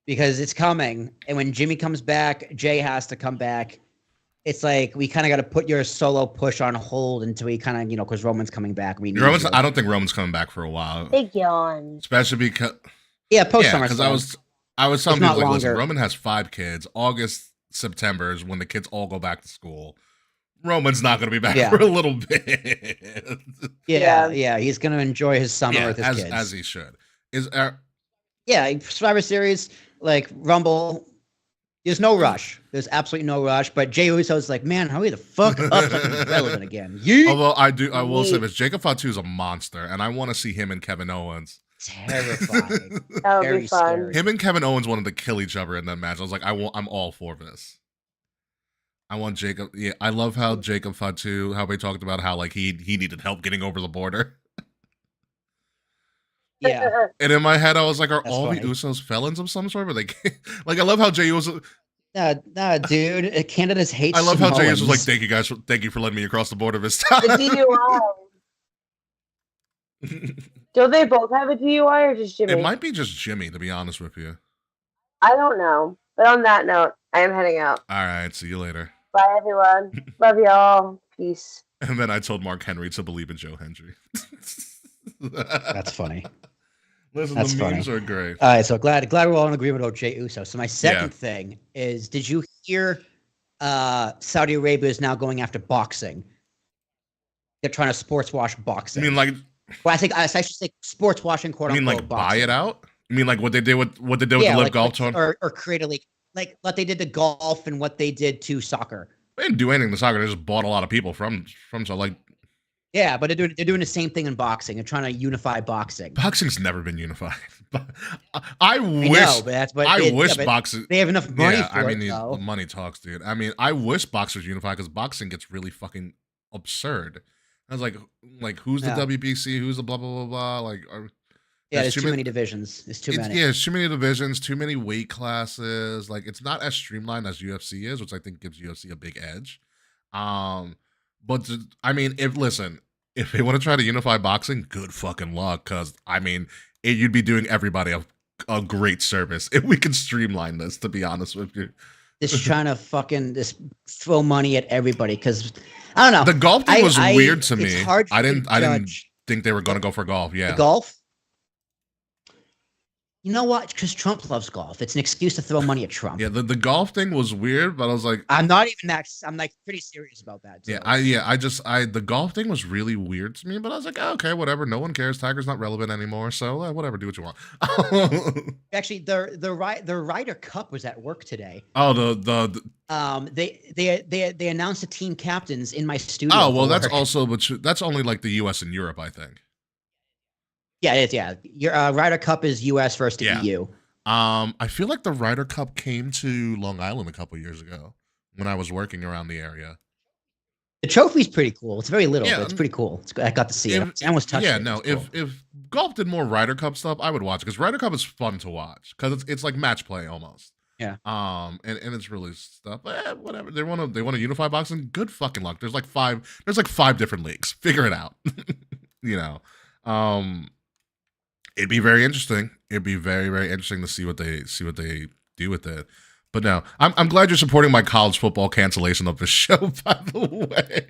because it's coming. And when Jimmy comes back, Jay has to come back. It's like we kind of got to put your solo push on hold until we kind of, because Roman's coming back. I don't think Roman's coming back for a while. Big yawn. Especially because post summer. Because I was telling people, like, listen, longer. Roman has 5 kids. August, September is when the kids all go back to school. Roman's not going to be back for a little bit. Yeah. He's going to enjoy his summer with his kids. As he should. Survivor Series, like Rumble, there's no rush. There's absolutely no rush. But Jey Uso's like, man, hurry the fuck up so I can be relevant again. Yeet. Although I will say this, Jacob Fatu is a monster, and I want to see him and Kevin Owens. Terrifying. That would Very be fun. scary. Him and Kevin Owens wanted to kill each other in that match. I was like, I'm all for this. I want Jacob. Yeah, I love how Jacob Fatu, how they talked about how like he needed help getting over the border. Yeah. And in my head, I was like, are That's all funny. the Usos felons of some sort? But like, I love how Jey Uso. Nah, dude. Canada's hate. I love how Jey Uso was like, Samoans. thank you guys, thank you for letting me across the border this time. The DUI. Do they both have a DUI or just Jimmy? It might be just Jimmy, to be honest with you. I don't know. But on that note, I am heading out. All right, see you later. Bye, everyone. Love y'all. Peace. And then I told Mark Henry to believe in Joe Hendry. That's funny. Listen, That's the memes funny. are great. All right, so glad we're all in agreement about Jey Uso. So my second thing is, did you hear Saudi Arabia is now going after boxing? They're trying to sports wash boxing. You mean like? Well, I should say sports washing, quote You mean unquote. like buy boxing. it out? You mean like what they did with the Live Golf tournament? or create a league, like what they did to golf and what they did to soccer. They didn't do anything to soccer. They just bought a lot of people from so like. Yeah, but they're doing the same thing in boxing. They're trying to unify boxing. Boxing's never been unified. I wish. I wish boxing. They have enough money Yeah, for I mean, it, though. money talks, dude. I mean, I wish boxers unified because boxing gets really fucking absurd. I was like who's the WBC? Who's the blah blah blah blah? Like, there's too many divisions. There's too many. Yeah, it's too many divisions, too many weight classes. Like, it's not as streamlined as UFC is, which I think gives UFC a big edge. But I mean, if they want to try to unify boxing, good fucking luck. Because I mean, you'd be doing everybody a great service if we can streamline this. To be honest with you, Just trying to just throw money at everybody. Because I don't know. The golf thing was weird to me. It's hard I didn't judge. think they were going to go for golf. Yeah, The golf. You know what? Because Trump loves golf. It's an excuse to throw money at Trump. Yeah, the golf thing was weird, but I was like, I'm not even that. I'm like pretty serious about that. Too. The golf thing was really weird to me, but I was like, oh, okay, whatever. No one cares. Tiger's not relevant anymore, so whatever. Do what you want. Actually, the Ryder Cup was at work today. Oh, they announced the team captains in my studio. Oh, well, that's also, but that's only like the U.S. and Europe, I think. Yeah, it is. Yeah, your Ryder Cup is U.S. versus the EU. I feel like the Ryder Cup came to Long Island a couple years ago when I was working around the area. The trophy's pretty cool. It's very little, but it's pretty cool. I got to see it. I almost touched it. Yeah, no. Cool. If golf did more Ryder Cup stuff, I would watch it because Ryder Cup is fun to watch because it's like match play almost. Yeah. And it's really stuff. Whatever. They want to unify boxing. Good fucking luck. There's like five different leagues. Figure it out. You know. It'd be very interesting. It'd be very, very interesting to see what they do with it. But no, I'm glad you're supporting my college football cancellation of the show. By the way,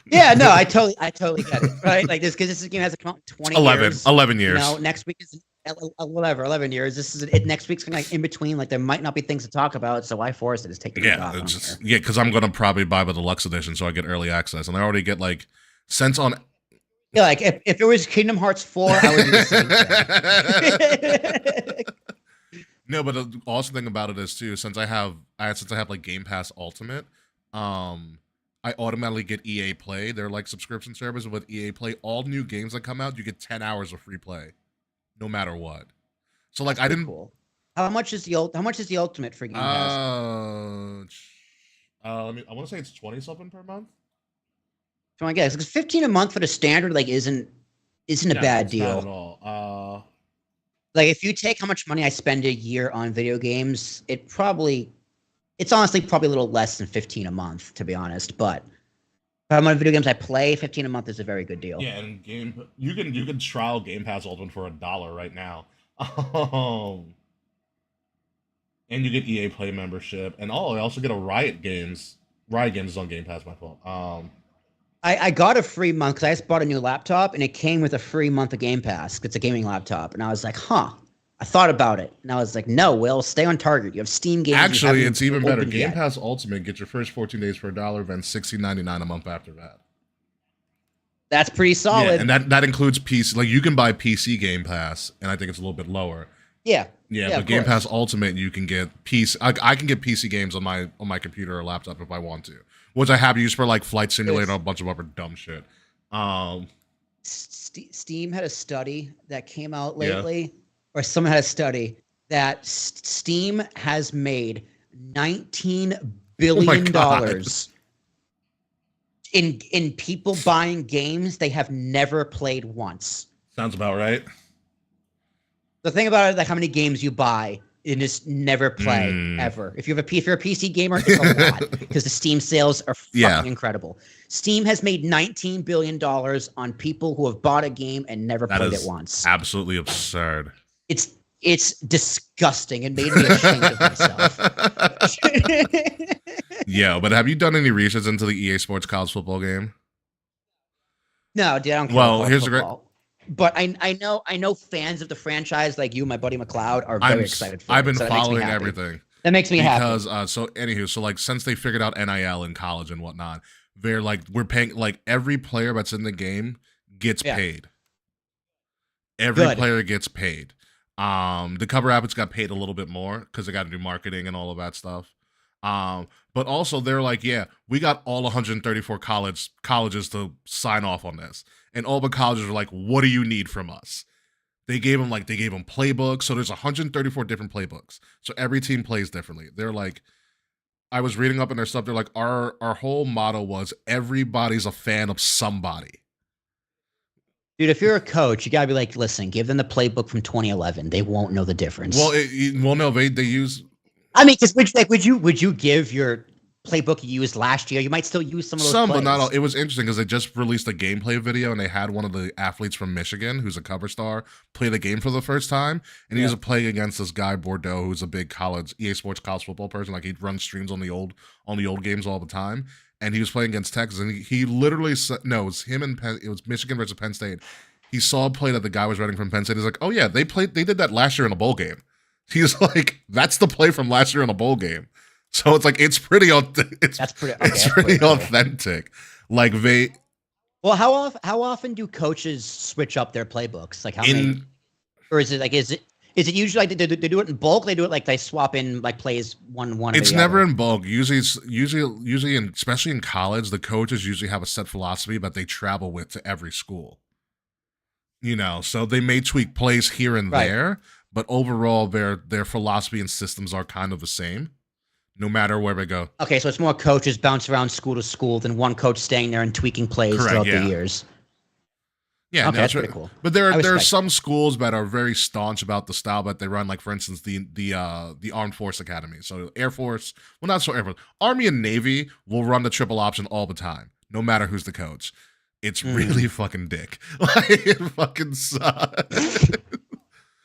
yeah, no, I totally get it. Right, like because this game has to come out in 11 years. You know, next week is 11 years. This is next week's kind of like in between. Like there might not be things to talk about, so I force it. Just take the week off. Because I'm gonna probably buy the deluxe edition, so I get early access, and I already get like cents on. Yeah, like if it was Kingdom Hearts 4, I would do the same thing. No, but the awesome thing about it is too, since I have like Game Pass Ultimate, I automatically get EA Play. They're like subscription service, and with EA Play, all new games that come out, you get 10 hours of free play, no matter what. So like That's I didn't. cool. How much is the ultimate for Game Pass? I want to say it's 20 something per month. So I guess because 15 a month for the standard like isn't a bad It's deal. not at all. Like if you take how much money I spend a year on video games, it's honestly probably a little less than 15 a month, to be honest. But how many video games I play, 15 a month is a very good deal. Yeah, and you can trial Game Pass Ultimate for $1 right now. And you get EA Play membership, and I also get a Riot Games. Riot Games is on Game Pass, my fault. I got a free month because I just bought a new laptop, and it came with a free month of Game Pass. It's a gaming laptop, and I was like, huh. I thought about it, and I was like, no, Will, stay on target. You have Steam games. Actually, it's even better. Game Pass Ultimate, get your first 14 days for $1, then $16.99 a month after that. That's pretty solid. Yeah, and that includes PC. Like you can buy PC Game Pass, and I think it's a little bit lower. Yeah. Yeah, but Game Pass Ultimate, you can get PC. I can get PC games on my computer or laptop if I want to, which I have used for like Flight Simulator and a bunch of other dumb shit. Steam had a study that came out lately, or someone had a study that Steam has made $19 billion in people buying games they have never played once. Sounds about right. The thing about it, like how many games you buy and just never play ever. If you're a PC gamer, it's a lot because the Steam sales are fucking incredible. Steam has made $19 billion on people who have bought a game and never played it once. Absolutely absurd. It's disgusting. It made me ashamed of myself. Yeah, but have you done any research into the EA Sports college football game? No, dude, I don't care. Well, here's a great. But I know fans of the franchise like you, my buddy McLeod, are very excited for it. I've been following everything. That makes me happy. Because so like since they figured out NIL in college and whatnot, they're like we're paying like every player that's in the game gets paid. Every player gets paid. The Cover Rapids got paid a little bit more because they got to do marketing and all of that stuff. But also they're like, yeah, we got all 134 colleges to sign off on this. And all the colleges were like, what do you need from us? They gave them playbooks. So there's 134 different playbooks. So every team plays differently. They're like, I was reading up in their stuff. They're like, our whole motto was everybody's a fan of somebody. Dude, if you're a coach, you gotta be like, listen, give them the playbook from 2011. They won't know the difference. Well, no, they use. I mean, because would you give your playbook you used last year? You might still use some of those. But not all. It was interesting because they just released a gameplay video and they had one of the athletes from Michigan, who's a cover star, play the game for the first time, and he was playing against this guy Bordeaux, who's a big EA Sports college football person. Like he'd run streams on the old games all the time. And he was playing against Texas, and he literally said, no, it was Michigan versus Penn State. He saw a play that the guy was running from Penn State. He's like, oh yeah, they did that last year in a bowl game. He's like, that's the play from last year in a bowl game. So it's like it's pretty authentic. Like they. Well, how often do coaches switch up their playbooks? Like how many? Or is it usually like they do it in bulk? They do it like they swap in like plays one. It's never in bulk. Usually, especially in college, the coaches usually have a set philosophy that they travel with to every school. So they may tweak plays here and there, but overall, their philosophy and systems are kind of the same, no matter where they go. Okay, so it's more coaches bounce around school to school than one coach staying there and tweaking plays throughout the years. Yeah, okay, that's pretty cool. But there are some schools that are very staunch about the style that they run. Like for instance, the Armed Force Academy. So Air Force, well, not so Air Force, Army and Navy will run the triple option all the time, no matter who's the coach. It's really fucking dick. Like it fucking sucks. So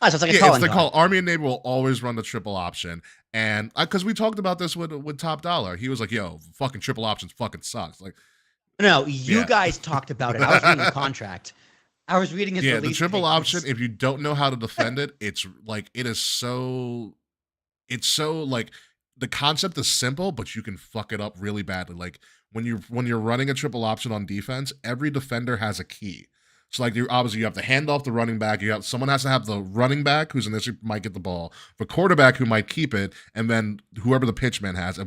it's like a call. Army and Navy will always run the triple option, and because we talked about this with Top Dollar, he was like, "Yo, fucking triple options fucking sucks." Like, no, you guys talked about it. I was reading the contract. I was reading his release. The triple option, if you don't know how to defend it, it's so like the concept is simple, but you can fuck it up really badly. Like when you're running a triple option on defense, every defender has a key. So like you obviously you have to hand off the running back. Someone has to have the running back who's initially might get the ball, the quarterback who might keep it, and then whoever the pitchman has.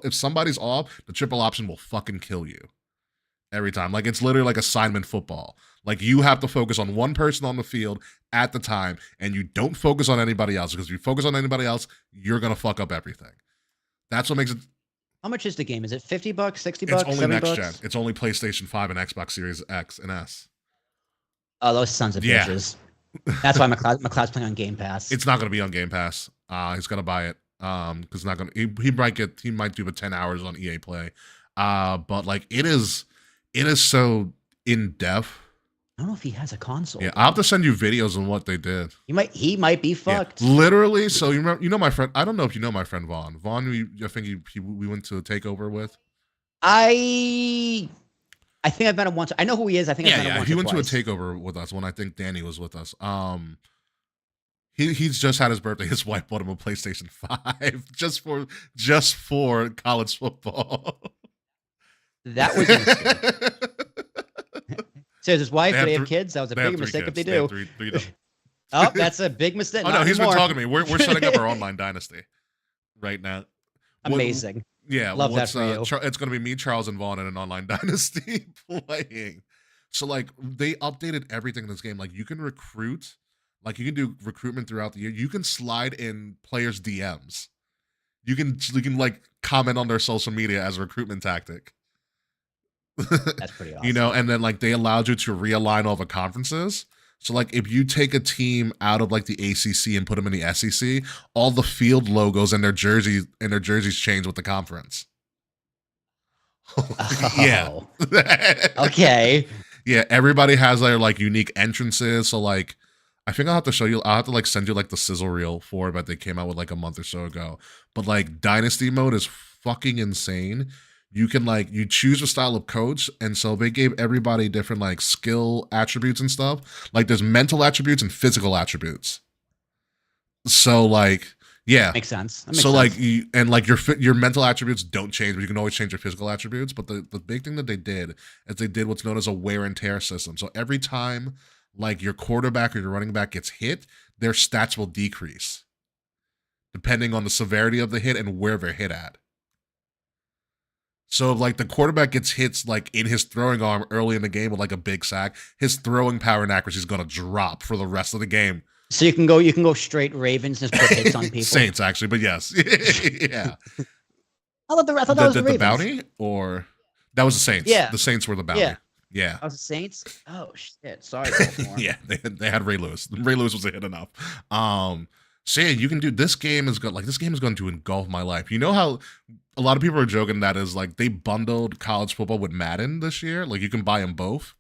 If somebody's off, the triple option will fucking kill you every time. Like it's literally like assignment football. Like you have to focus on one person on the field at the time, and you don't focus on anybody else, because if you focus on anybody else, you're gonna fuck up everything. That's what makes it. How much is the game? Is it $50, $60? It's only next $70? gen. It's only PlayStation 5 and Xbox Series X and S. Oh, those sons of bitches. That's why McLeod's playing on Game Pass. It's not going to be on Game Pass. He's going to buy it. Because not going to. He might do 10 hours on EA Play. But like it is so in depth. I don't know if he has a console. Yeah, I'll have to send you videos on what they did. He might be fucked. Yeah, literally. So you know my friend. I don't know if you know my friend Vaughn. Vaughn, I think we went to a takeover with. I think I've met him once. I know who he is. I think I've met him once. He went to a takeover with us when I think Danny was with us. He's just had his birthday. His wife bought him a PlayStation 5 just for college football. That was a mistake. Says his wife, do they have kids? That was a big mistake if they do. Three Oh, that's a big mistake. Oh, no, he's been talking to me. We're setting up our online dynasty right now. Amazing. Love that for you. It's going to be me, Charles, and Vaughn in an online dynasty playing. So, like, they updated everything in this game. Like, you can recruit. Like, you can do recruitment throughout the year. You can slide in players' DMs. You can like, comment on their social media as a recruitment tactic. That's pretty awesome. And then like they allowed you to realign all the conferences. So like if you take a team out of like the ACC and put them in the SEC, all the field logos and their jerseys change with the conference. Yeah. Okay. Yeah, everybody has their like unique entrances. So like I think I'll have to show you. I'll have to like send you like the sizzle reel for it, but they came out with like a month or so ago. But like Dynasty mode is fucking insane. You can like you choose a style of coach, and so they gave everybody different like skill attributes and stuff. Like there's mental attributes and physical attributes. So like yeah, makes sense. So like your mental attributes don't change, but you can always change your physical attributes. But the big thing that they did is they did what's known as a wear and tear system. So every time like your quarterback or your running back gets hit, their stats will decrease depending on the severity of the hit and where they're hit at. So if like the quarterback gets hits like in his throwing arm early in the game with like a big sack, his throwing power and accuracy is going to drop for the rest of the game. So you can go straight Ravens and just put hits on people. Saints actually, but yes. Yeah. I thought that was the Ravens. The bounty, or that was the Saints. Yeah. The Saints were the bounty. Yeah. That was the Saints? Oh shit. Sorry, Baltimore. Yeah, they had Ray Lewis. Ray Lewis was a hit enough. So yeah, you can do this game is going to engulf my life. You know how a lot of people are joking that is like they bundled college football with Madden this year. Like you can buy them both.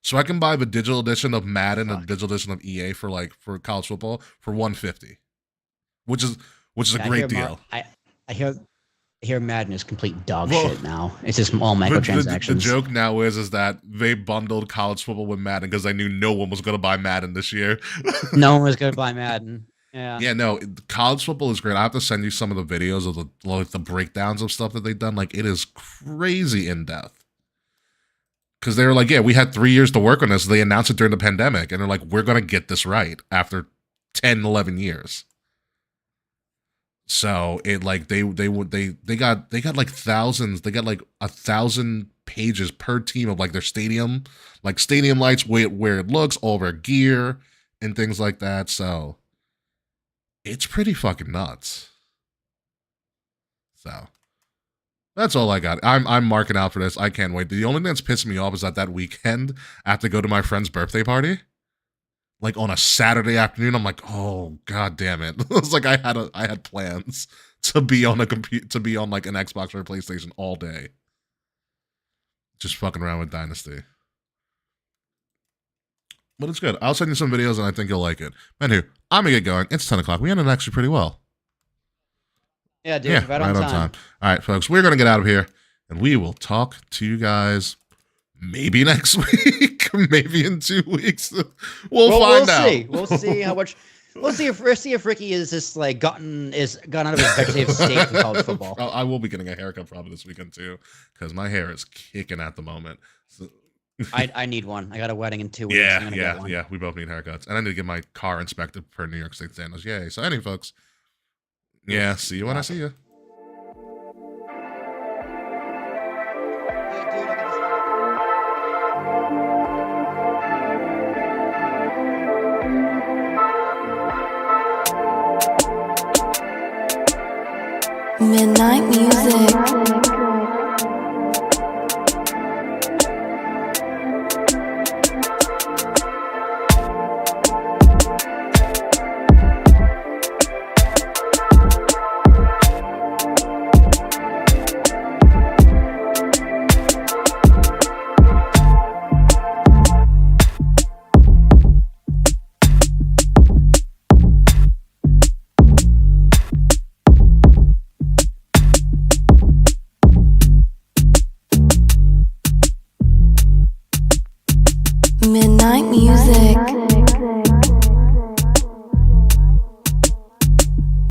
So I can buy the digital edition of Madden and the digital edition of EA for college football for $150, which is a great deal. I hear Madden is complete dog shit now. It's just all microtransactions. The joke now is that they bundled college football with Madden because they knew no one was going to buy Madden this year. No one was going to buy Madden. Yeah. Yeah, no, college football is great. I have to send you some of the videos of the breakdowns of stuff that they've done. Like, it is crazy in depth. Because they were like, yeah, we had 3 years to work on this. They announced it during the pandemic, and they're like, we're going to get this right after 10, 11 years. So it like they got like thousands. They got like 1,000 pages per team of like their stadium lights, where it looks, all their gear and things like that. So it's pretty fucking nuts. So that's all I got. I'm marking out for this. I can't wait. The only thing that's pissing me off is that weekend I have to go to my friend's birthday party. Like on a Saturday afternoon, I'm like, oh god damn it! It was like I had plans to be on like an Xbox or a PlayStation all day, just fucking around with Dynasty. But it's good. I'll send you some videos, and I think you'll like it. Anywho, I'm gonna get going. It's 10 o'clock. We ended actually pretty well. Yeah, dude. Right on time. All right, folks, we're gonna get out of here, and we will talk to you guys maybe next week, maybe in 2 weeks. We'll find out. We'll see how much. We'll see if Ricky is just like gotten out of his vegetative state in college football. I will be getting a haircut probably this weekend too, because my hair is kicking at the moment. So I need one. I got a wedding in 2 weeks. I'm gonna get one. Yeah. We both need haircuts, and I need to get my car inspected per New York State standards. Yay! So, anyway, folks, yeah. See you when I see you. Hey, dude, I gotta Midnight music. Midnight music.